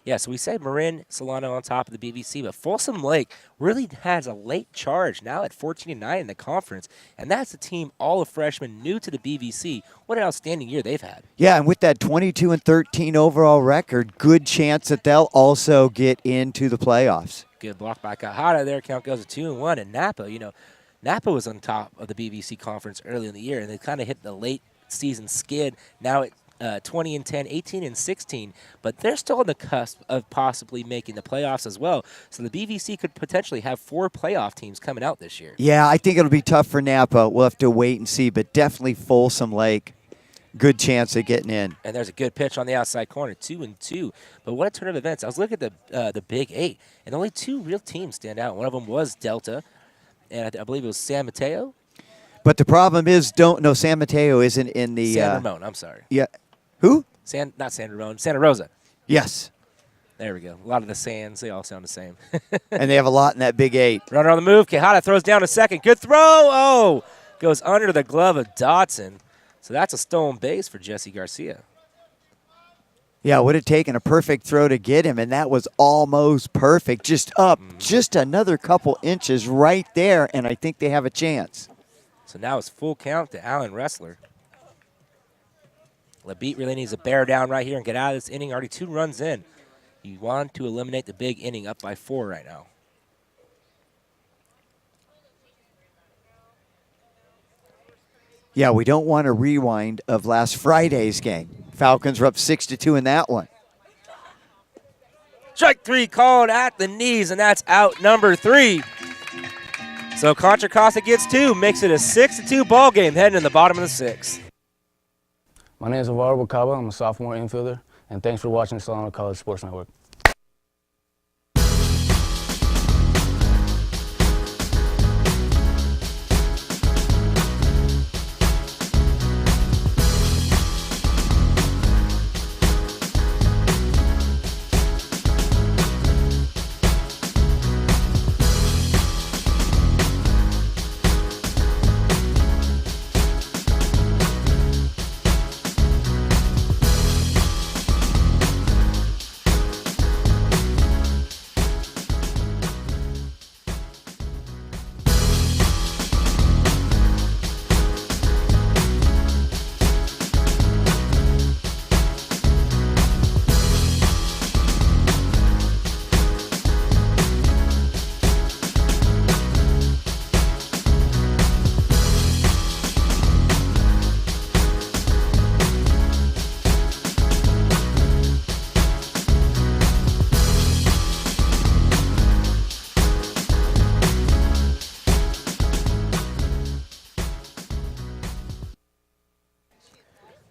Yeah, so we say Marin, Solano on top of the BVC, but Folsom Lake really has a late charge now at 14-9 in the conference, and that's a team all of freshmen new to the BVC. What an outstanding year they've had. Yeah, and with that 22-13 overall record, good chance that they'll also get into the playoffs. Good block by Kahada there. Count goes to 2-1. And Napa was on top of the BVC conference early in the year, and they kind of hit the late season skid. Now at 20-10, 18-16, but they're still on the cusp of possibly making the playoffs as well. So the BVC could potentially have 4 playoff teams coming out this year. Yeah, I think it'll be tough for Napa. We'll have to wait and see, but definitely Folsom Lake, good chance of getting in. And there's a good pitch on the outside corner, 2-2. But what a turn of events! I was looking at the Big 8, and only 2 real teams stand out. One of them was Delta, and I believe it was San Mateo. But the problem is, San Mateo isn't in the San Ramon. I'm sorry. Yeah, who? Not San Ramon. Santa Rosa. Yes. There we go. A lot of the Sands, they all sound the same. And they have a lot in that Big 8. Runner on the move. Quijada throws down to second. Good throw. Oh, goes under the glove of Dotson. So that's a stolen base for Jesse Garcia. Yeah, would have taken a perfect throw to get him, and that was almost perfect. Just up, just another couple inches right there, and I think they have a chance. So now it's full count to Alan Ressler. LaBeat really needs to bear down right here and get out of this inning. Already 2 runs in. You want to eliminate the big inning, up by 4 right now. Yeah, we don't want a rewind of last Friday's game. Falcons were up 6-2 in that one. Strike 3 called at the knees, and that's out number 3. So Contra Costa gets 2, makes it a 6-2 ball game heading in the bottom of the 6th. My name is Alvaro Bacaba. I'm a sophomore infielder, and thanks for watching the Solano College Sports Network.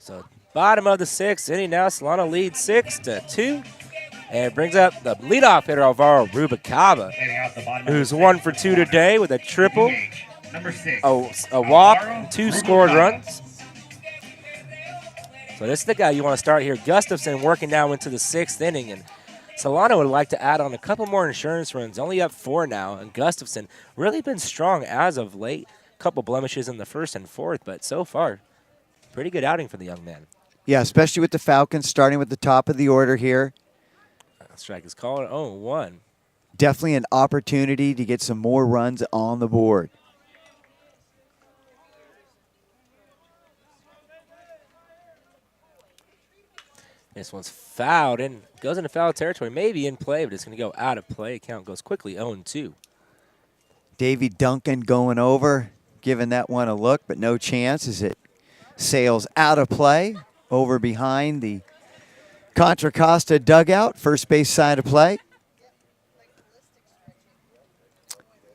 So bottom of the 6th inning now. Solano leads 6-2. And brings up the leadoff hitter, Alvaro Rubalcaba, who's 1 for 2 today with a triple, a walk, 2 scored runs. So this is the guy you want to start here. Gustafson working now into the 6th inning, and Solano would like to add on a couple more insurance runs. Only up 4 now, and Gustafson really been strong as of late. Couple blemishes in the 1st and 4th, but so far, pretty good outing for the young man. Yeah, especially with the Falcons starting with the top of the order here. Strike is called 0-1. Definitely an opportunity to get some more runs on the board. This one's fouled and goes into foul territory. Maybe in play, but it's going to go out of play. Count goes quickly 0-2. Davy Duncan going over, giving that one a look, but no chance as it sails out of play over behind the Contra Costa dugout, first base side of play.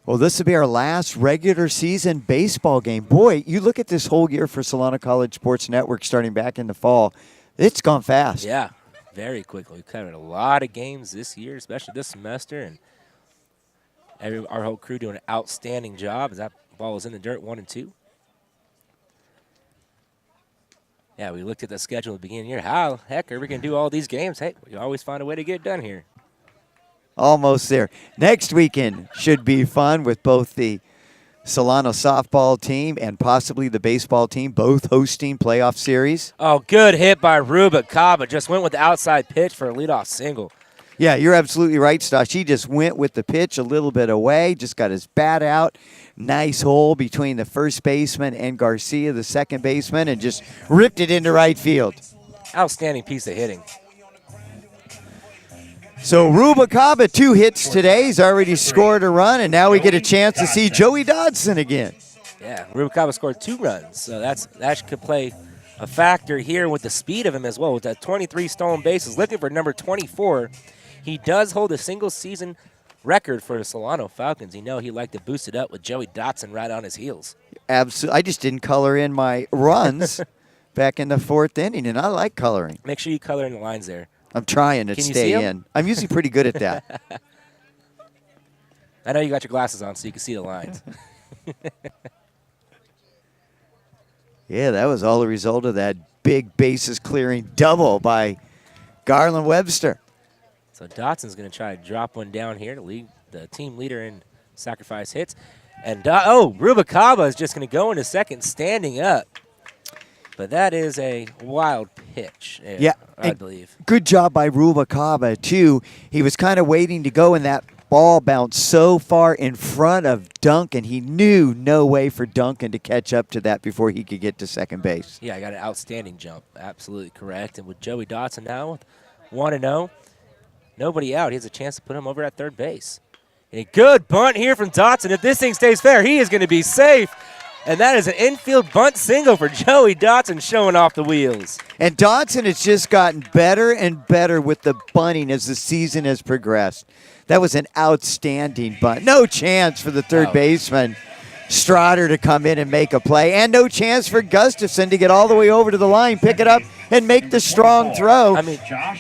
Well, this will be our last regular season baseball game. Boy, you look at this whole year for Solano College Sports Network starting back in the fall. It's gone fast. Yeah, very quickly. We've covered a lot of games this year, especially this semester, and our whole crew doing an outstanding job as that ball is in the dirt 1-2. Yeah, we looked at the schedule at the beginning of the year. How heck are we going to do all these games? Hey, we always find a way to get it done here. Almost there. Next weekend should be fun with both the Solano softball team and possibly the baseball team, both hosting playoff series. Oh, good hit by Rubicaba. Just went with the outside pitch for a leadoff single. Yeah, you're absolutely right, Stosh. He just went with the pitch a little bit away, just got his bat out. Nice hole between the first baseman and Garcia, the second baseman, and just ripped it into right field. Outstanding piece of hitting. So Rubicaba, 2 hits today. He's already scored a run, and now we get a chance to see Joey Dodson again. Yeah, Rubicaba scored 2 runs, so that could play a factor here with the speed of him as well. With that 23 stolen bases, looking for number 24. He does hold a single-season record for the Solano Falcons. You know he'd like to boost it up with Joey Dodson right on his heels. Absolutely. I just didn't color in my runs back in the 4th inning, and I like coloring. Make sure you color in the lines there. I'm trying to stay in. I'm usually pretty good at that. I know you got your glasses on so you can see the lines. Yeah, that was all the result of that big bases clearing double by Garland Webster. So Dodson's going to try to drop one down here to lead the team leader in sacrifice hits. And, Rubicaba is just going to go into second standing up. But that is a wild pitch, I believe. Good job by Rubicaba, too. He was kind of waiting to go, and that ball bounced so far in front of Duncan. He knew no way for Duncan to catch up to that before he could get to second base. Yeah, I got an outstanding jump. Absolutely correct. And with Joey Dodson now with 1-0, nobody out. He has a chance to put him over at third base. A good bunt here from Dodson. If this thing stays fair, he is going to be safe. And that is an infield bunt single for Joey Dodson, showing off the wheels. And Dodson has just gotten better and better with the bunting as the season has progressed. That was an outstanding bunt. No chance for the third baseman, Strotter, to come in and make a play. And no chance for Gustafson to get all the way over to the line, pick it up, and make the strong throw. I mean,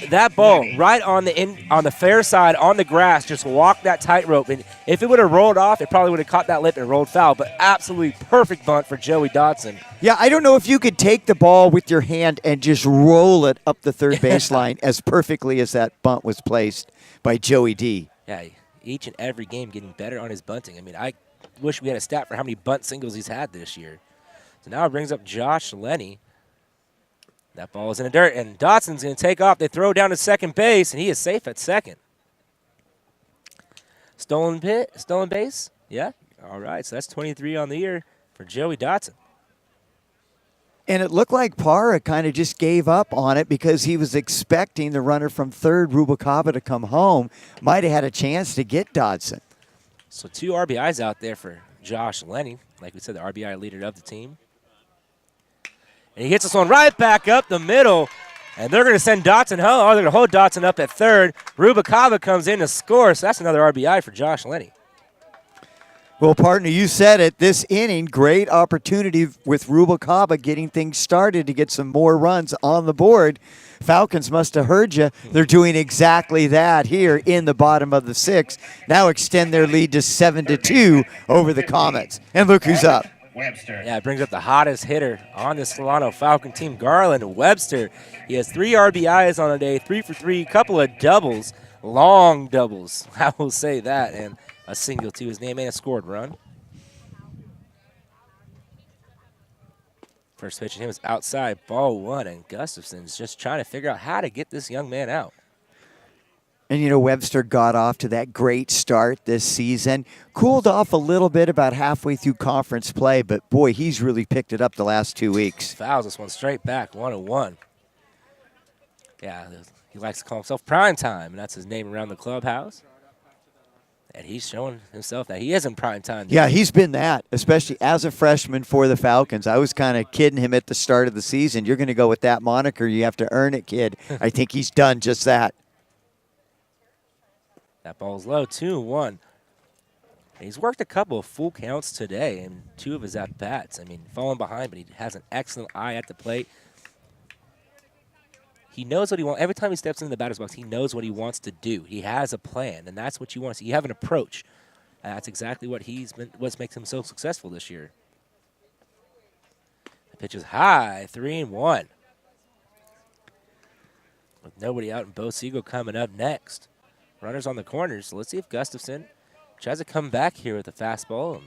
that ball right on the fair side on the grass just walked that tightrope. And if it would have rolled off, it probably would have caught that lip and rolled foul. But absolutely perfect bunt for Joey Dodson. Yeah, I don't know if you could take the ball with your hand and just roll it up the third baseline as perfectly as that bunt was placed by Joey D. Yeah, each and every game getting better on his bunting. I mean, I wish we had a stat for how many bunt singles he's had this year. So now it brings up Josh Lenny. That ball is in the dirt, and Dodson's going to take off. They throw down to second base, and he is safe at second. Stolen base? Yeah. All right, so that's 23 on the year for Joey Dodson. And it looked like Parra kind of just gave up on it because he was expecting the runner from third, Rubicaba, to come home. Might have had a chance to get Dodson. So 2 RBIs out there for Josh Lenny. Like we said, the RBI leader of the team. And he hits this one right back up the middle. And they're going to send Dodson home. Oh, they're going to hold Dodson up at third. Rubicaba comes in to score, so that's another RBI for Josh Lenny. Well, partner, you said it. This inning, great opportunity with Rubicaba getting things started to get some more runs on the board. Falcons must have heard you. They're doing exactly that here in the bottom of the 6th. Now extend their lead to 7-2 over the Comets. And look who's up. Webster. Yeah, it brings up the hottest hitter on the Solano Falcon team, Garland Webster. He has 3 RBIs on the day, 3 for 3, couple of doubles, long doubles, I will say that, and a single to his name and a scored run. First pitch to him was outside, ball 1, and Gustafson's just trying to figure out how to get this young man out. And, you know, Webster got off to that great start this season. Cooled off a little bit about halfway through conference play, but, boy, he's really picked it up the last 2 weeks. Fouls this one straight back, 1-1. Yeah, he likes to call himself Prime Time, and that's his name around the clubhouse. And he's showing himself that he is in prime time. Yeah, he's been that, especially as a freshman for the Falcons. I was kind of kidding him at the start of the season. You're going to go with that moniker. You have to earn it, kid. I think he's done just that. That ball's low, 2-1. He's worked a couple of full counts today in 2 of his at-bats. I mean, falling behind, but he has an excellent eye at the plate. He knows what he wants. Every time he steps into the batter's box, he knows what he wants to do. He has a plan, and that's what you want to see. You have an approach. And that's exactly what what makes him so successful this year. The pitch is high, 3-1. With nobody out, and Bo Siegel coming up next. Runners on the corners. So let's see if Gustafson tries to come back here with a fastball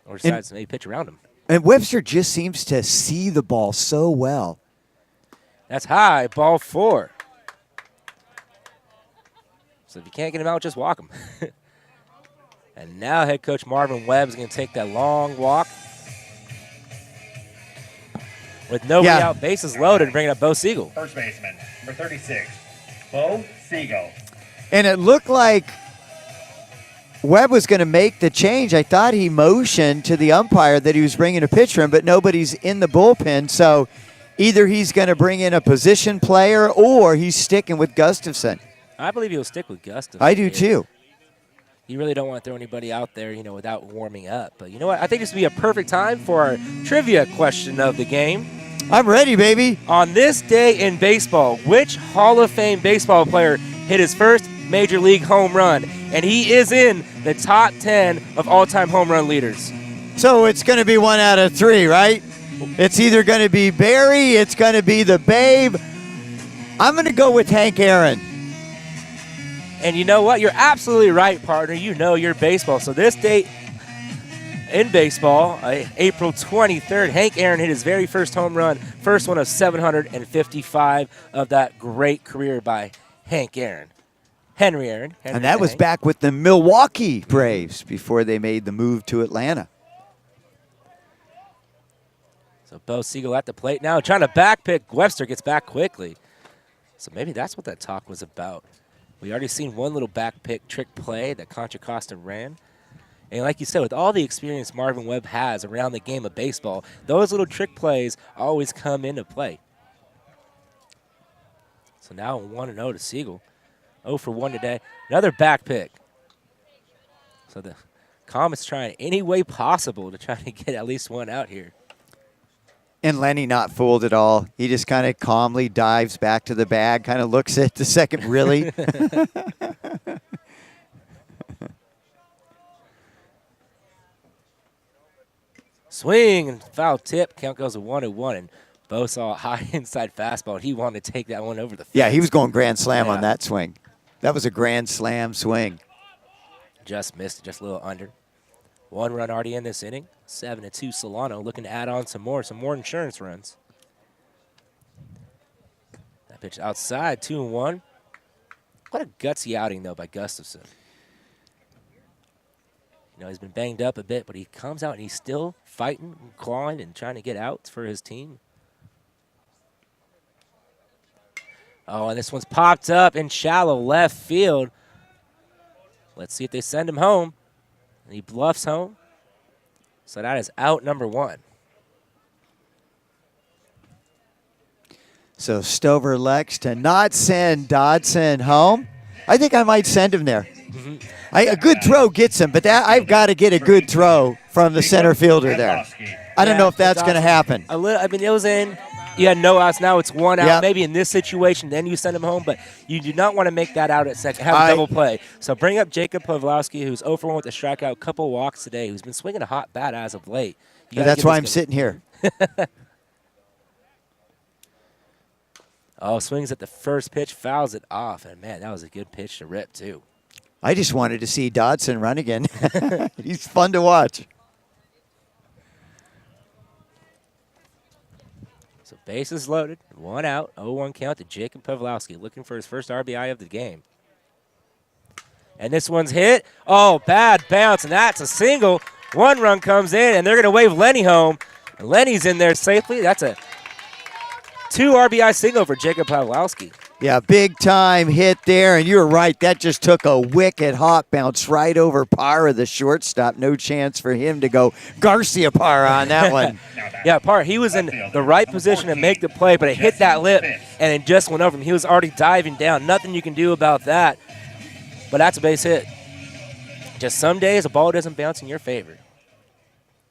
or decides to maybe pitch around him. And Webster just seems to see the ball so well. That's high, ball 4. So if you can't get him out, just walk him. And now head coach Marvin Webb is going to take that long walk. With nobody out, bases loaded, bringing up Bo Siegel. First baseman, number 36, Bo Siegel. And it looked like Webb was going to make the change. I thought he motioned to the umpire that he was bringing a pitcher in, but nobody's in the bullpen. So either he's going to bring in a position player or he's sticking with Gustafson. I believe he'll stick with Gustafson. I do too. You really don't want to throw anybody out there, you know, without warming up. But you know what? I think this would be a perfect time for our trivia question of the game. I'm ready, baby. On this day in baseball, which Hall of Fame baseball player hit his first Major League home run? And he is in the top 10 of all-time home run leaders. So it's going to be 1 out of 3, right? It's either going to be Barry, it's going to be the Babe. I'm going to go with Hank Aaron. And you know what? You're absolutely right, partner. You know your baseball. So this date in baseball, April 23rd, Hank Aaron hit his very first home run, first one of 755 of that great career by Hank Aaron. Henry Aaron. And that was back with the Milwaukee Braves before they made the move to Atlanta. So Bo Siegel at the plate now, trying to back pick. Webster gets back quickly. So maybe that's what that talk was about. We already seen one little back pick trick play that Contra Costa ran. And like you said, with all the experience Marvin Webb has around the game of baseball, those little trick plays always come into play. So now 1-0 to Siegel. 0 for 1 today. Another back pick. So the Comets trying any way possible to try to get at least one out here. And Lenny not fooled at all. He just kind of calmly dives back to the bag, kind of looks at the second, really? Swing and foul tip. Count goes to 1-1. And Bo saw a high inside fastball. And he wanted to take that one over the fence. Yeah, he was going grand slam on that swing. That was a grand slam swing. Just missed, just a little under. 1 run already in this inning. 7-2 Solano looking to add on some more insurance runs. That pitch outside, 2-1. What a gutsy outing, though, by Gustafson. You know, he's been banged up a bit, but he comes out and he's still fighting, clawing, and trying to get outs for his team. Oh, and this one's popped up in shallow left field. Let's see if they send him home. And he bluffs home. So that is out number 1. So Stover elects to not send Dodson home. I think I might send him there. A good throw gets him, but I've got to get a good throw from the center fielder there. I don't know if that's going to happen. I mean, it was in. you had no outs. Now it's one out. Yep. Maybe in this situation, then you send him home. But you do not want to make that out at second. Have a double play. So bring up Jacob Pawlowski, who's 0 for 1 with a strikeout, couple walks today, who's been swinging a hot bat as of late. That's why I'm sitting here. Oh, swings at the first pitch, fouls it off. And, man, that was a good pitch to rip, too. I just wanted to see Dodson run again. He's fun to watch. So bases loaded, 1 out, 0-1 count to Jacob Pawlowski, looking for his first RBI of the game. And this one's hit. Oh, bad bounce, and that's a single. 1 run comes in, and they're going to wave Lenny home. And Lenny's in there safely. That's a 2 RBI single for Jacob Pawlowski. Yeah, big time hit there, and you were right. That just took a wicked hot bounce right over Parra, the shortstop. No chance for him to go Garcia Parra on that one. Yeah, Parra, he was in the right position to make the play, but it hit that lip, and it just went over him. He was already diving down. Nothing you can do about that, but that's a base hit. Just some days a ball doesn't bounce in your favor.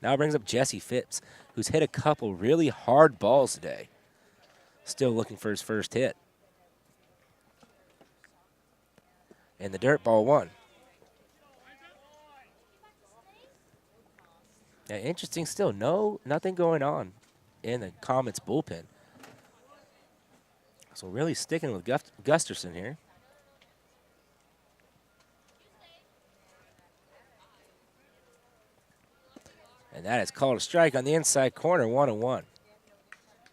Now it brings up Jesse Phipps, who's hit a couple really hard balls today. Still looking for his first hit. And the dirt ball 1. Yeah, interesting still. Nothing going on in the Comets bullpen. So really sticking with Gusterson here. And that is called a strike on the inside corner, 1-1.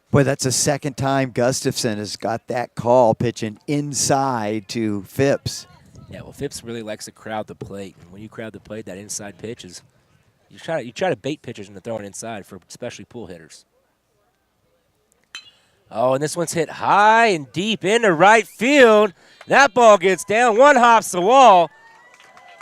Boy, that's the second time Gustafson has got that call pitching inside to Phipps. Yeah, well, Phipps really likes to crowd the plate. And when you crowd the plate, that inside pitch is you try to bait pitchers into throwing inside for especially pull hitters. Oh, and this one's hit high and deep into right field. That ball gets down. 1 hops the wall.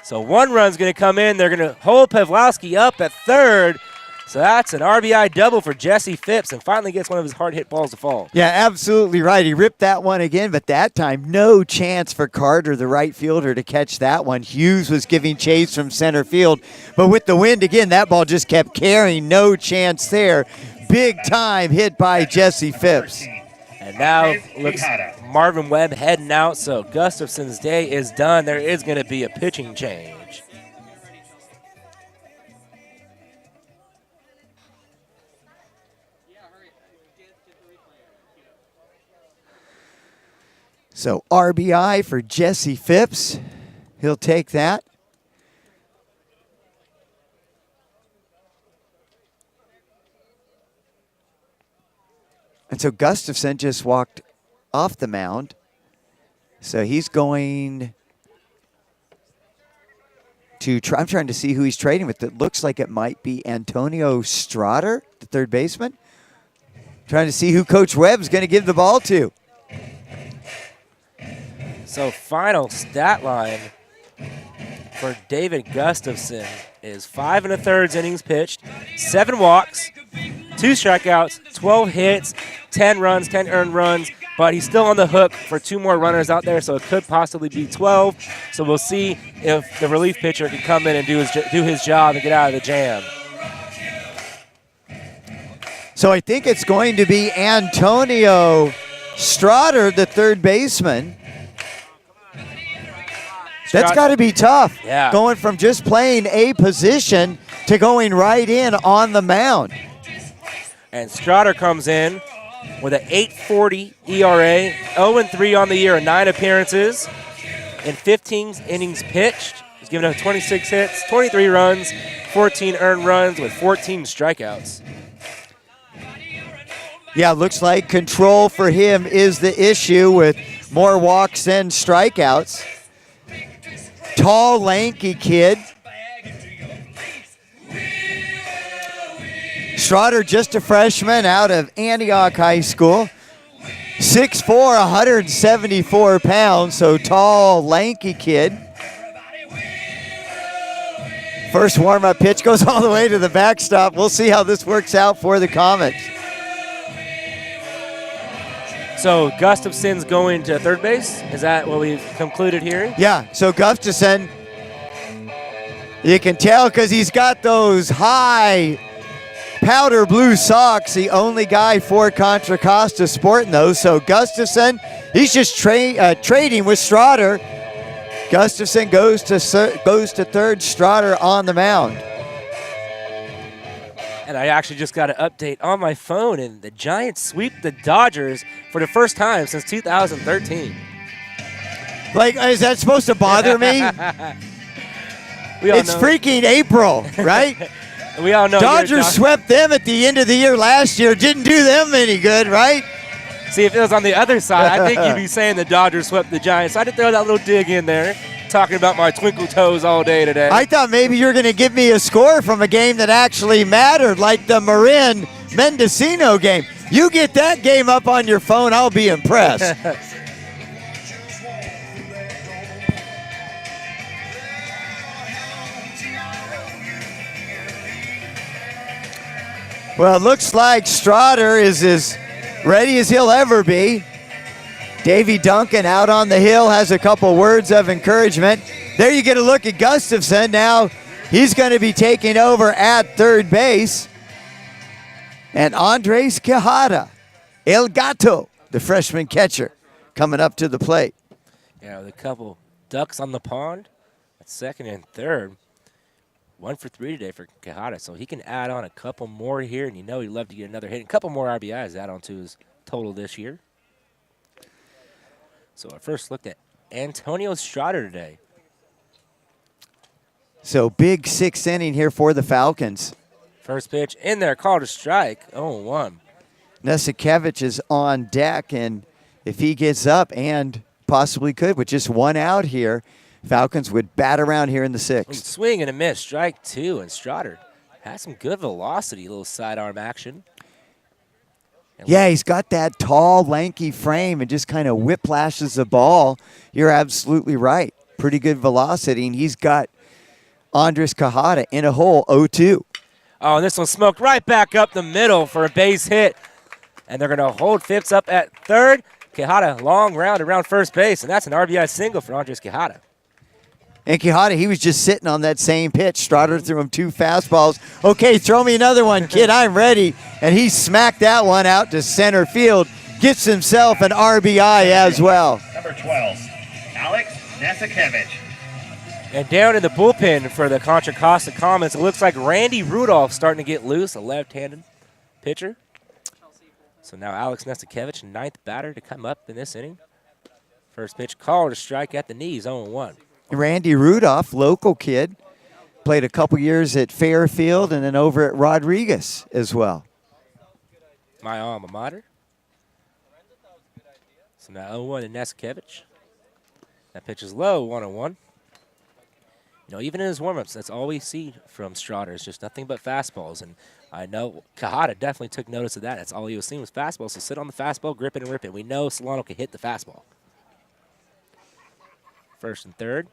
So 1 run's going to come in. They're going to hold Pawlowski up at third. So that's an RBI double for Jesse Phipps and finally gets one of his hard-hit balls to fall. Yeah, absolutely right. He ripped that one again, but that time no chance for Carter, the right fielder, to catch that one. Hughes was giving chase from center field, but with the wind again, that ball just kept carrying. No chance there. Big time hit by Jesse Phipps. And now looks Marvin Webb heading out, so Gustafson's day is done. There is going to be a pitching change. So RBI for Jesse Phipps. He'll take that. And so Gustafson just walked off the mound. So he's going to try. I'm trying to see who he's trading with. It looks like it might be Antonio Strader, the third baseman. Trying to see who Coach Webb's going to give the ball to. So final stat line for David Gustafson is 5 1/3 innings pitched, 7 walks, 2 strikeouts, 12 hits, 10 runs, 10 earned runs, but he's still on the hook for 2 more runners out there, so it could possibly be 12. So we'll see if the relief pitcher can come in and do his job and get out of the jam. So I think it's going to be Antonio Strader, the third baseman. That's got to be tough. Yeah. Going from just playing a position to going right in on the mound. And Strader comes in with an 8.40 ERA, 0-3 on the year, 9 appearances, in 15 innings pitched. He's given up 26 hits, 23 runs, 14 earned runs with 14 strikeouts. Yeah, looks like control for him is the issue with more walks than strikeouts. Tall, lanky kid. Strader, just a freshman out of Antioch High School. 6'4", 174 pounds, so tall, lanky kid. First warm-up pitch goes all the way to the backstop. We'll see how this works out for the Comets. So Gustafson's going to third base? Is that what we've concluded here? Yeah, so Gustafson, you can tell because he's got those high powder blue socks, the only guy for Contra Costa sporting those. So Gustafson, he's just trading with Strader. Gustafson goes to third, Strader on the mound. And I actually just got an update on my phone, and the Giants sweep the Dodgers for the first time since 2013. Like, is that supposed to bother me? It's freaking April, right? We all know Dodgers swept them at the end of the year last year. Didn't do them any good, right? See, if it was on the other side, I think you'd be saying the Dodgers swept the Giants. I had to throw that little dig in there, talking about my twinkle toes all day today. I thought maybe you were going to give me a score from a game that actually mattered, like the Marin-Mendocino game. You get that game up on your phone, I'll be impressed. Well, it looks like Strader is as ready as he'll ever be. Davy Duncan out on the hill has a couple words of encouragement. There you get a look at Gustafson. Now he's going to be taking over at third base. And Andres Quijada, El Gato, the freshman catcher, coming up to the plate. Yeah, with a couple ducks on the pond at second and third. 1 for 3 today for Quijada, so he can add on a couple more here, and you know he'd love to get another hit. A couple more RBIs add on to his total this year. So our first look at Antonio Strader today. So big sixth inning here for the Falcons. First pitch in there, called a strike, 0-1. Nesikevich is on deck, and if he gets up, and possibly could with just one out here, Falcons would bat around here in the sixth. Swing and a miss, strike 2, and Strader has some good velocity, little sidearm action. Yeah, he's got that tall, lanky frame and just kind of whiplashes the ball. You're absolutely right. Pretty good velocity, and he's got Andres Quijada in a hole, 0-2. Oh, and this one smoked right back up the middle for a base hit. And they're going to hold Phipps up at third. Quijada, long round around first base, and that's an RBI single for Andres Quijada. And Quijada, he was just sitting on that same pitch. Strader threw him 2 fastballs. Okay, throw me another one, kid. I'm ready. And he smacked that one out to center field. Gets himself an RBI as well. Number 12, Alex Nesikevich. And down in the bullpen for the Contra Costa Comets, it looks like Randy Rudolph starting to get loose, a left-handed pitcher. So now Alex Nesikevich, 9th batter to come up in this inning. First pitch called, a strike at the knees, 0-1. Randy Rudolph, local kid, played a couple years at Fairfield and then over at Rodriguez as well. My alma mater. So now 0-1 to Nesikevich. That pitch is low, 1-1. You know, even in his warm-ups, that's all we see from Strader. It's just nothing but fastballs. And I know Quijada definitely took notice of that. That's all he was seeing was fastballs. So sit on the fastball, grip it, and rip it. We know Solano can hit the fastball. First and third.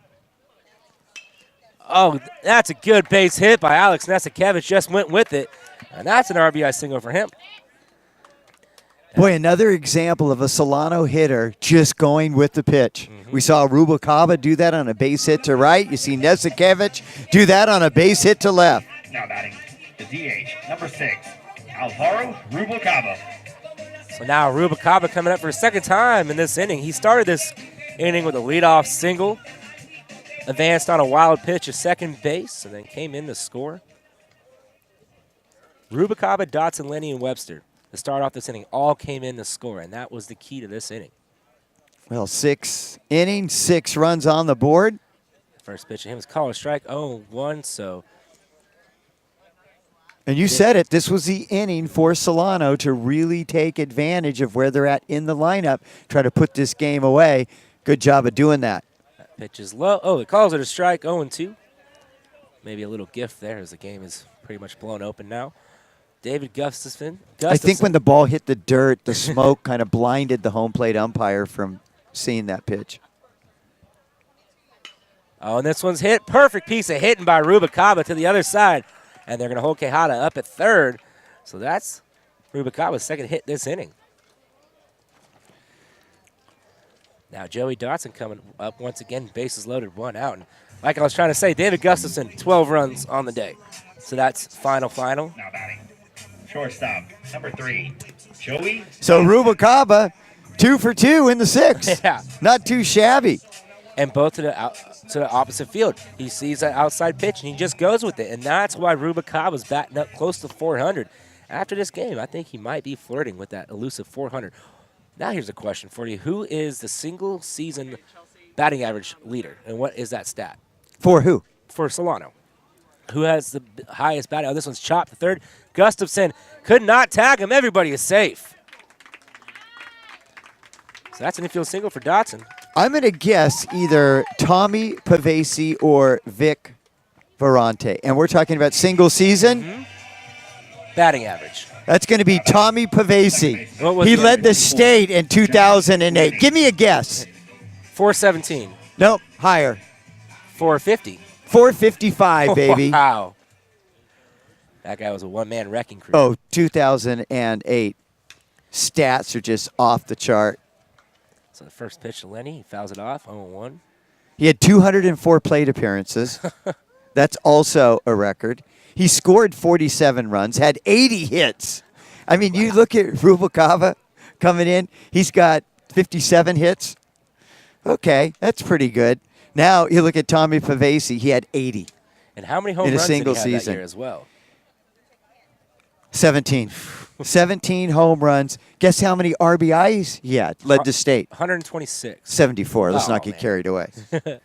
Oh, that's a good base hit by Alex Nesikevich. Just went with it. And that's an RBI single for him. Boy, another example of a Solano hitter just going with the pitch. We saw Rubalcaba do that on a base hit to right. You see Nesikevich do that on a base hit to left. Now batting, the DH, number 6, Alvaro Rubalcaba. So now Rubalcaba coming up for a second time in this inning. He started this inning with a leadoff single, advanced on a wild pitch to second base, and then came in to score. Rubalcaba, Dotson, Lenny, and Webster to start off this inning all came in to score, and that was the key to this inning. Well, 6 innings, 6 runs on the board. First pitch of him was called a strike, 0-1, so. And you said it, this was the inning for Solano to really take advantage of where they're at in the lineup, try to put this game away. Good job of doing that. That pitch is low. Oh, it calls it a strike, 0-2. Maybe a little gift there as the game is pretty much blown open now. David Gustafson. I think when the ball hit the dirt, the smoke kind of blinded the home plate umpire from seeing that pitch. Oh, and this one's hit. Perfect piece of hitting by Rubalcaba to the other side. And they're going to hold Quijada up at third. So that's Rubalcaba's second hit this inning. Now Joey Dotson coming up once again, bases loaded, 1 out. And like I was trying to say, David Gustafson, 12 runs on the day. So that's final. Now batting, Shortstop, number 3, Joey. So Rubalcaba, 2 for 2 in the 6th. Yeah. Not too shabby. And both to the opposite field. He sees that outside pitch, and he just goes with it. And that's why Rubalcaba's batting up close to 400. After this game, I think he might be flirting with that elusive 400. Now here's a question for you. Who is the single-season batting average leader, and what is that stat? For who? For Solano. Who has the highest batting? Oh, this one's chopped to third. Gustafson could not tag him. Everybody is safe. So that's an infield single for Dotson. I'm going to guess either Tommy Pavesi or Vic Varante. And we're talking about single season? Batting average. That's going to be Tommy Pavesi. What was He the led the average? state in 2008. Give me a guess. 417. Nope, higher. 450. 455, baby. Wow. That guy was a one-man wrecking crew. Oh, 2008. Stats are just off the chart. So the first pitch to Lenny, he fouls it off, 0-1. He had 204 plate appearances. That's also a record. He scored 47 runs, had 80 hits. I mean, you look at Rubalcaba coming in, he's got 57 hits. Okay, that's pretty good. Now you look at Tommy Pavesi, he had 80. And how many home in a runs single did he have season. that year as well? 17. 17 home runs. Guess how many RBIs he had? Led the state. 126. 74. Let's Oh, not get man. carried away. That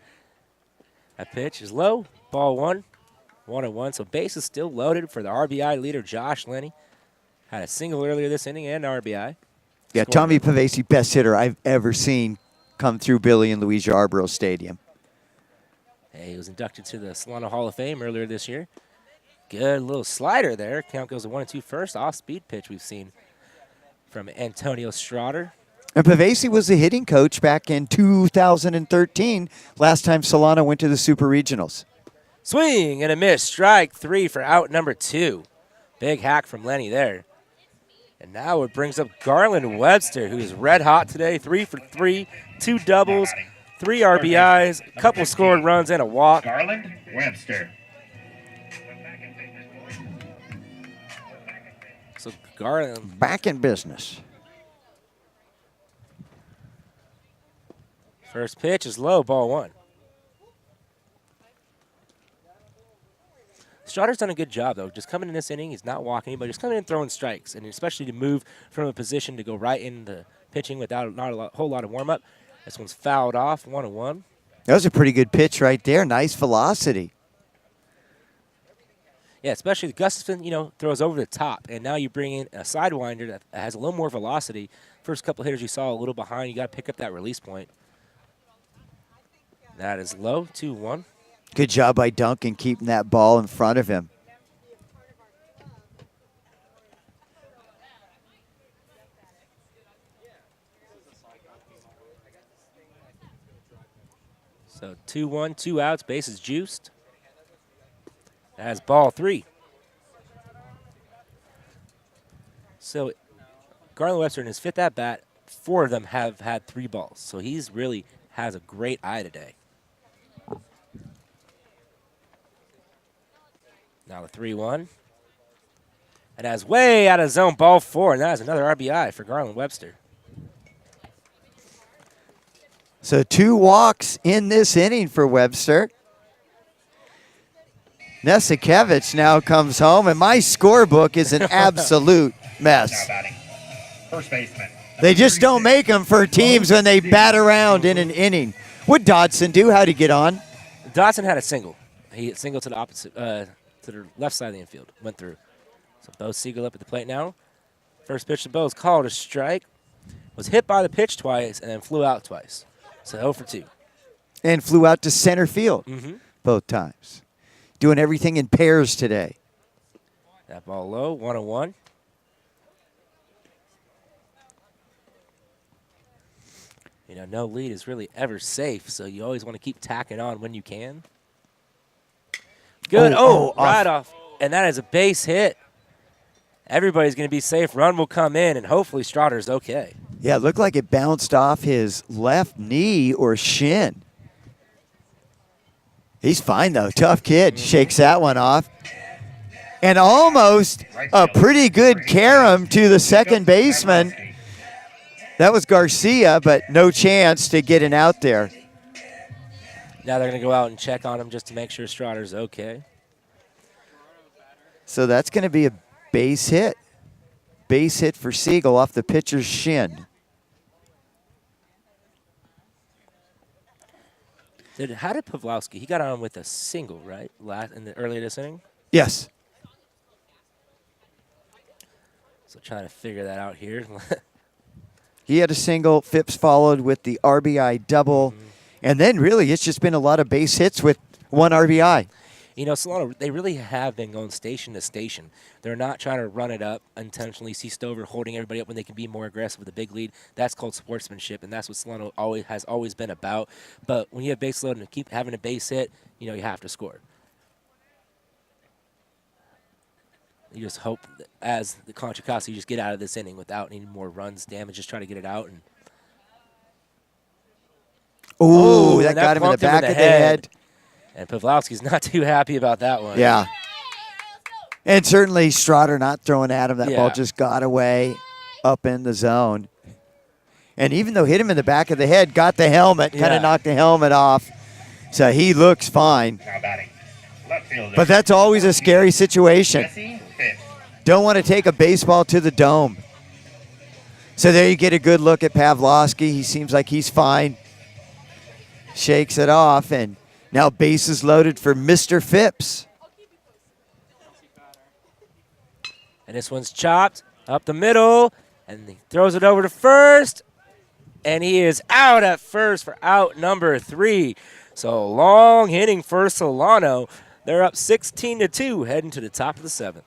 pitch is low. Ball 1. 1-1. So base is still loaded for the RBI leader, Josh Lenny. Had a single earlier this inning and an RBI. Yeah, Scored Tommy Pavesi, best hitter I've ever seen come through Billy and Louise Yarborough Stadium. Hey, he was inducted to the Solano Hall of Fame earlier this year. Good little slider there. Count goes to 1-2 first. Off-speed pitch we've seen from Antonio Schroeder. And Pavesi was the hitting coach back in 2013, last time Solano went to the Super Regionals. Swing and a miss. Strike 3 for out number 2. Big hack from Lenny there. And now it brings up Garland Webster, who is red hot today. 3 for 3, 2 doubles, 3 RBIs, a couple scored runs, and a walk. Garland Webster. So Garland Back in business. first pitch is low, ball 1. Strider's done a good job, though. Just coming in this inning, he's not walking anybody, just coming in throwing strikes, and especially to move from a position to go right into pitching without not a whole lot of warm-up. This one's fouled off, 1-1. That was a pretty good pitch right there. Nice velocity. Yeah, especially Gustafson, throws over the top, and now you bring in a sidewinder that has a little more velocity. First couple hitters you saw a little behind. You got to pick up that release point. That is low, 2-1. Good job by Duncan keeping that ball in front of him. So 2-1, 2 outs, bases juiced. That has ball 3. So Garland Webster in his 5th at-bat, 4 of them have had 3 balls. So he's really has a great eye today. Now the 3-1. And that's way out of zone, ball 4, and that is another RBI for Garland Webster. So 2 walks in this inning for Webster. Nesikevich now comes home, and my scorebook is an absolute Now mess. batting. First baseman. They just don't make them for teams when they bat around in an inning. What'd Dodson do? How'd he get on? Dodson had a single. He hit single to the opposite, to the left side of the infield. Went through. So Bo Siegel up at the plate now. First pitch to Bo is called a strike. Was hit by the pitch twice and then flew out twice. So 0 for 2. And flew out to center field Mm-hmm. both times. Doing everything in pairs today. That ball low, 1-1. No lead is really ever safe, so you always want to keep tacking on when you can. Good. Right off. And that is a base hit. Everybody's going to be safe. Run will come in, and hopefully Strotter's okay. Yeah, it looked like it bounced off his left knee or shin. He's fine, though. Tough kid. Shakes that one off. And almost a pretty good carom to the second baseman. That was Garcia, but no chance to get an out there. Now they're going to go out and check on him just to make sure Strider's okay. So that's going to be a base hit. Base hit for Siegel off the pitcher's shin. How did Pawlowski? He got on with a single, right? Earlier this inning? Yes. So trying to figure that out here. He had a single. Phipps followed with the RBI double. And then really it's just been a lot of base hits with one RBI. You know, Solano, they really have been going station to station. They're not trying to run it up intentionally. See Stover holding everybody up when they can be more aggressive with a big lead. That's called sportsmanship, and that's what Solano has always been about. But when you have base load and keep having a base hit, you know, you have to score. You just hope that as the Contra Costa, you just get out of this inning without any more runs, damage. Just try to get it out. And Ooh, that got him in the back of the head. And Pawlowski's not too happy about that one. Yeah. And certainly Strider not throwing at him. That ball Yeah. just got away up in the zone. And even though hit him in the back of the head, got the helmet, kind Yeah. of knocked the helmet off. So he looks fine. Now batting. Left fielder. But that's always a scary situation. Jesse Phipps. Don't want to take a baseball to the dome. So there you get a good look at Pawlowski. He seems like he's fine. Shakes it off, and now bases loaded for Mr. Phipps. And this one's chopped up the middle, and he throws it over to first, and he is out at first for out number 3. So long hitting for Solano. They're up 16-2, heading to the top of the 7th.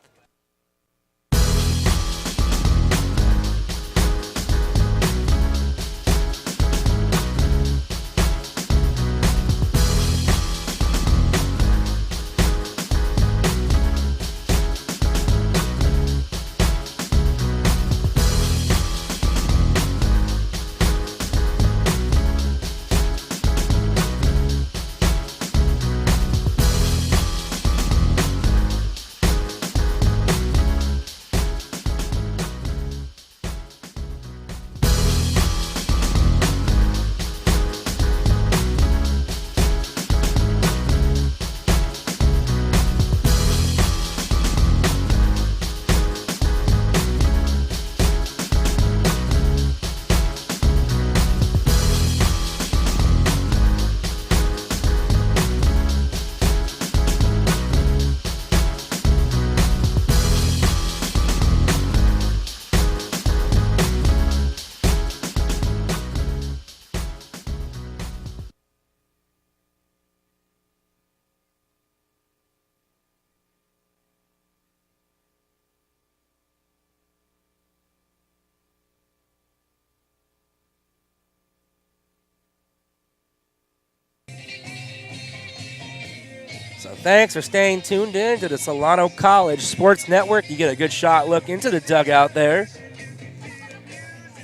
So thanks for staying tuned in to the Solano College Sports Network. You get a good shot look into the dugout there.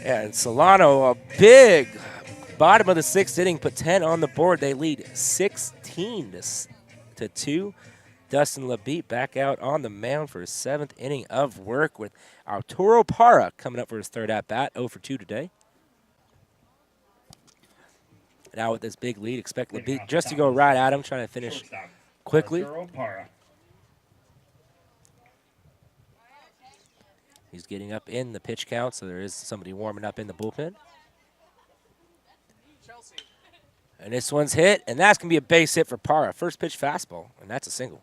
And Solano, a big bottom of the 6th inning, put 10 on the board. They lead 16-2. Dustin LaBeat back out on the mound for his 7th inning of work with Arturo Parra coming up for his 3rd at-bat, 0 for 2 today. Now with this big lead, expect LaBeat just to go right at him, trying to finish quickly. He's getting up in the pitch count, so there is somebody warming up in the bullpen. And this one's hit, and that's going to be a base hit for Parra. First pitch fastball, and that's a single.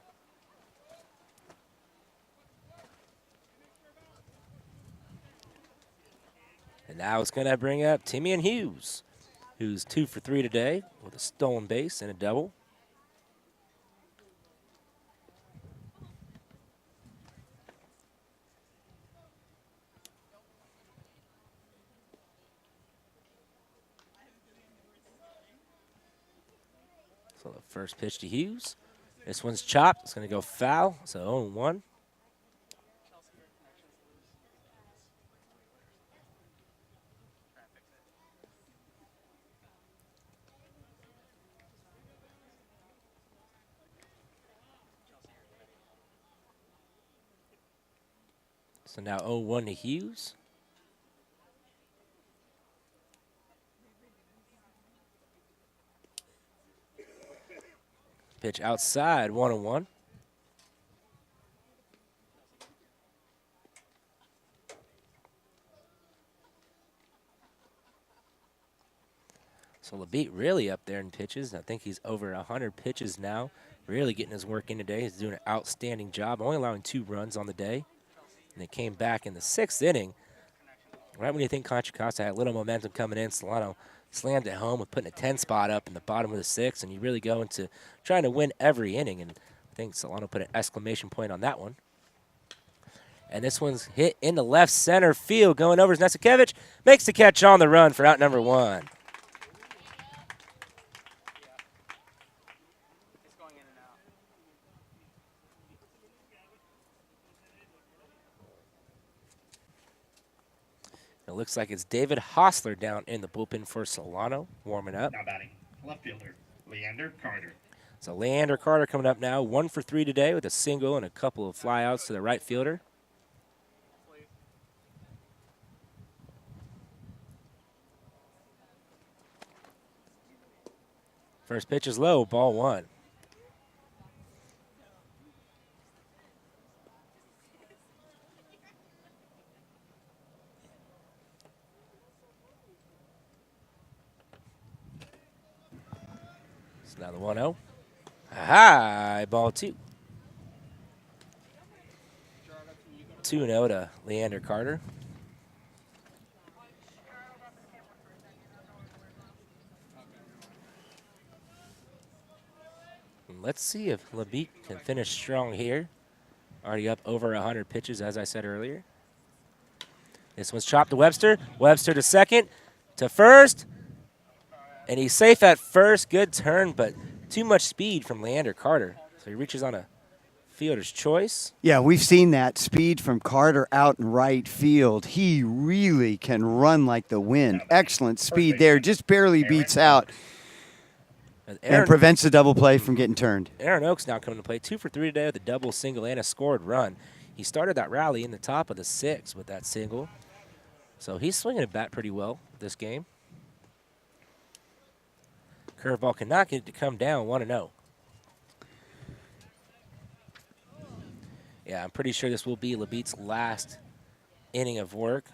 And now it's going to bring up Timian Hughes, who's 2 for 3 today with a stolen base and a double. So the first pitch to Hughes. This one's chopped. It's going to go foul. So 0-1. So now 0-1 to Hughes. Pitch outside, 1-1. So LeBeat really up there in pitches. I think he's over 100 pitches now. Really getting his work in today. He's doing an outstanding job, only allowing 2 runs on the day. And they came back in the 6th inning. Right when you think Contra Costa had a little momentum coming in, Solano slammed it home with putting a 10 spot up in the bottom of the 6th, and you really go into trying to win every inning. And I think Solano put an exclamation point on that one. And this one's hit into left center field. Going over is Nesikevich. Makes the catch on the run for out number 1. It looks like it's David Hostler down in the bullpen for Solano, warming up. Now batting, left fielder, Leander Carter. So Leander Carter coming up now, 1 for 3 today with a single and a couple of flyouts to the right fielder. First pitch is low, ball 1. Now the 1-0. High, ball 2. 2-0 to Leander Carter. And let's see if LeBeat can finish strong here. Already up over 100 pitches, as I said earlier. This one's chopped to Webster. Webster to second, to first. And he's safe at first. Good turn, but too much speed from Leander Carter. So he reaches on a fielder's choice. Yeah, we've seen that speed from Carter out in right field. He really can run like the wind. Excellent speed there. Just barely beats out and prevents the double play from getting turned. Aaron Oaks now coming to play. 2 for 3 today with a double, single, and a scored run. He started that rally in the top of the 6th with that single. So he's swinging a bat pretty well this game. Curveball cannot get it to come down, 1-0. Yeah, I'm pretty sure this will be LeBeat's last inning of work.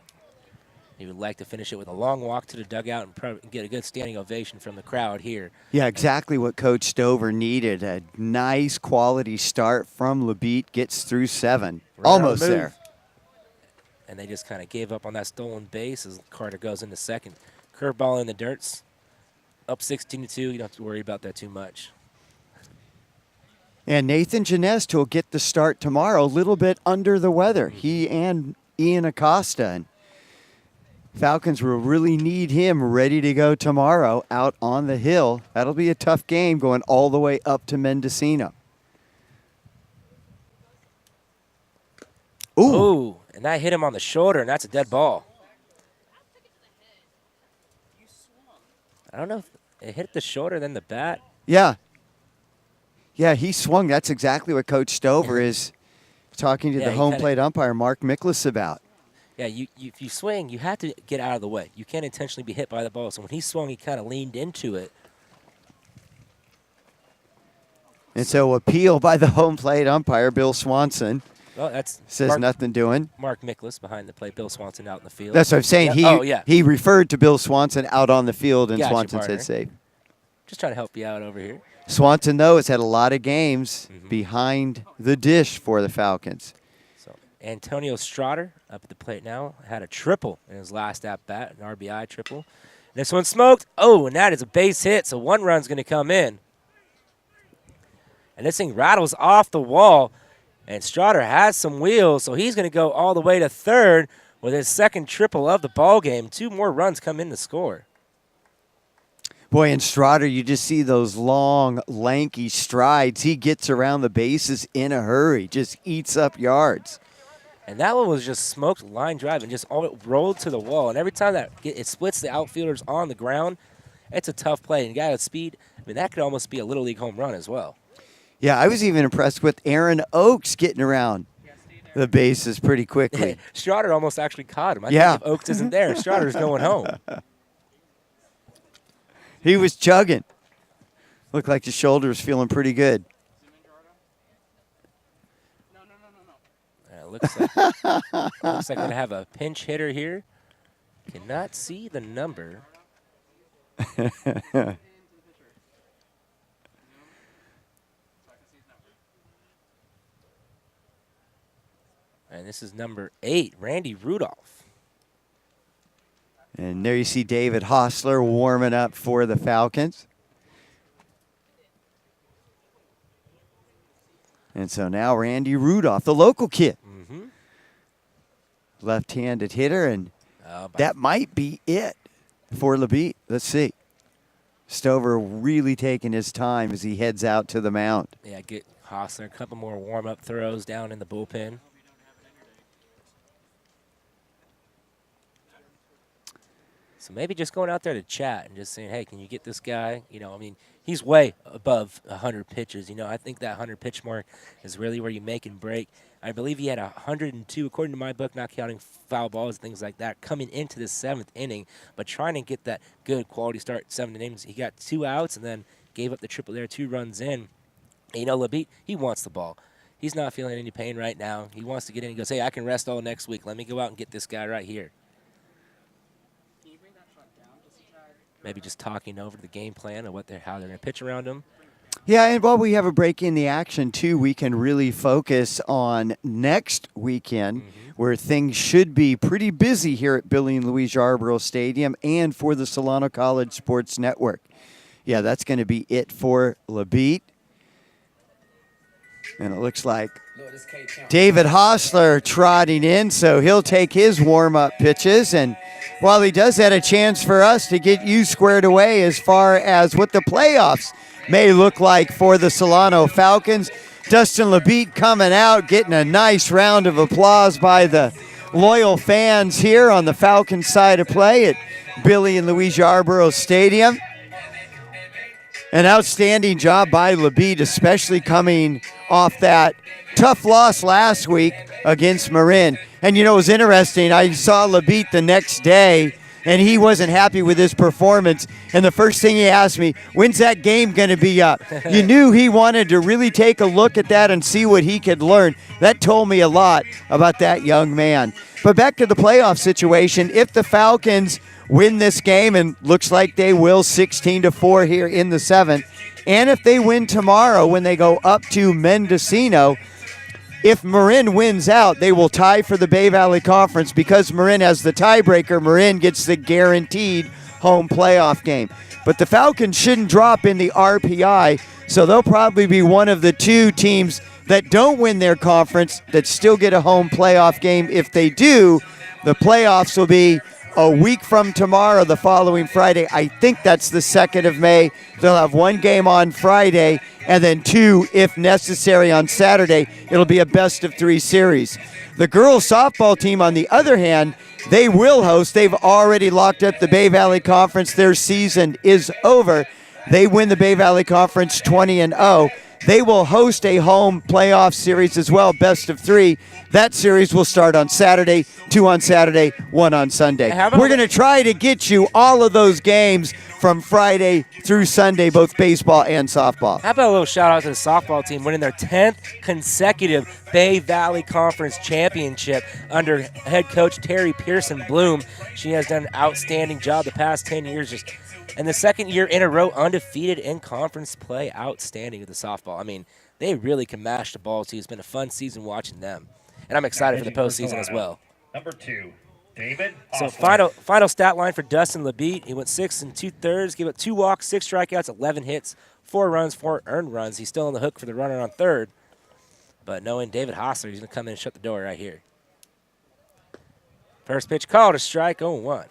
He would like to finish it with a long walk to the dugout and probably get a good standing ovation from the crowd here. Yeah, exactly what Coach Stover needed. A nice quality start from LeBeat, gets through 7. Almost there. And they just kind of gave up on that stolen base as Carter goes into second. Curveball in the dirt. Up 16-2, you don't have to worry about that too much. And Nathan Janest will get the start tomorrow, a little bit under the weather. He and Ian Acosta. And Falcons will really need him ready to go tomorrow out on the hill. That'll be a tough game going all the way up to Mendocino. Ooh, and that hit him on the shoulder, and that's a dead ball. I don't know if it hit the shoulder, then the bat. Yeah. Yeah, he swung. That's exactly what Coach Stover is talking to the home plate umpire, Mark Miklas, about. Yeah, if you swing, you have to get out of the way. You can't intentionally be hit by the ball. So when he swung, he kind of leaned into it. And so appeal by the home plate umpire, Bill Swanson. Well, that's says nothing doing. Mark Miklas behind the plate, Bill Swanson out in the field. That's what I'm saying. Yeah. He referred to Bill Swanson out on the field, and Gotcha, Swanson partner. said safe. Just trying to help you out over here. Swanson, though, has had a lot of games behind the dish for the Falcons. So Antonio Strader up at the plate now. Had a triple in his last at-bat, an RBI triple. This one smoked. Oh, and that is a base hit, so 1 run's going to come in. And this thing rattles off the wall. And Strader has some wheels, so he's going to go all the way to third with his second triple of the ball game. 2 more runs come in to score. Boy, in Strader, you just see those long, lanky strides. He gets around the bases in a hurry, just eats up yards. And that one was just smoked line drive and just all it rolled to the wall. And every time that it splits the outfielders on the ground, it's a tough play. And guy with speed, I mean, that could almost be a Little League home run as well. Yeah, I was even impressed with Aaron Oaks getting around the bases pretty quickly. Schroeder almost actually caught him. I Yeah. think if Oaks isn't there, Schroeder's going home. He was chugging. Looked like his shoulder was feeling pretty good. Looks like we're going to have a pinch hitter here. Cannot see the number. And this is number 8, Randy Rudolph. And there you see David Hostler warming up for the Falcons. And so now Randy Rudolph, the local kid. Left-handed hitter, and that might be it for LaBette. Let's see. Stover really taking his time as he heads out to the mound. Yeah, get Hostler a couple more warm-up throws down in the bullpen. So maybe just going out there to chat and just saying, hey, can you get this guy? You know, I mean, he's way above 100 pitches. You know, I think that 100-pitch mark is really where you make and break. I believe he had 102, according to my book, not counting foul balls and things like that, coming into the 7th inning, but trying to get that good quality start 7 innings. He got 2 outs and then gave up the triple there, 2 runs in. And, you know, LaBette, he wants the ball. He's not feeling any pain right now. He wants to get in. He goes, hey, I can rest all next week. Let me go out and get this guy right here. Maybe just talking over the game plan of how they're going to pitch around him. Yeah, and while we have a break in the action, too, we can really focus on next weekend, where things should be pretty busy here at Billy and Louise Yarborough Stadium and for the Solano College Sports Network. Yeah, that's going to be it for LaBette. And it looks like David Hostler trotting in, so he'll take his warm-up pitches. And while he does that, a chance for us to get you squared away as far as what the playoffs may look like for the Solano Falcons. Dustin LaBette coming out, getting a nice round of applause by the loyal fans here on the Falcons side of play at Billy and Louise Yarborough Stadium. An outstanding job by LaBette, especially coming off that tough loss last week against Marin. And, you know, it was interesting. I saw LaBette the next day, and he wasn't happy with his performance. And the first thing he asked me, when's that game going to be up? You knew he wanted to really take a look at that and see what he could learn. That told me a lot about that young man. But back to the playoff situation, if the Falcons win this game, and looks like they will, 16-4 here in the 7th, and if they win tomorrow when they go up to Mendocino, if Marin wins out, they will tie for the Bay Valley Conference. Because Marin has the tiebreaker, Marin gets the guaranteed home playoff game. But the Falcons shouldn't drop in the RPI, so they'll probably be one of the 2 teams that don't win their conference that still get a home playoff game. If they do, the playoffs will be a week from tomorrow, the following Friday. I think that's the 2nd of May. They'll have 1 game on Friday and then 2, if necessary, on Saturday. It'll be a best-of-3 series. The girls softball team, on the other hand, they will host. They've already locked up the Bay Valley Conference. Their season is over. They win the Bay Valley Conference 20-0. They will host a home playoff series as well, best of 3. That series will start on Saturday, 2 on Saturday, 1 on Sunday. We're going to try to get you all of those games from Friday through Sunday, both baseball and softball. How about a little shout-out to the softball team winning their 10th consecutive Bay Valley Conference championship under head coach Terry Pearson Bloom. She has done an outstanding job the past 10 years, and the 2nd year in a row undefeated in conference play. Outstanding with the softball. I mean, they really can mash the ball, too. It's been a fun season watching them. And I'm excited for the postseason as well. Number 2, David So Hostler. final stat line for Dustin LaBette. He went 6 2/3, gave up 2 walks, 6 strikeouts, 11 hits, 4 runs, 4 earned runs. He's still on the hook for the runner on 3rd. But knowing David Hostler, he's going to come in and shut the door right here. First pitch called, a strike, 0-1.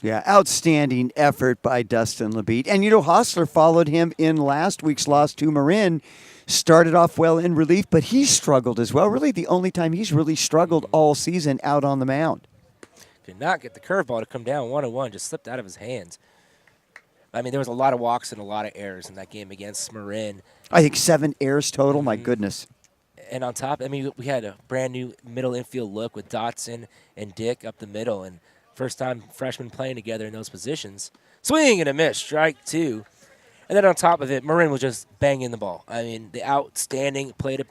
Yeah, outstanding effort by Dustin LaBette. And, you know, Hostler followed him in last week's loss to Marin. Started off well in relief, but he struggled as well. Really the only time he's really struggled all season out on the mound. Could not get the curveball to come down 1-1, just slipped out of his hands. I mean, there was a lot of walks and a lot of errors in that game against Marin. I think 7 errors total, my goodness. And on top, I mean, we had a brand new middle infield look with Dotson and Dick up the middle, and first time freshmen playing together in those positions. Swing and a miss, strike 2. And then on top of it, Marin was just banging the ball. I mean, the outstanding plate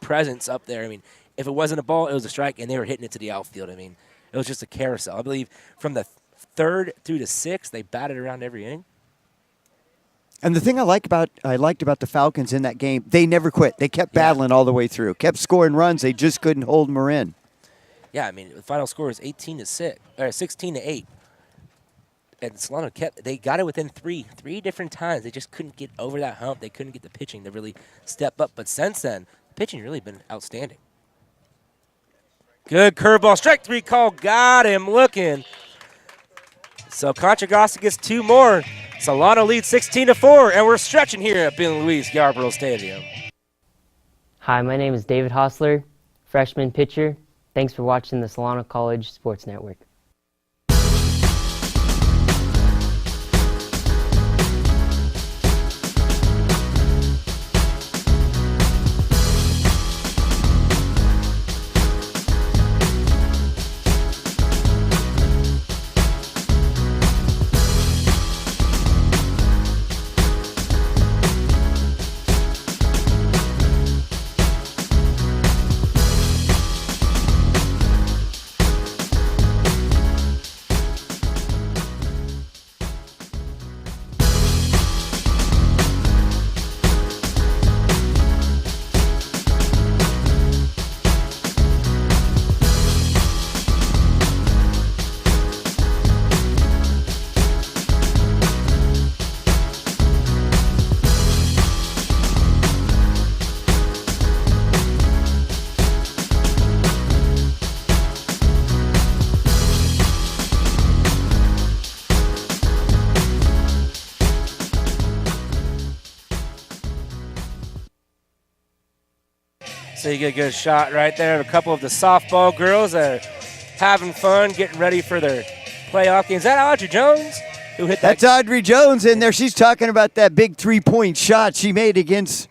presence up there. I mean, if it wasn't a ball, it was a strike, and they were hitting it to the outfield. I mean, it was just a carousel. I believe from the 3rd through the 6th, they batted around every inning. And the thing I liked about the Falcons in that game, they never quit. They kept battling all the way through, kept scoring runs. They just couldn't hold Marin. Yeah, I mean, the final score was 18-6 or 16-8. And Solano they got it within three different times. They just couldn't get over that hump. They couldn't get the pitching to really step up. But since then, the pitching really been outstanding. Good curveball, strike 3 call, got him looking. So Contra Costa gets 2 more. Solano leads 16-4, and we're stretching here at Ben Luis Yarborough Stadium. Hi, my name is David Hostler, freshman pitcher. Thanks for watching the Solano College Sports Network. So you get a good shot right there of a couple of the softball girls that are having fun, getting ready for their playoff game. Is that Audrey Jones who hit that? That's Audrey Jones in there. She's talking about that big 3-point shot she made against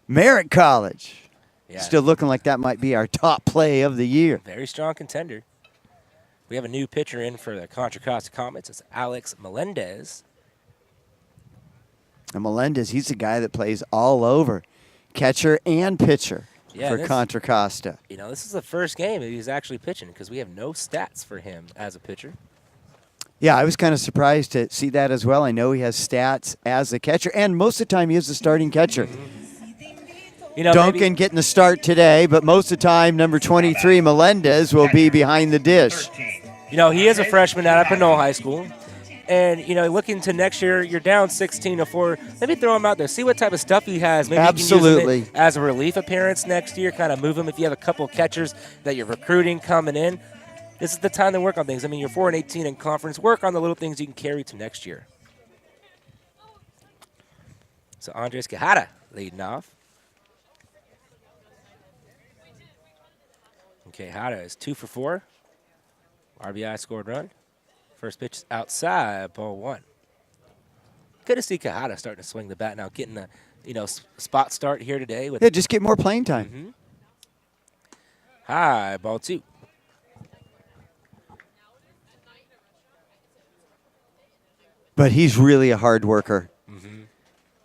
Merritt College. Yeah. Still looking like that might be our top play of the year. Very strong contender. We have a new pitcher in for the Contra Costa Comets. It's Alex Melendez. And Melendez, he's the guy that plays all over, catcher and pitcher for Contra Costa. You know, this is the first game that he's actually pitching because we have no stats for him as a pitcher. Yeah, I was kind of surprised to see that as well. I know he has stats as a catcher, and most of the time he is the starting catcher. You know, Duncan getting the start today, but most of the time, number 23, Melendez, will be behind the dish. You know, he is a freshman out of Pinole High School. And, you know, looking to next year, you're down 16-4. Maybe throw him out there. See what type of stuff he has. Maybe Absolutely. You can use him as a relief appearance next year. Kind of move him if you have a couple catchers that you're recruiting coming in. This is the time to work on things. I mean, you're 4-18 in conference. Work on the little things you can carry to next year. So Andres Quijada leading off. Quijada is 2 for 4. RBI scored run. First pitch is outside, ball 1. Good to see Quijada starting to swing the bat now, getting a spot start here today. Yeah, just get more playing time. High, ball 2. But he's really a hard worker.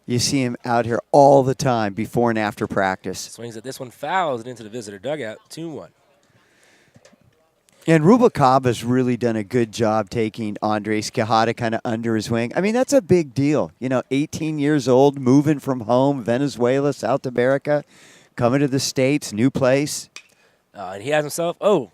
You see him out here all the time before and after practice. Swings at this one, fouls it into the visitor dugout, 2-1. And Rubalcaba's really done a good job taking Andres Quijada kind of under his wing. I mean, that's a big deal. 18 years old, moving from home, Venezuela, South America, coming to the States, new place. And he has himself, and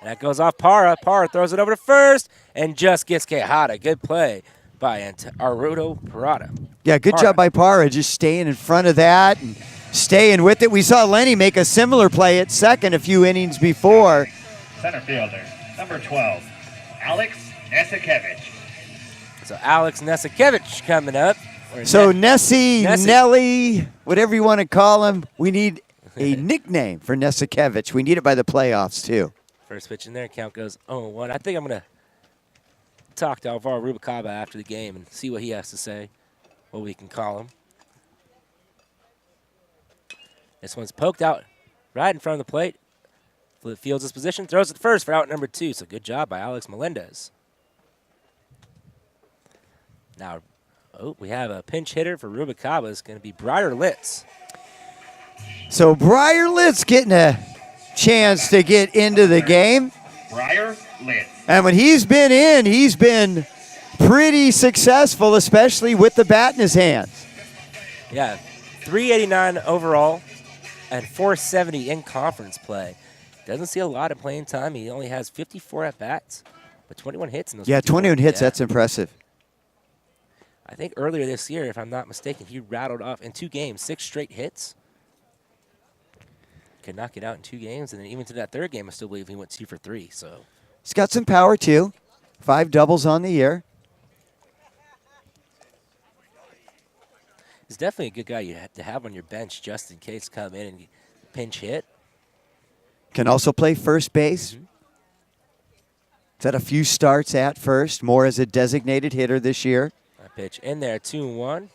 that goes off Parra. Parra throws it over to first and just gets Quijada. Good play by Arudo Parada. Yeah, good job by Parra, just staying in front of that and staying with it. We saw Lenny make a similar play at second a few innings before. Center fielder, number 12, Alex Nesikevich. So Alex Nesikevich coming up. So Nessie, Nelly, whatever you want to call him, we need a nickname for Nesikevich. We need it by the playoffs, too. First pitch in there, count goes 0-1. I think I'm going to talk to Alvaro Rubalcaba after the game and see what he has to say, what we can call him. This one's poked out right in front of the plate. Fields his position, throws it first for out number 2. So good job by Alex Melendez. Now, we have a pinch hitter for Rubalcaba. It's going to be Briar Litz. So Briar Litz getting a chance to get into the game. Briar Litz. And when he's been in, he's been pretty successful, especially with the bat in his hands. Yeah, 389 overall and 470 in conference play. Doesn't see a lot of playing time. He only has 54 at-bats, but 21 hits in those. Yeah, 21 hits, that's impressive. I think earlier this year, if I'm not mistaken, he rattled off in 2 games, 6 straight hits. Could knock it out in 2 games, and then even to that 3rd game, I still believe he went 2 for 3. So he's got some power, too. 5 doubles on the year. He's definitely a good guy you have to have on your bench just in case come in and pinch hit. Can also play first base. He's had a few starts at first, more as a designated hitter this year. That pitch in there, 2-1.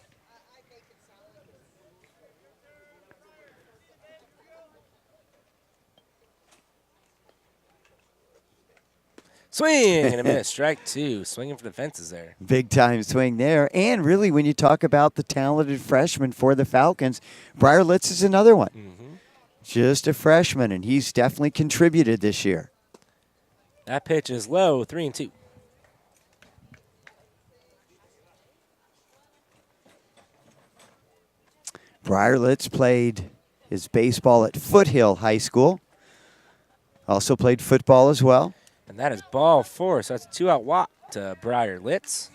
Swing and a minute, strike 2. Swinging for the fences there. Big time swing there. And really, when you talk about the talented freshman for the Falcons, Briar Litz is another one. Just a freshman, and he's definitely contributed this year. That pitch is low, 3-2. Briar Litz played his baseball at Foothill High School. Also played football as well. And that is ball 4, so that's a 2-out walk to Briar Litz.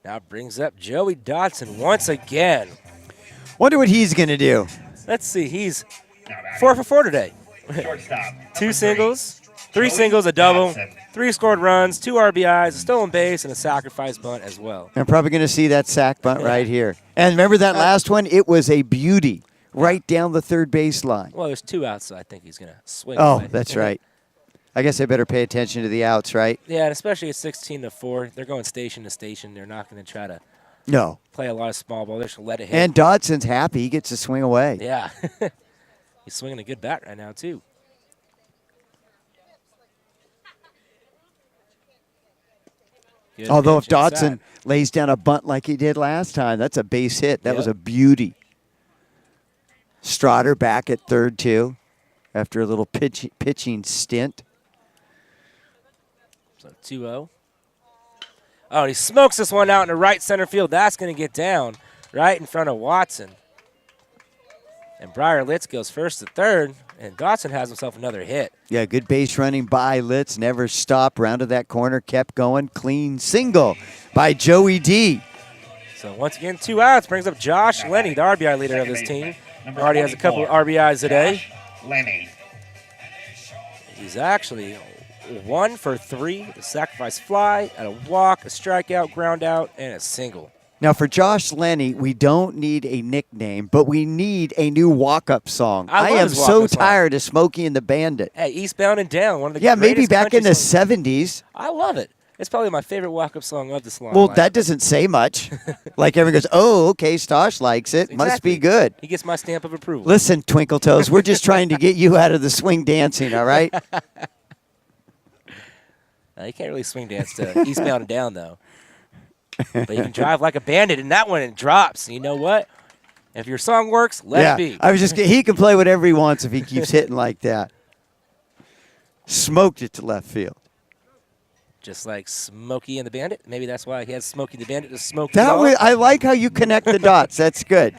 Now brings up Joey Dotson once again. Wonder what he's going to do. Let's see, he's 4 for 4 today. 2 singles, 3 singles, a double, 3 scored runs, 2 RBIs, a stolen base, and a sacrifice bunt as well. I'm probably going to see that sac bunt right here. And remember that last one? It was a beauty right down the third base line. Well, there's 2 outs, so I think he's going to swing. Oh, away. that's right. I guess I better pay attention to the outs, right? Yeah, and especially at 16-4, they're going station to station. They're not going to try to play a lot of small ball. They're just going to let it hit. And Dodson's happy. He gets to swing away. Yeah. He's swinging a good bat right now, too. Good Although if pitch Dotson inside. lays down a bunt like he did last time, that's a base hit. That was a beauty. Strotter back at third, too, after a little pitching stint. So 2-0. Oh, and he smokes this one out in the right center field. That's going to get down right in front of Watson. And Briar Litz goes first to third, and Dotson has himself another hit. Yeah, good base running by Litz. Never stopped. Rounded that corner, kept going. Clean single by Joey D. So once again, 2 outs. Brings up Josh Lenny, the RBI leader of this team. Already has a couple of RBIs today. Lenny. He's actually 1 for 3. A sacrifice fly, and a walk, a strikeout, ground out, and a single. Now, for Josh Lenny, we don't need a nickname, but we need a new walk-up song. I am so tired of Smokey and the Bandit. Hey, Eastbound and Down, one of the maybe back in the songs. 70s. I love it. It's probably my favorite walk-up song of the Solano. Well, that doesn't say much. Like everyone goes, oh, okay, Stosh likes it. Must be good. He gets my stamp of approval. Listen, Twinkle Toes, we're just trying to get you out of the swing dancing, all right? You can't really swing dance to Eastbound and Down, though. But you can drive like a bandit, and that one, it drops. You know what? If your song works, let it be. I was just he can play whatever he wants if he keeps hitting like that. Smoked it to left field. Just like Smokey and the Bandit. Maybe that's why he has Smokey the Bandit to smoke. I like how you connect the dots. That's good.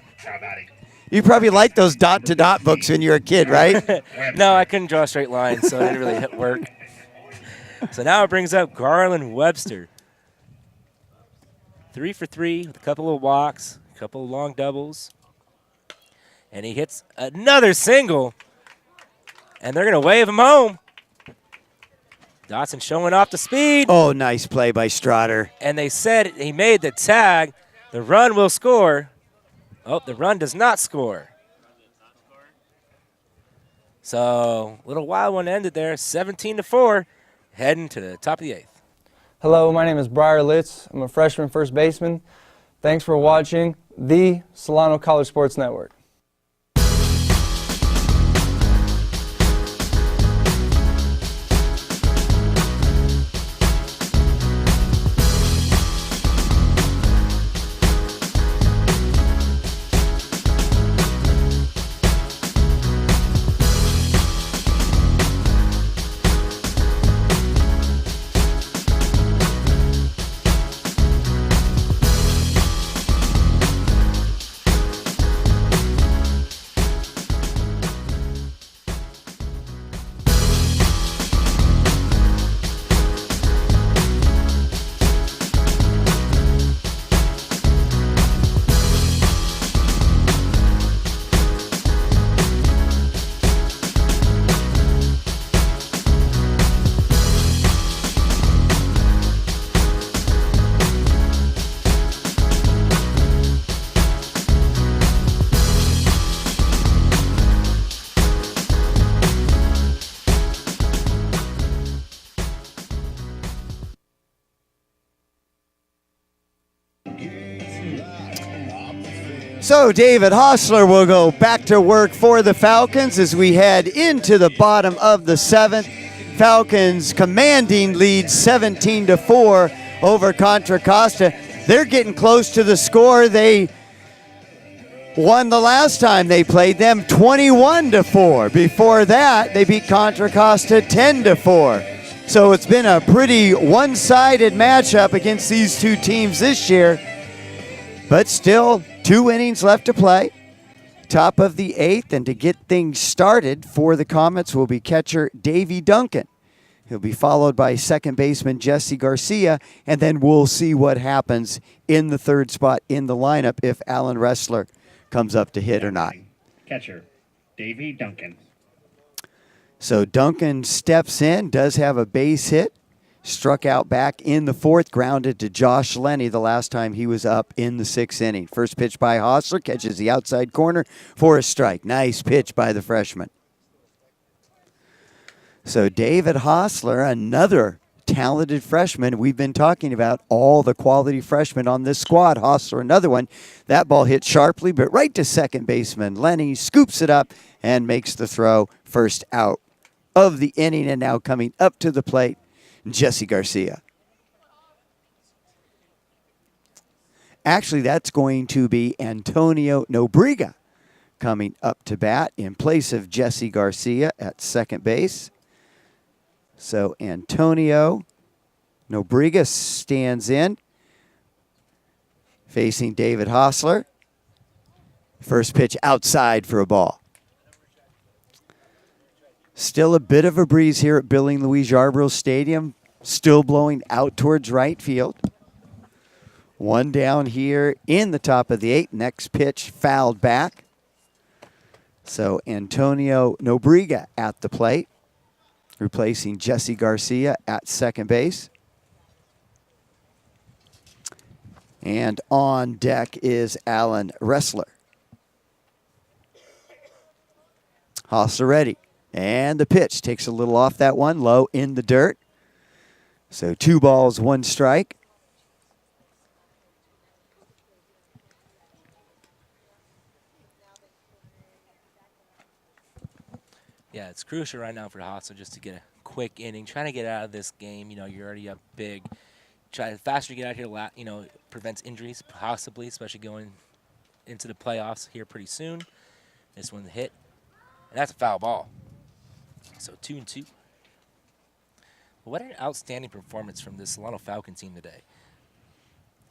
You probably liked those dot-to-dot books when you were a kid, right? No, I couldn't draw a straight line, so it didn't really work. So now it brings up Garland Webster. 3 for 3 with a couple of walks, a couple of long doubles. And he hits another single. And they're going to wave him home. Dotson showing off the speed. Oh, nice play by Strotter. And they said he made the tag. The run will score. Oh, the run does not score. So a little wild one ended there. 17-4, heading to the top of the 8th. Hello, my name is Briar Litz. I'm a freshman first baseman. Thanks for watching the Solano College Sports Network. So David Hostler will go back to work for the Falcons as we head into the bottom of the 7th. Falcons commanding lead 17-4 over Contra Costa. They're getting close to the score. They won the last time they played them 21-4. Before that, they beat Contra Costa 10-4. So it's been a pretty one-sided matchup against these two teams this year. But still, 2 innings left to play. Top of the 8th, and to get things started for the Comets will be catcher Davey Duncan. He'll be followed by second baseman Jesse Garcia, and then we'll see what happens in the 3rd spot in the lineup if Alan Ressler comes up to hit or not. Catcher, Davey Duncan. So Duncan steps in, does have a base hit. Struck out back in the 4th, grounded to Josh Lenny the last time he was up in the 6th inning. First pitch by Hostler, catches the outside corner for a strike. Nice pitch by the freshman. So David Hostler, another talented freshman. We've been talking about all the quality freshmen on this squad. Hostler, another one. That ball hit sharply, but right to second baseman. Lenny scoops it up and makes the throw. First out of the inning, and now coming up to the plate, Jesse Garcia. Actually, that's going to be Antonio Nobriga coming up to bat in place of Jesse Garcia at second base. So Antonio Nobriga stands in, facing David Hostler. First pitch outside for a ball. Still a bit of a breeze here at Billing Louise Yarborough Stadium. Still blowing out towards right field. One down here in the top of the 8th. Next pitch fouled back. So Antonio Nobriga at the plate, replacing Jesse Garcia at second base. And on deck is Alan Ressler. Hostler ready. And the pitch takes a little off that one, low in the dirt. So 2 balls, 1 strike. Yeah, it's crucial right now for Hostler just to get a quick inning, trying to get out of this game. You know, you're already up big. The faster you get out here, you know, prevents injuries, possibly, especially going into the playoffs here pretty soon. This one's hit, and that's a foul ball. So 2-2. What an outstanding performance from this Solano Falcon team today.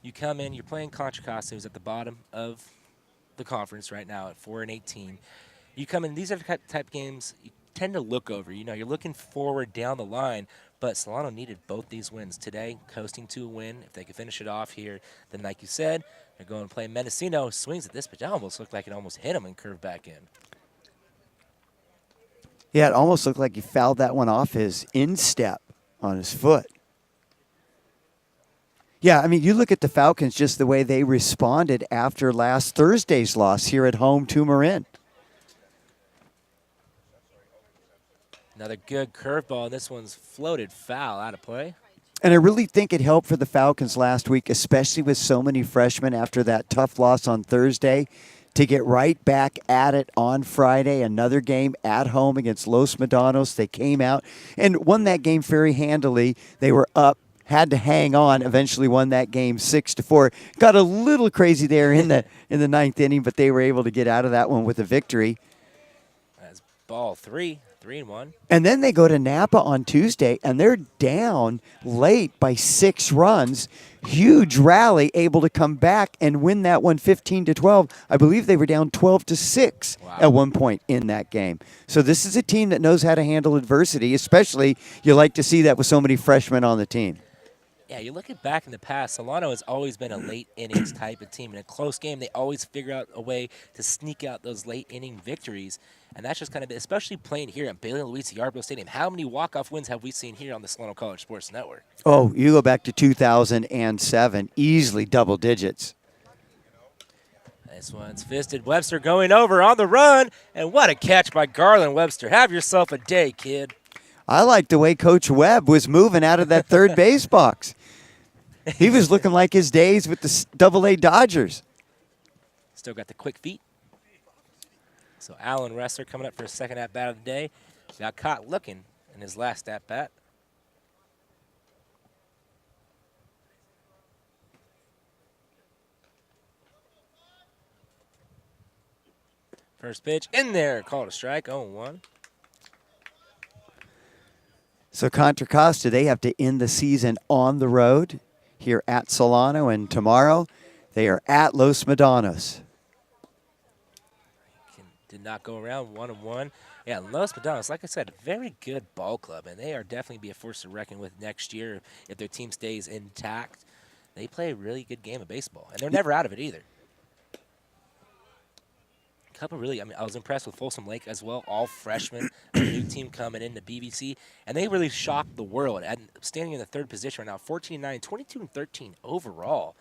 You come in, you're playing Contra Costa, who's at the bottom of the conference right now at 4-18. You come in, these are the type games you tend to look over. You know, you're looking forward down the line, but Solano needed both these wins today, coasting to a win. If they could finish it off here, then like you said, they're going to play Mendocino. Swings at this, but that almost looked like it almost hit him and curved back in. Yeah, it almost looked like he fouled that one off his instep on his foot. Yeah, I mean, you look at the Falcons, just the way they responded after last Thursday's loss here at home to Marin. Another good curveball, and this one's floated foul out of play. And I really think it helped for the Falcons last week, especially with so many freshmen after that tough loss on Thursday, to get right back at it on Friday. Another game at home against Los Medanos. They came out and won that game very handily. They were up, had to hang on, eventually won that game 6-4. Got a little crazy there in the ninth inning, but they were able to get out of that one with a victory. That's ball 3, 3-1. And then they go to Napa on Tuesday, and they're down late by 6 runs. Huge rally, able to come back and win that one 15-12. I believe they were down 12-6 at one point in that game. So this is a team that knows how to handle adversity, especially you like to see that with so many freshmen on the team. Yeah, you look at back in the past, Solano has always been a late innings type of team. In a close game, they always figure out a way to sneak out those late inning victories. And that's just kind of, especially playing here at Bailey Luis Yarbrough Stadium. How many walk-off wins have we seen here on the Solano College Sports Network? Oh, you go back to 2007, easily double digits. This one's fisted. Webster going over on the run. And what a catch by Garland Webster. Have yourself a day, kid. I like the way Coach Webb was moving out of that third base box. He was looking like his days with the Double-A Dodgers. Still got the quick feet. So Alan Ressler coming up for his second at-bat of the day. Got caught looking in his last at-bat. First pitch in there. Called a strike. 0-1. So Contra Costa, they have to end the season on the road here at Solano, and tomorrow they are at Los Medanos. Did not go around. 1-1. Yeah, Los Medanos, like I said, very good ball club, and they are definitely be a force to reckon with next year if their team stays intact. They play a really good game of baseball, and they're never out of it either. I was impressed with Folsom Lake as well, all freshmen, a new team coming into BBC, and they really shocked the world. And standing in the third position right now, 14-9, 22-13 overall.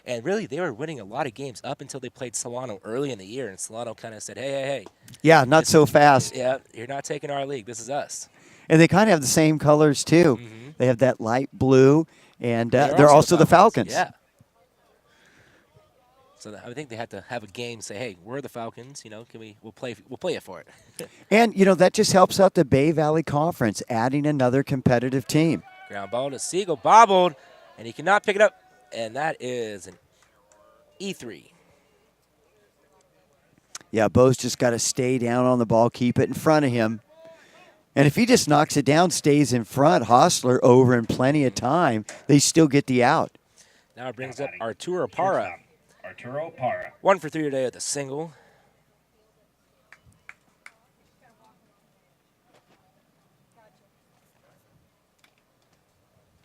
And really, they were winning a lot of games up until they played Solano early in the year, and Solano kind of said, hey. Yeah, not so fast. Yeah, you're not taking our league. This is us. And they kind of have the same colors, too. Mm-hmm. They have that light blue, and they're also the Falcons. Yeah. So I think they had to have a game, say, hey, we're the Falcons, we'll play it for it. And, that just helps out the Bay Valley Conference, adding another competitive team. Ground ball to Siegel, bobbled, and he cannot pick it up, and that is an E3. Yeah, Bo's just got to stay down on the ball, keep it in front of him. And if he just knocks it down, stays in front, Hostler over in plenty of time, they still get the out. Now it brings up Arturo Parra. Arturo Parra. 1 for 3 today with a single.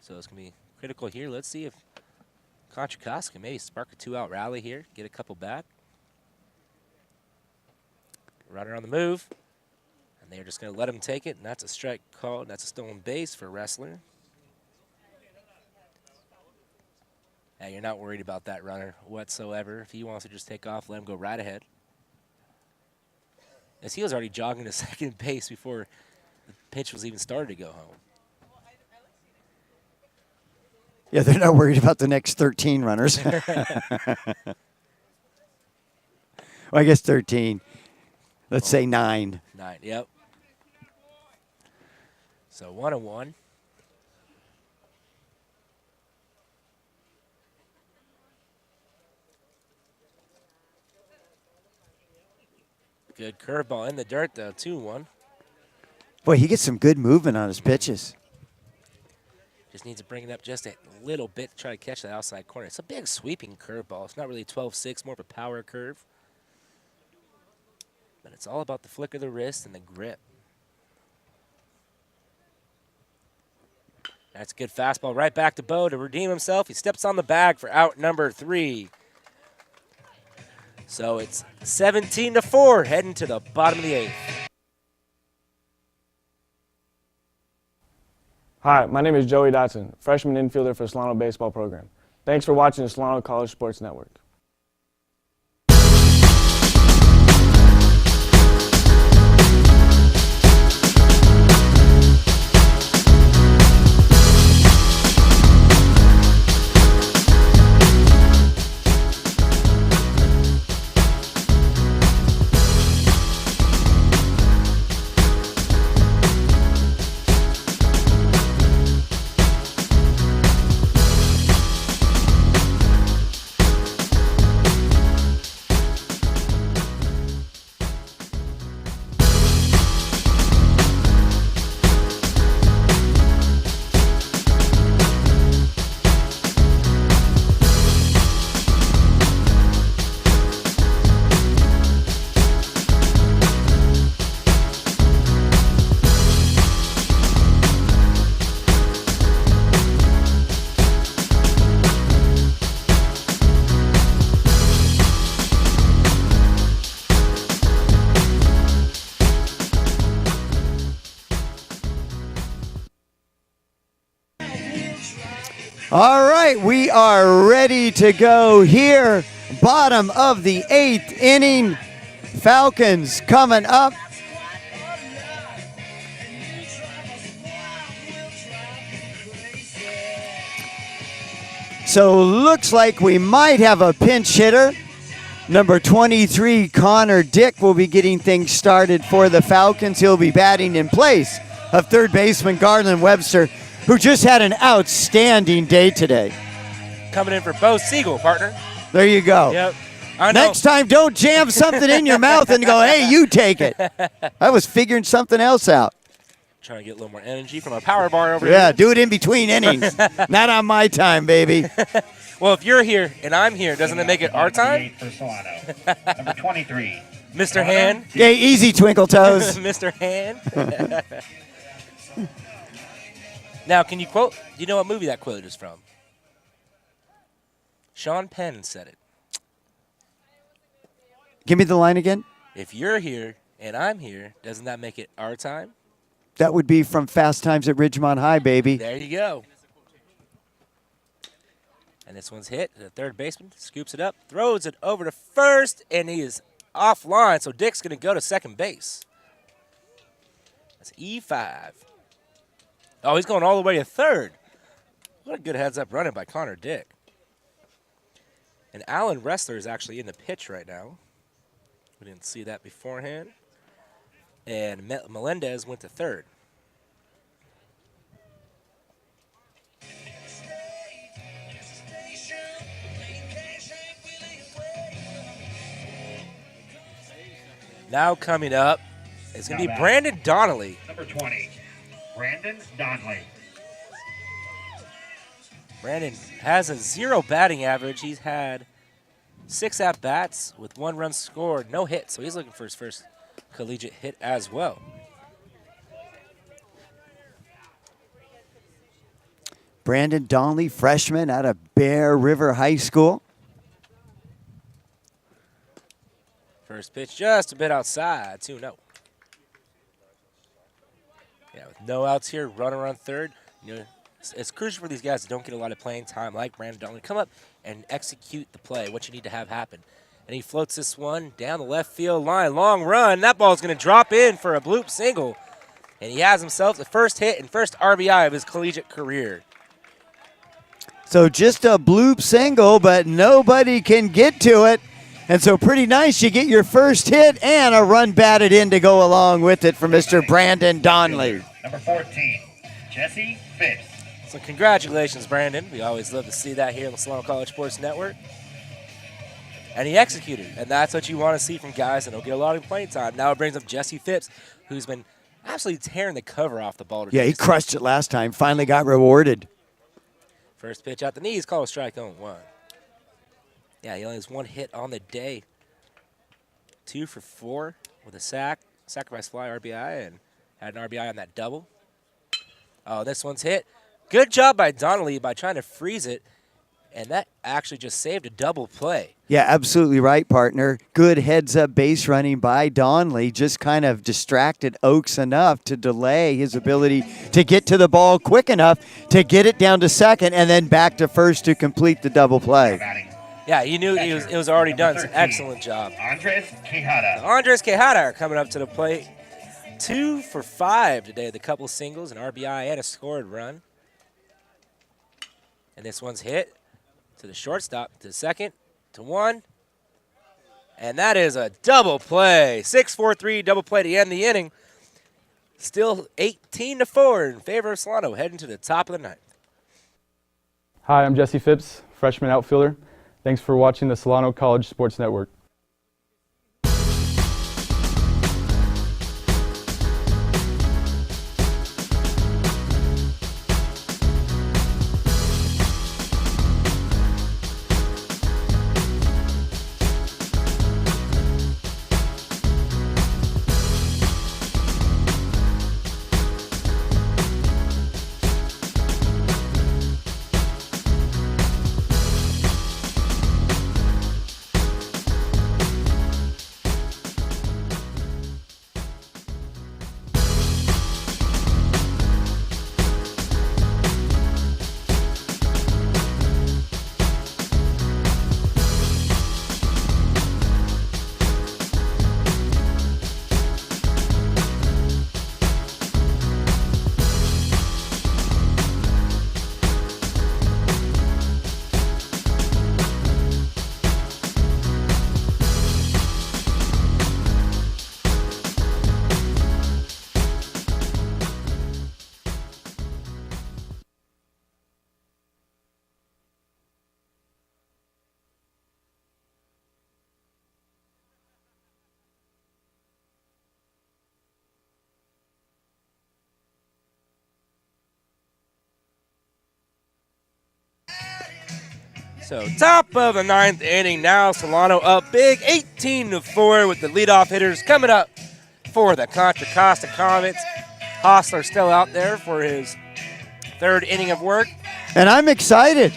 So it's going to be critical here. Let's see if Contra Costa can maybe spark a 2-out rally here, get a couple back. Runner on the move. And they're just going to let him take it, and that's a strike called. That's a stolen base for Wrestler. And you're not worried about that runner whatsoever. If he wants to just take off, let him go right ahead. As he was already jogging to second base before the pitch was even started to go home. Yeah, they're not worried about the next 13 runners. Well, I guess 13. Let's say 9. 9, yep. So 1-1. Good curveball in the dirt, though, 2-1. Boy, he gets some good movement on his pitches. Just needs to bring it up just a little bit to try to catch that outside corner. It's a big sweeping curveball. It's not really 12-6, more of a power curve. But it's all about the flick of the wrist and the grip. That's a good fastball right back to Bo to redeem himself. He steps on the bag for out number 3. So it's 17-4, heading to the bottom of the 8th. Hi, my name is Joey Dotson, freshman infielder for Solano Baseball Program. Thanks for watching the Solano College Sports Network. All right, we are ready to go here. Bottom of the 8th inning. Falcons coming up. So looks like we might have a pinch hitter. Number 23, Connor Dick, will be getting things started for the Falcons. He'll be batting in place of third baseman Garland Webster, who just had an outstanding day today. Coming in for Bo Siegel, partner. There you go. Yep. I know. Next time, don't jam something in your mouth and go, hey, you take it. I was figuring something else out. Trying to get a little more energy from a power bar over here. Yeah, do it in between innings. Not on my time, baby. Well, if you're here and I'm here, doesn't it make it our time? For Solano. Number 23. Mr. Hand. Okay, easy, Twinkle Toes. Mr. Hand. Now, can you quote? Do you know what movie that quote is from? Sean Penn said it. Give me the line again. If you're here and I'm here, doesn't that make it our time? That would be from Fast Times at Ridgemont High, baby. There you go. And this one's hit. The third baseman scoops it up, throws it over to first, and he is offline. So Dick's going to go to second base. That's E5. Oh, he's going all the way to third. What a good heads-up running by Connor Dick. And Alan Ressler is actually in the pitch right now. We didn't see that beforehand. And Melendez went to third. Now coming up is going to be Brandon Donnelly. Number 20, Brandon Donnelly. Brandon has a 0 batting average. He's had 6 at-bats with 1 run scored, no hits. So he's looking for his first collegiate hit as well. Brandon Donnelly, freshman out of Bear River High School. First pitch just a bit outside, 2-0. Yeah, with no outs here, runner on third. You know, it's crucial for these guys that don't get a lot of playing time like Brandon Donnelly. Come up and execute the play, what you need to have happen. And he floats this one down the left field line. Long run. That ball's going to drop in for a bloop single. And he has himself the first hit and first RBI of his collegiate career. So just a bloop single, but nobody can get to it. And so pretty nice. You get your first hit and a run batted in to go along with it for Mr. Brandon Donnelly. Number 14, Jesse Phipps. So congratulations, Brandon. We always love to see that here on the Solano College Sports Network. And he executed, and that's what you want to see from guys that don't get a lot of playing time. Now it brings up Jesse Phipps, who's been absolutely tearing the cover off the ball today. Yeah, he crushed it last time. Finally got rewarded. First pitch out the knees, call a strike 0-1. Yeah, he only has 1 hit on the day. 2 for 4 with a sacrifice fly RBI, and had an RBI on that double. Oh, this one's hit. Good job by Donnelly by trying to freeze it, and that actually just saved a double play. Yeah, absolutely right, partner. Good heads-up base running by Donnelly. Just kind of distracted Oaks enough to delay his ability to get to the ball quick enough to get it down to second and then back to first to complete the double play. Yeah, he knew it was already done. It's an excellent job. Andres Quijada. Andres Quijada are coming up to the plate. 2 for 5 today with a couple singles, an RBI, and a scored run. And this one's hit to the shortstop, to the second, to 1. And that is a double play. 6-4-3 double play to end the inning. Still 18-4 in favor of Solano, heading to the top of the 9th. Hi, I'm Jesse Phipps, freshman outfielder. Thanks for watching the Solano College Sports Network. So top of the 9th inning now. Solano up big, 18-4 with the leadoff hitters coming up for the Contra Costa Comets. Hostler still out there for his 3rd inning of work. And I'm excited.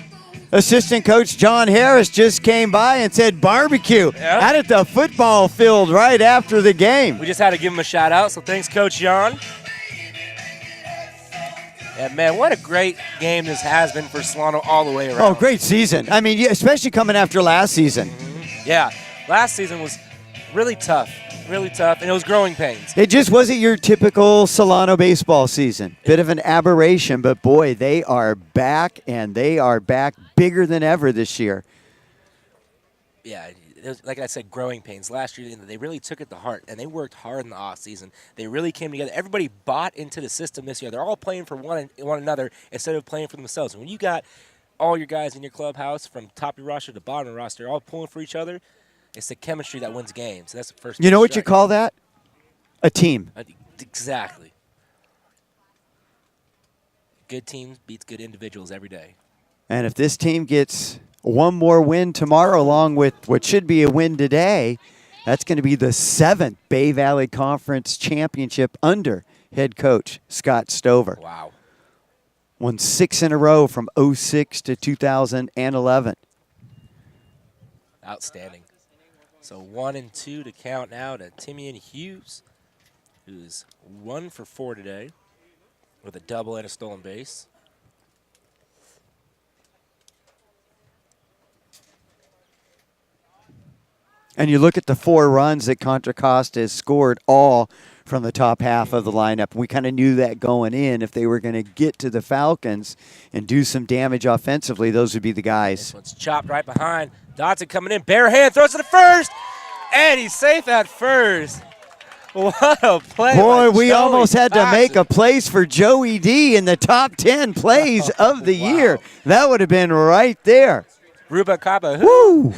Assistant coach John Harris just came by and said barbecue out at the football field right after the game. We just had to give him a shout out, so thanks, Coach John. And, man, what a great game this has been for Solano all the way around. Oh, great season. I mean, especially coming after last season. Yeah, last season was really tough, and it was growing pains. It just wasn't your typical Solano baseball season. Bit of an aberration, but, boy, they are back, and they are back bigger than ever this year. Yeah, it was, like I said, growing pains. Last year, they really took it to heart, and they worked hard in the offseason. They really came together. Everybody bought into the system this year. They're all playing for one another instead of playing for themselves. And when you got all your guys in your clubhouse, from top of your roster to bottom of your roster, all pulling for each other, it's the chemistry that wins games. That's the first. You know what you call that? A team. Exactly. Good teams beats good individuals every day. And if this team gets one more win tomorrow along with what should be a win today, that's going to be the 7th Bay Valley Conference Championship under head coach Scott Stover. Wow. Won 6 in a row from 06 to 2011. Outstanding. So 1 and 2 to count now to Timian Hughes, who's 1 for 4 today with a double and a stolen base. And you look at the 4 runs that Contra Costa has scored, all from the top half of the lineup. We kind of knew that going in. If they were going to get to the Falcons and do some damage offensively, those would be the guys. This one's chopped right behind. Dodson coming in, bare hand, throws it to first, and he's safe at first. What a play. Boy, by we Joey almost had to make Dodson. a place for Joey D in the top 10 plays of the year. That would have been right there. Ruba Caba. Woo!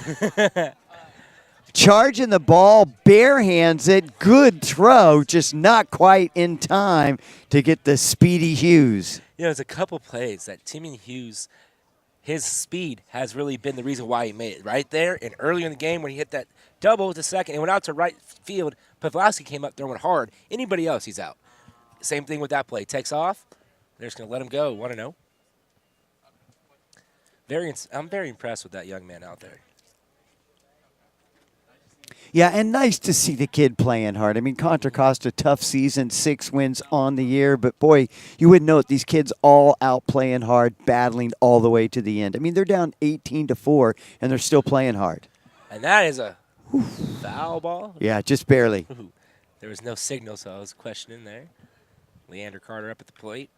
Charging the ball, bare hands it, good throw, just not quite in time to get the speedy Hughes. You know, there's a couple plays that Timian Hughes, his speed has really been the reason why he made it. Right there and earlier in the game when he hit that double to second and went out to right field, Pavlowski came up throwing hard. Anybody else, he's out. Same thing with that play. Takes off. They're just going to let him go. 1-0. I'm very impressed with that young man out there. Yeah, and nice to see the kid playing hard. I mean, Contra Costa, tough season, 6 wins on the year. But, boy, you would note these kids all out playing hard, battling all the way to the end. I mean, they're down 18-4, and they're still playing hard. And that is a foul ball. Yeah, just barely. There was no signal, so I was questioning there. Leander Carter up at the plate.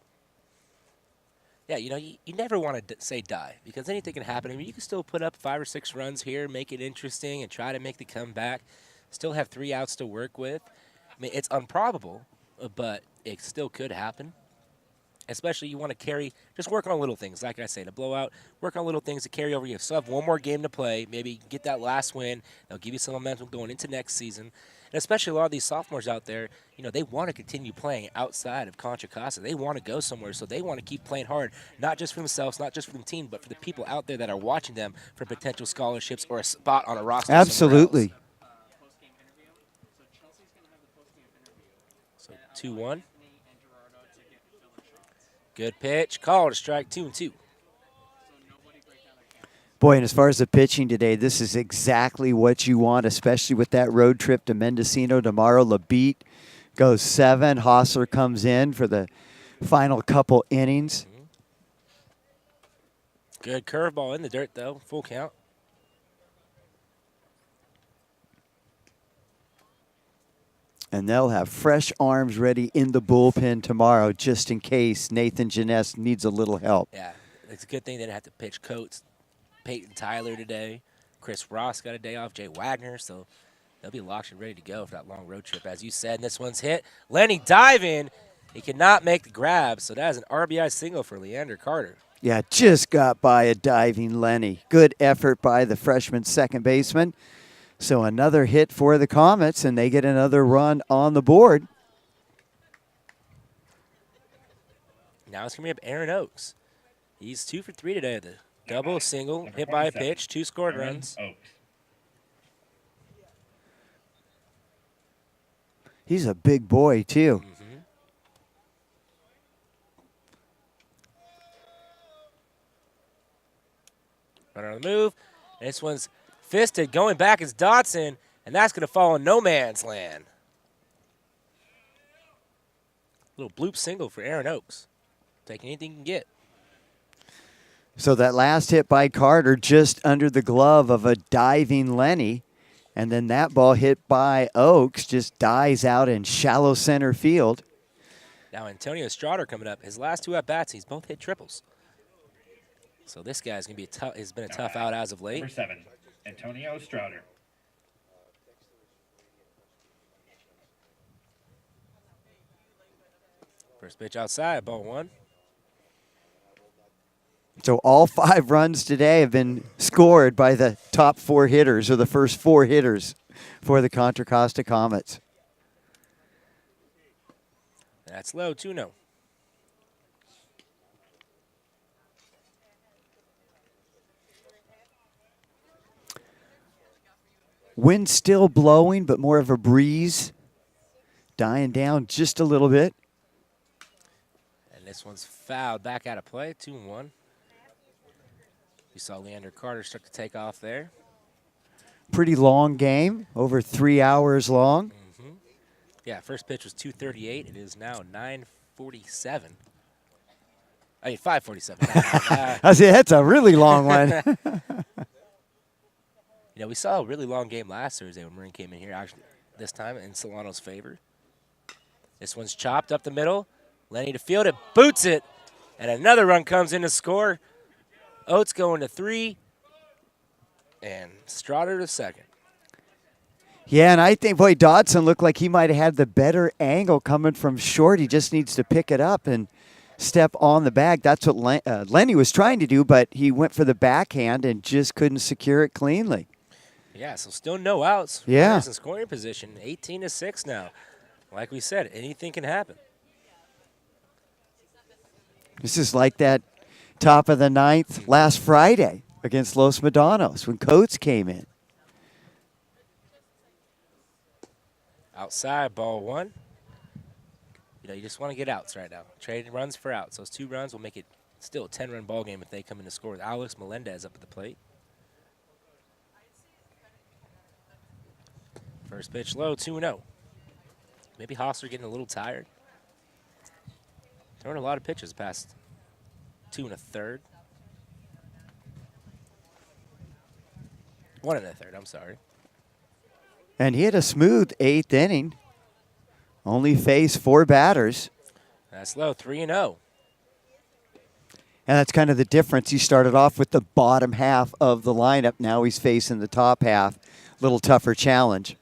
Yeah, you know, you never want to say die because anything can happen. I mean, you can still put up 5 or 6 runs here, make it interesting, and try to make the comeback. Still have 3 outs to work with. I mean, it's improbable, but it still could happen. Especially you want to just work on little things. Like I say, to blow out, work on little things to carry over. You still have 1 more game to play. Maybe get that last win. They'll give you some momentum going into next season. And especially a lot of these sophomores out there, you know, they want to continue playing outside of Contra Costa. They want to go somewhere, so they want to keep playing hard, not just for themselves, not just for the team, but for the people out there that are watching them for potential scholarships or a spot on a roster. Absolutely. So 2-1. Good pitch. Call to strike 2-2. Boy, and as far as the pitching today, this is exactly what you want, especially with that road trip to Mendocino tomorrow. Labeat goes 7. Hostler comes in for the final couple innings. Good curveball in the dirt, though. Full count. And they'll have fresh arms ready in the bullpen tomorrow just in case Nathan Jeunesse needs a little help. Yeah, it's a good thing they didn't have to pitch Coates, Peyton Tyler today. Chris Ross got a day off, Jay Wagner, so they'll be locked and ready to go for that long road trip. As you said, and this one's hit. Lenny dive in. He cannot make the grab, so that is an RBI single for Leander Carter. Yeah, just got by a diving Lenny. Good effort by the freshman second baseman. So another hit for the Comets, and they get another run on the board. Now it's going to be up Aaron Oakes. He's 2 for 3 today at the Double, single, hit by a pitch, 2 scored runs. He's a big boy, too. Runner on the move. This one's fisted. Going back is Dotson, and that's going to fall in no man's land. Little bloop single for Aaron Oaks. Take anything you can get. So that last hit by Carter just under the glove of a diving Lenny. And then that ball hit by Oaks just dies out in shallow center field. Now Antonio Strader coming up. His last 2 at-bats, he's both hit triples. So this guy's going to be has been a tough out as of late. Number 7, Antonio Strader. First pitch outside, ball 1. So all 5 runs today have been scored by the top 4 hitters, or the first 4 hitters for the Contra Costa Comets. That's low, 2-0. Wind still blowing, but more of a breeze. Dying down just a little bit. And this one's fouled back out of play, 2-1. We saw Leander Carter start to take off there. Pretty long game, over 3 hours long. Yeah, first pitch was 2:38. It is now 9:47. I mean, 5:47. I see, that's a really long one. You know, we saw a really long game last Thursday when Marin came in here, actually, this time in Solano's favor. This one's chopped up the middle. Lenny to field it, boots it, and another run comes in to score. Oates going to 3, and Strader to 2nd. Yeah, and I think, boy, Dodson looked like he might have had the better angle coming from short. He just needs to pick it up and step on the bag. That's what Lenny was trying to do, but he went for the backhand and just couldn't secure it cleanly. Yeah, so still no outs. Yeah. Runners in scoring position, 18-6 now. Like we said, anything can happen. This is like that top of the 9th last Friday against Los Medanos when Coates came in. Outside, ball 1. You know, you just want to get outs right now. Trading runs for outs. Those 2 runs will make it still a 10-run ball game if they come in to score with Alex Melendez up at the plate. First pitch low, 2-0. Maybe Hostler getting a little tired. Throwing a lot of pitches past 2 1/3. 1 1/3, I'm sorry. And he had a smooth 8th inning. Only faced 4 batters. That's low, 3-0. And that's kind of the difference. He started off with the bottom half of the lineup. Now he's facing the top half. A little tougher challenge.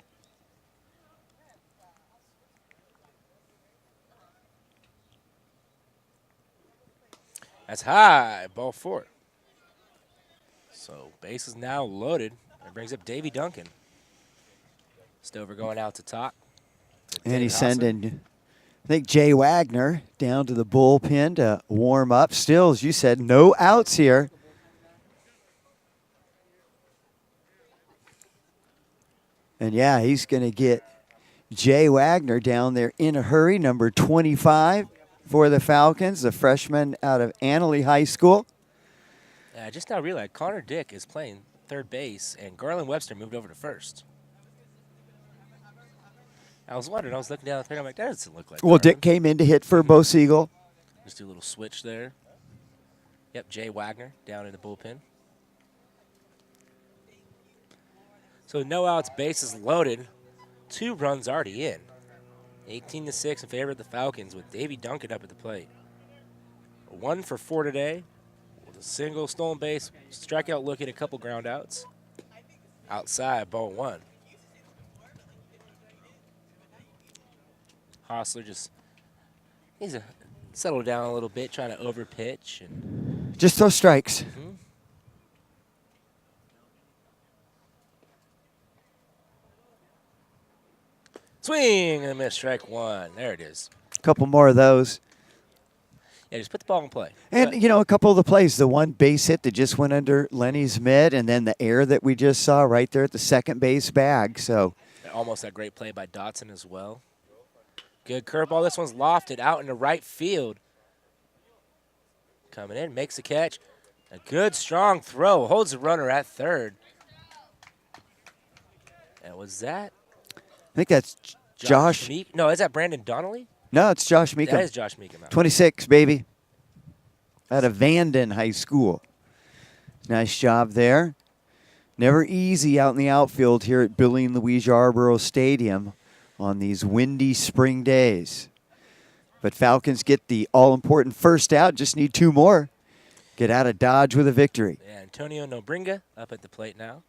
That's high, ball 4. So base is now loaded. That brings up Davy Duncan. Stover going out to top. And he's sending, I think, Jay Wagner down to the bullpen to warm up. Still, as you said, no outs here. And, yeah, he's going to get Jay Wagner down there in a hurry, number 25 for the Falcons, the freshman out of Annalee High School. I just now realized Connor Dick is playing third base, and Garland Webster moved over to first. I was wondering, I was looking down the third, I'm like, that doesn't look like Well, Garland. Dick came in to hit for Bo Siegel. Just do a little switch there. Yep, Jay Wagner down in the bullpen. So no outs, bases loaded. 2 runs already in. 18-6 in favor of the Falcons with Davy Duncan up at the plate. 1 for 4 today. With a single, stolen base, strikeout looking, a couple ground outs. Outside, ball 1. Hostler just needs to settle down a little bit, trying to overpitch. And Just throw strikes. swing and a miss, strike 1. There it is. A couple more of those. Yeah, just put the ball in play. And, a couple of the plays, the one base hit that just went under Lenny's mid, and then the air that we just saw right there at the second base bag. So almost a great play by Dotson as well. Good curveball. This one's lofted out into right field. Coming in, makes a catch. A good, strong throw. Holds the runner at third. And was that? I think that's Josh. No, is that Brandon Donnelly? No, it's Josh Meekum. That is Josh Meekum. 26, baby. Out of Vanden High School. Nice job there. Never easy out in the outfield here at Billy and Louise Yarborough Stadium on these windy spring days. But Falcons get the all-important first out. Just need 2 more. Get out of Dodge with a victory. Yeah, Antonio Nobringa up at the plate now.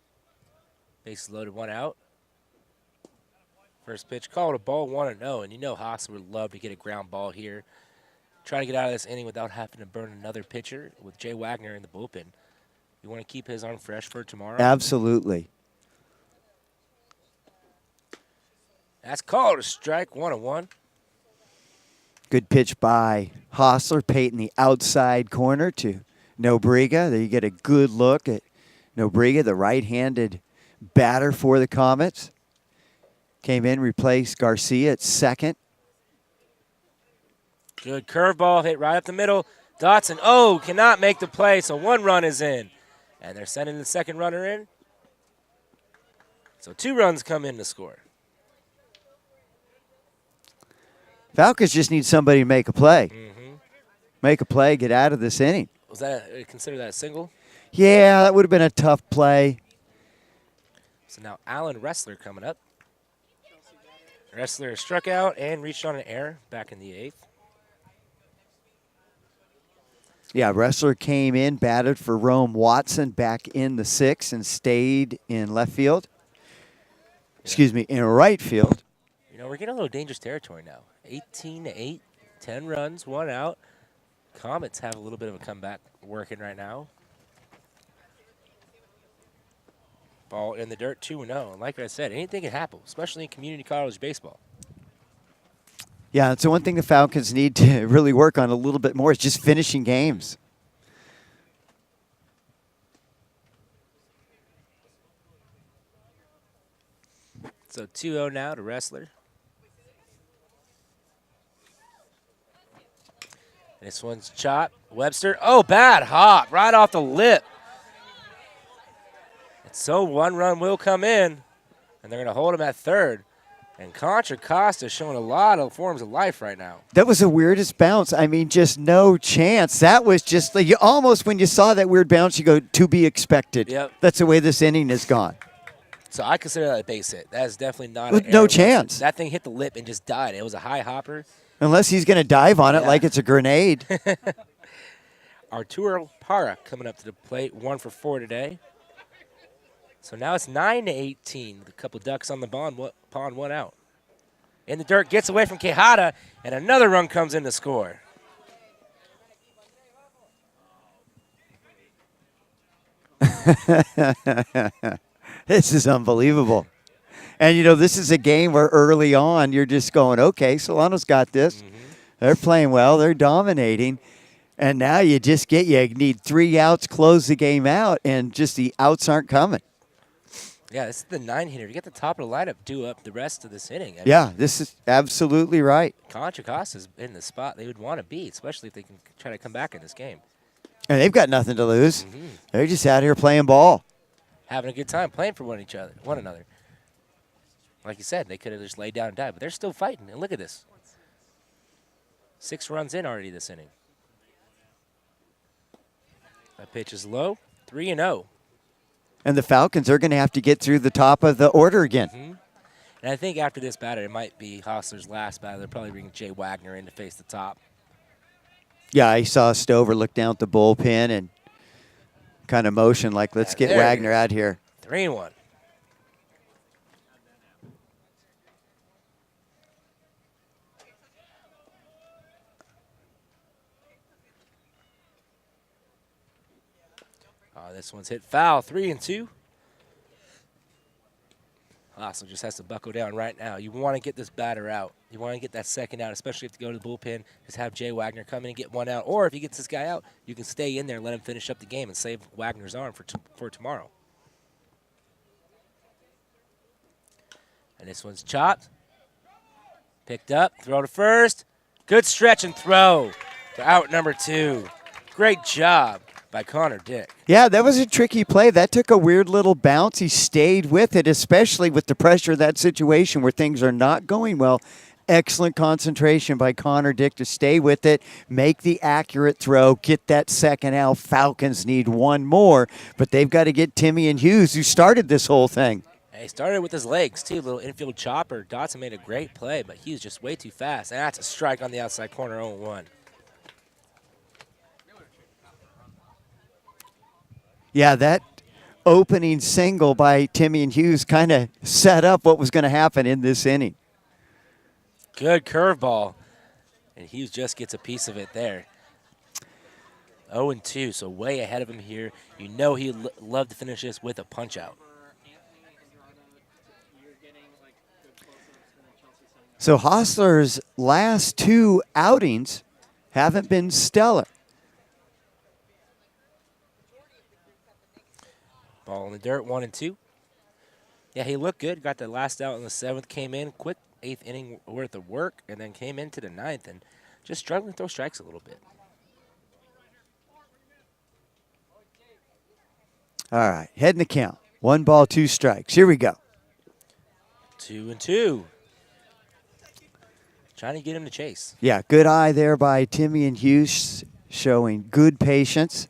Bases loaded, 1 out. First pitch called a ball, 1-0. And you know Haas would love to get a ground ball here. Try to get out of this inning without having to burn another pitcher with Jay Wagner in the bullpen. You want to keep his arm fresh for tomorrow? Absolutely. That's called a strike, 1-1. Good pitch by Hostler, Peyton the outside corner to Nobriga. There you get a good look at Nobriga, the right-handed batter for the Comets. Came in, replaced Garcia at second. Good curveball hit right up the middle. Dotson, cannot make the play, so 1 run is in. And they're sending the second runner in. So 2 runs come in to score. Falcons just need somebody to make a play. Make a play, get out of this inning. Was that consider that a single? Yeah, that would have been a tough play. So now Alan Ressler coming up. Ressler struck out and reached on an error back in the 8th. Yeah, Ressler came in, batted for Rome Watson back in the 6th and stayed in left field. Excuse me, in right field. We're getting a little dangerous territory now. 18-8, 10 runs, 1 out. Comets have a little bit of a comeback working right now. Ball in the dirt, 2-0. And like I said, anything can happen, especially in community college baseball. Yeah, so one thing the Falcons need to really work on a little bit more is just finishing games. So 2-0 now to Ressler. This one's chopped. Webster, bad hop, right off the lip. And so 1 run will come in, and they're going to hold him at third. And Contra Costa showing a lot of forms of life right now. That was the weirdest bounce. I mean, just no chance. That was just like, you almost, when you saw that weird bounce, you go, to be expected. Yep. That's the way this inning has gone. So I consider that a base hit. That is definitely not an no error. chance. That thing hit the lip and just died. It was a high hopper. Unless he's going to dive on it like it's a grenade. Arturo Parra coming up to the plate, 1 for 4 today. So now it's 9-18. A couple ducks on the pond, 1 out. In the dirt, gets away from Quijada, and another run comes in to score. This is unbelievable. And, this is a game where early on you're just going, okay, Solano's got this. They're playing well. They're dominating. And now you need 3 outs, close the game out, and just the outs aren't coming. Yeah, this is the 9-hitter. You get the top of the lineup due up the rest of this inning. This is absolutely right. Contra Costa's in the spot they would want to be, especially if they can try to come back in this game. And they've got nothing to lose. They're just out here playing ball. Having a good time playing for one another. Like you said, they could have just laid down and died, but they're still fighting. And look at this. 6 runs in already this inning. That pitch is low, 3-0. And the Falcons are going to have to get through the top of the order again. And I think after this batter, it might be Hostler's last batter. They'll probably bring Jay Wagner in to face the top. Yeah, I saw Stover look down at the bullpen and kind of motion like, let's get Wagner out here. 3-1. This one's hit foul, 3-2. Hostler just has to buckle down right now. You want to get this batter out. You want to get that second out, especially if you go to the bullpen. Just have Jay Wagner come in and get one out. Or if he gets this guy out, you can stay in there and let him finish up the game and save Wagner's arm for tomorrow. And this one's chopped. Picked up, throw to first. Good stretch and throw for out number 2. Great job by Connor Dick. Yeah, that was a tricky play. That took a weird little bounce. He stayed with it, especially with the pressure of that situation where things are not going well. Excellent concentration by Connor Dick to stay with it, make the accurate throw, get that second out. Falcons need one more, but they've got to get Timmy and Hughes, who started this whole thing. He started with his legs, too. Little infield chopper. Dotson made a great play, but Hughes just way too fast. And that's a strike on the outside corner, 0-1. Yeah, that opening single by Timmy and Hughes kind of set up what was going to happen in this inning. Good curveball. And Hughes just gets a piece of it there. 0-2, so way ahead of him here. You know he'd love to finish this with a punch-out. So Hostler's last 2 outings haven't been stellar. Ball in the dirt, 1-2. Yeah, he looked good. Got the last out in the 7th. Came in, quick 8th inning worth of work, and then came into the 9th and just struggling to throw strikes a little bit. All right, heading the count. 1 ball, 2 strikes. Here we go. 2-2. Trying to get him to chase. Yeah, good eye there by Timmy and Hughes, showing good patience.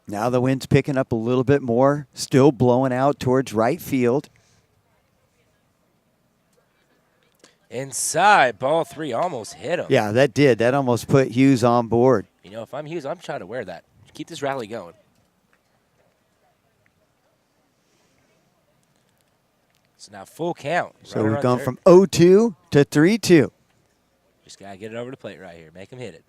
Now the wind's picking up a little bit more, still blowing out towards right field. Inside, ball 3 almost hit him. Yeah, that did. That almost put Hughes on board. You know, if I'm Hughes, I'm trying to wear that. Keep this rally going. So now full count. So we've gone from 0-2 to 3-2. Just got to get it over the plate right here. Make him hit it.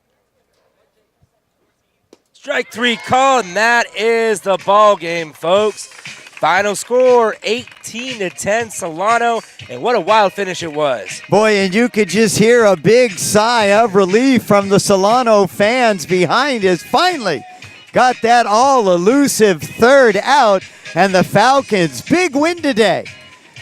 Strike 3 called, and that is the ball game, folks. Final score, 18-10 Solano, and what a wild finish it was. Boy, and you could just hear a big sigh of relief from the Solano fans behind us. Finally got that all elusive third out, and the Falcons, big win today.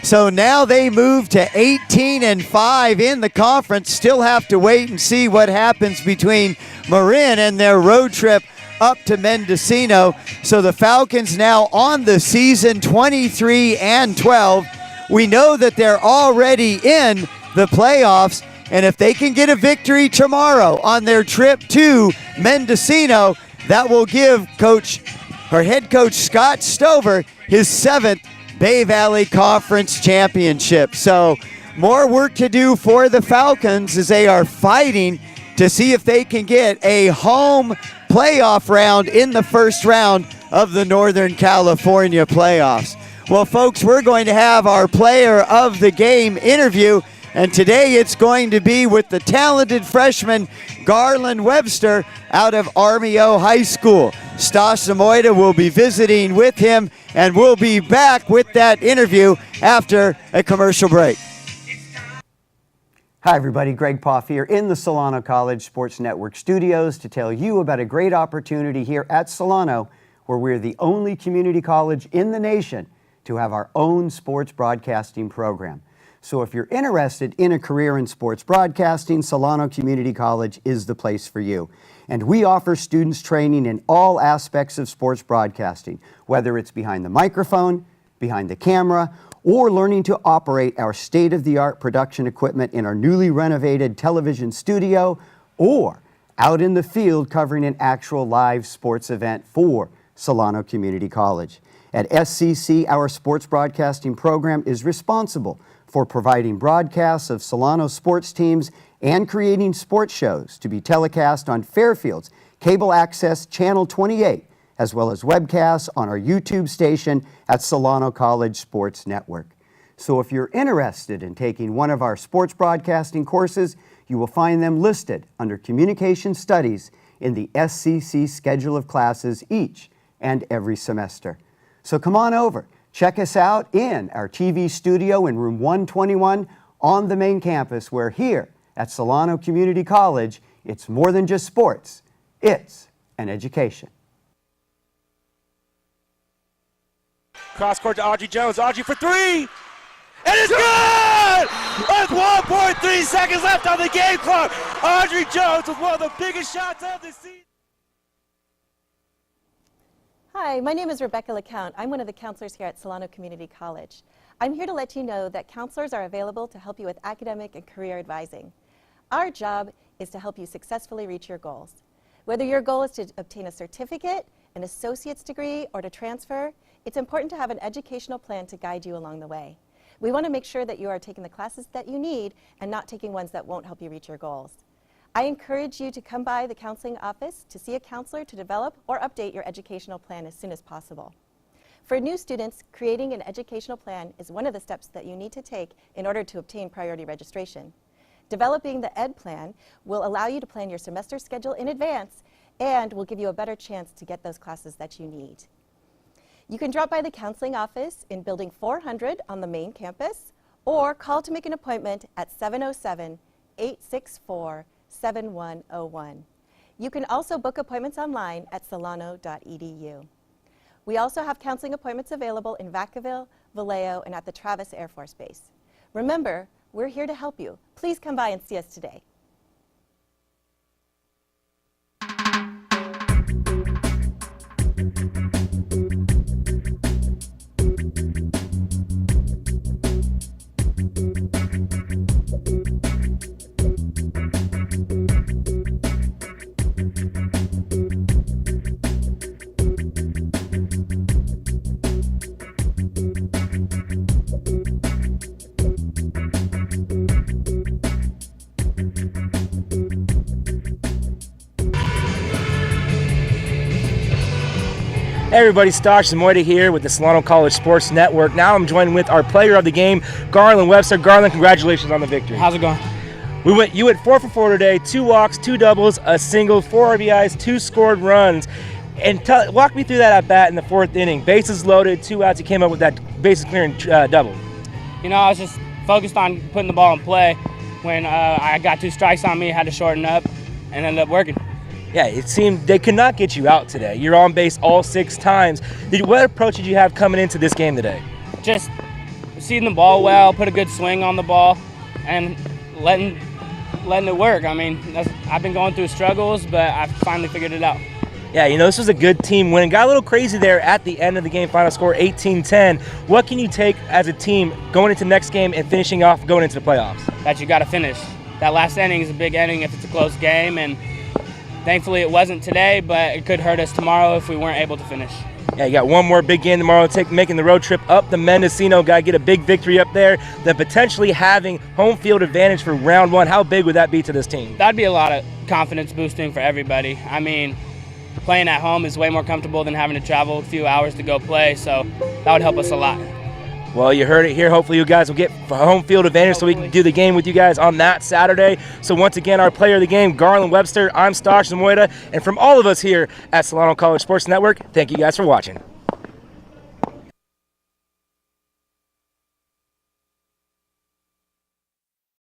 So now they move to 18-5 in the conference. Still have to wait and see what happens between Marin and their road trip up to Mendocino. So the Falcons now on the season 23-12. We know that they're already in the playoffs, and if they can get a victory tomorrow on their trip to Mendocino, that will give head coach Scott Stover his 7th Bay Valley Conference championship. So more work to do for the Falcons as they are fighting to see if they can get a home playoff round in the first round of the Northern California playoffs. Well, folks, we're going to have our player of the game interview, and today it's going to be with the talented freshman Garland Webster out of Armio High School. Stas Samoida will be visiting with him, and we'll be back with that interview after a commercial break. Hi, everybody. Greg Poff here in the Solano College Sports Network studios to tell you about a great opportunity here at Solano, where we're the only community college in the nation to have our own sports broadcasting program. So if you're interested in a career in sports broadcasting, Solano Community College is the place for you. And we offer students training in all aspects of sports broadcasting, whether it's behind the microphone, behind the camera, or learning to operate our state-of-the-art production equipment in our newly renovated television studio, or out in the field covering an actual live sports event for Solano Community College. At SCC, our sports broadcasting program is responsible for providing broadcasts of Solano sports teams and creating sports shows to be telecast on Fairfield's cable access Channel 28, as well as webcasts on our YouTube station at Solano College Sports Network. So if you're interested in taking one of our sports broadcasting courses, you will find them listed under Communication Studies in the SCC schedule of classes each and every semester. So come on over, check us out in our TV studio in room 121 on the main campus, where here at Solano Community College, it's more than just sports, it's an education. Cross court to Audrey Jones. Audrey for three. And it's good! With 1.3 seconds left on the game clock. Audrey Jones with one of the biggest shots of the season. Hi, my name is Rebecca LeCount. I'm one of the counselors here at Solano Community College. I'm here to let you know that counselors are available to help you with academic and career advising. Our job is to help you successfully reach your goals. Whether your goal is to obtain a certificate, an associate's degree, or to transfer, it's important to have an educational plan to guide you along the way. We want to make sure that you are taking the classes that you need and not taking ones that won't help you reach your goals. I encourage you to come by the counseling office to see a counselor to develop or update your educational plan as soon as possible. For new students, creating an educational plan is one of the steps that you need to take in order to obtain priority registration. Developing the ED plan will allow you to plan your semester schedule in advance and will give you a better chance to get those classes that you need. You can drop by the counseling office in Building 400 on the main campus, or call to make an appointment at 707-864-7101. You can also book appointments online at solano.edu. We also have counseling appointments available in Vacaville, Vallejo, and at the Travis Air Force Base. Remember, we're here to help you. Please come by and see us today. Hey everybody, Stosh Zamoyda here with the Solano College Sports Network. Now I'm joined with our player of the game, Garland Webster. Garland, congratulations on the victory. How's it going? You went 4 for 4 today, 2 walks, 2 doubles, a single, 4 RBIs, 2 scored runs. And walk me through that at bat in the 4th inning. Bases loaded, 2 outs. You came up with that bases clearing double. You know, I was just focused on putting the ball in play. When I got 2 strikes on me, I had to shorten up and ended up working. Yeah, it seemed they could not get you out today. You're on base all 6 times. What approach did you have coming into this game today? Just seeing the ball well, put a good swing on the ball, and letting it work. I mean, I've been going through struggles, but I finally figured it out. Yeah, you know, this was a good team win. Got a little crazy there at the end of the game, final score 18-10. What can you take as a team going into the next game and finishing off going into the playoffs? That you got to finish. That last inning is a big inning if it's a close game, and thankfully it wasn't today, but it could hurt us tomorrow if we weren't able to finish. Yeah, you got one more big game tomorrow, making the road trip up the Mendocino. Got to get a big victory up there, then potentially having home field advantage for round 1. How big would that be to this team? That'd be a lot of confidence boosting for everybody. I mean, playing at home is way more comfortable than having to travel a few hours to go play, so that would help us a lot. Well, you heard it here. Hopefully you guys will get home field advantage so we can do the game with you guys on that Saturday. So once again, our player of the game, Garland Webster. I'm Stosh Zamoyda. And from all of us here at Solano College Sports Network, thank you guys for watching.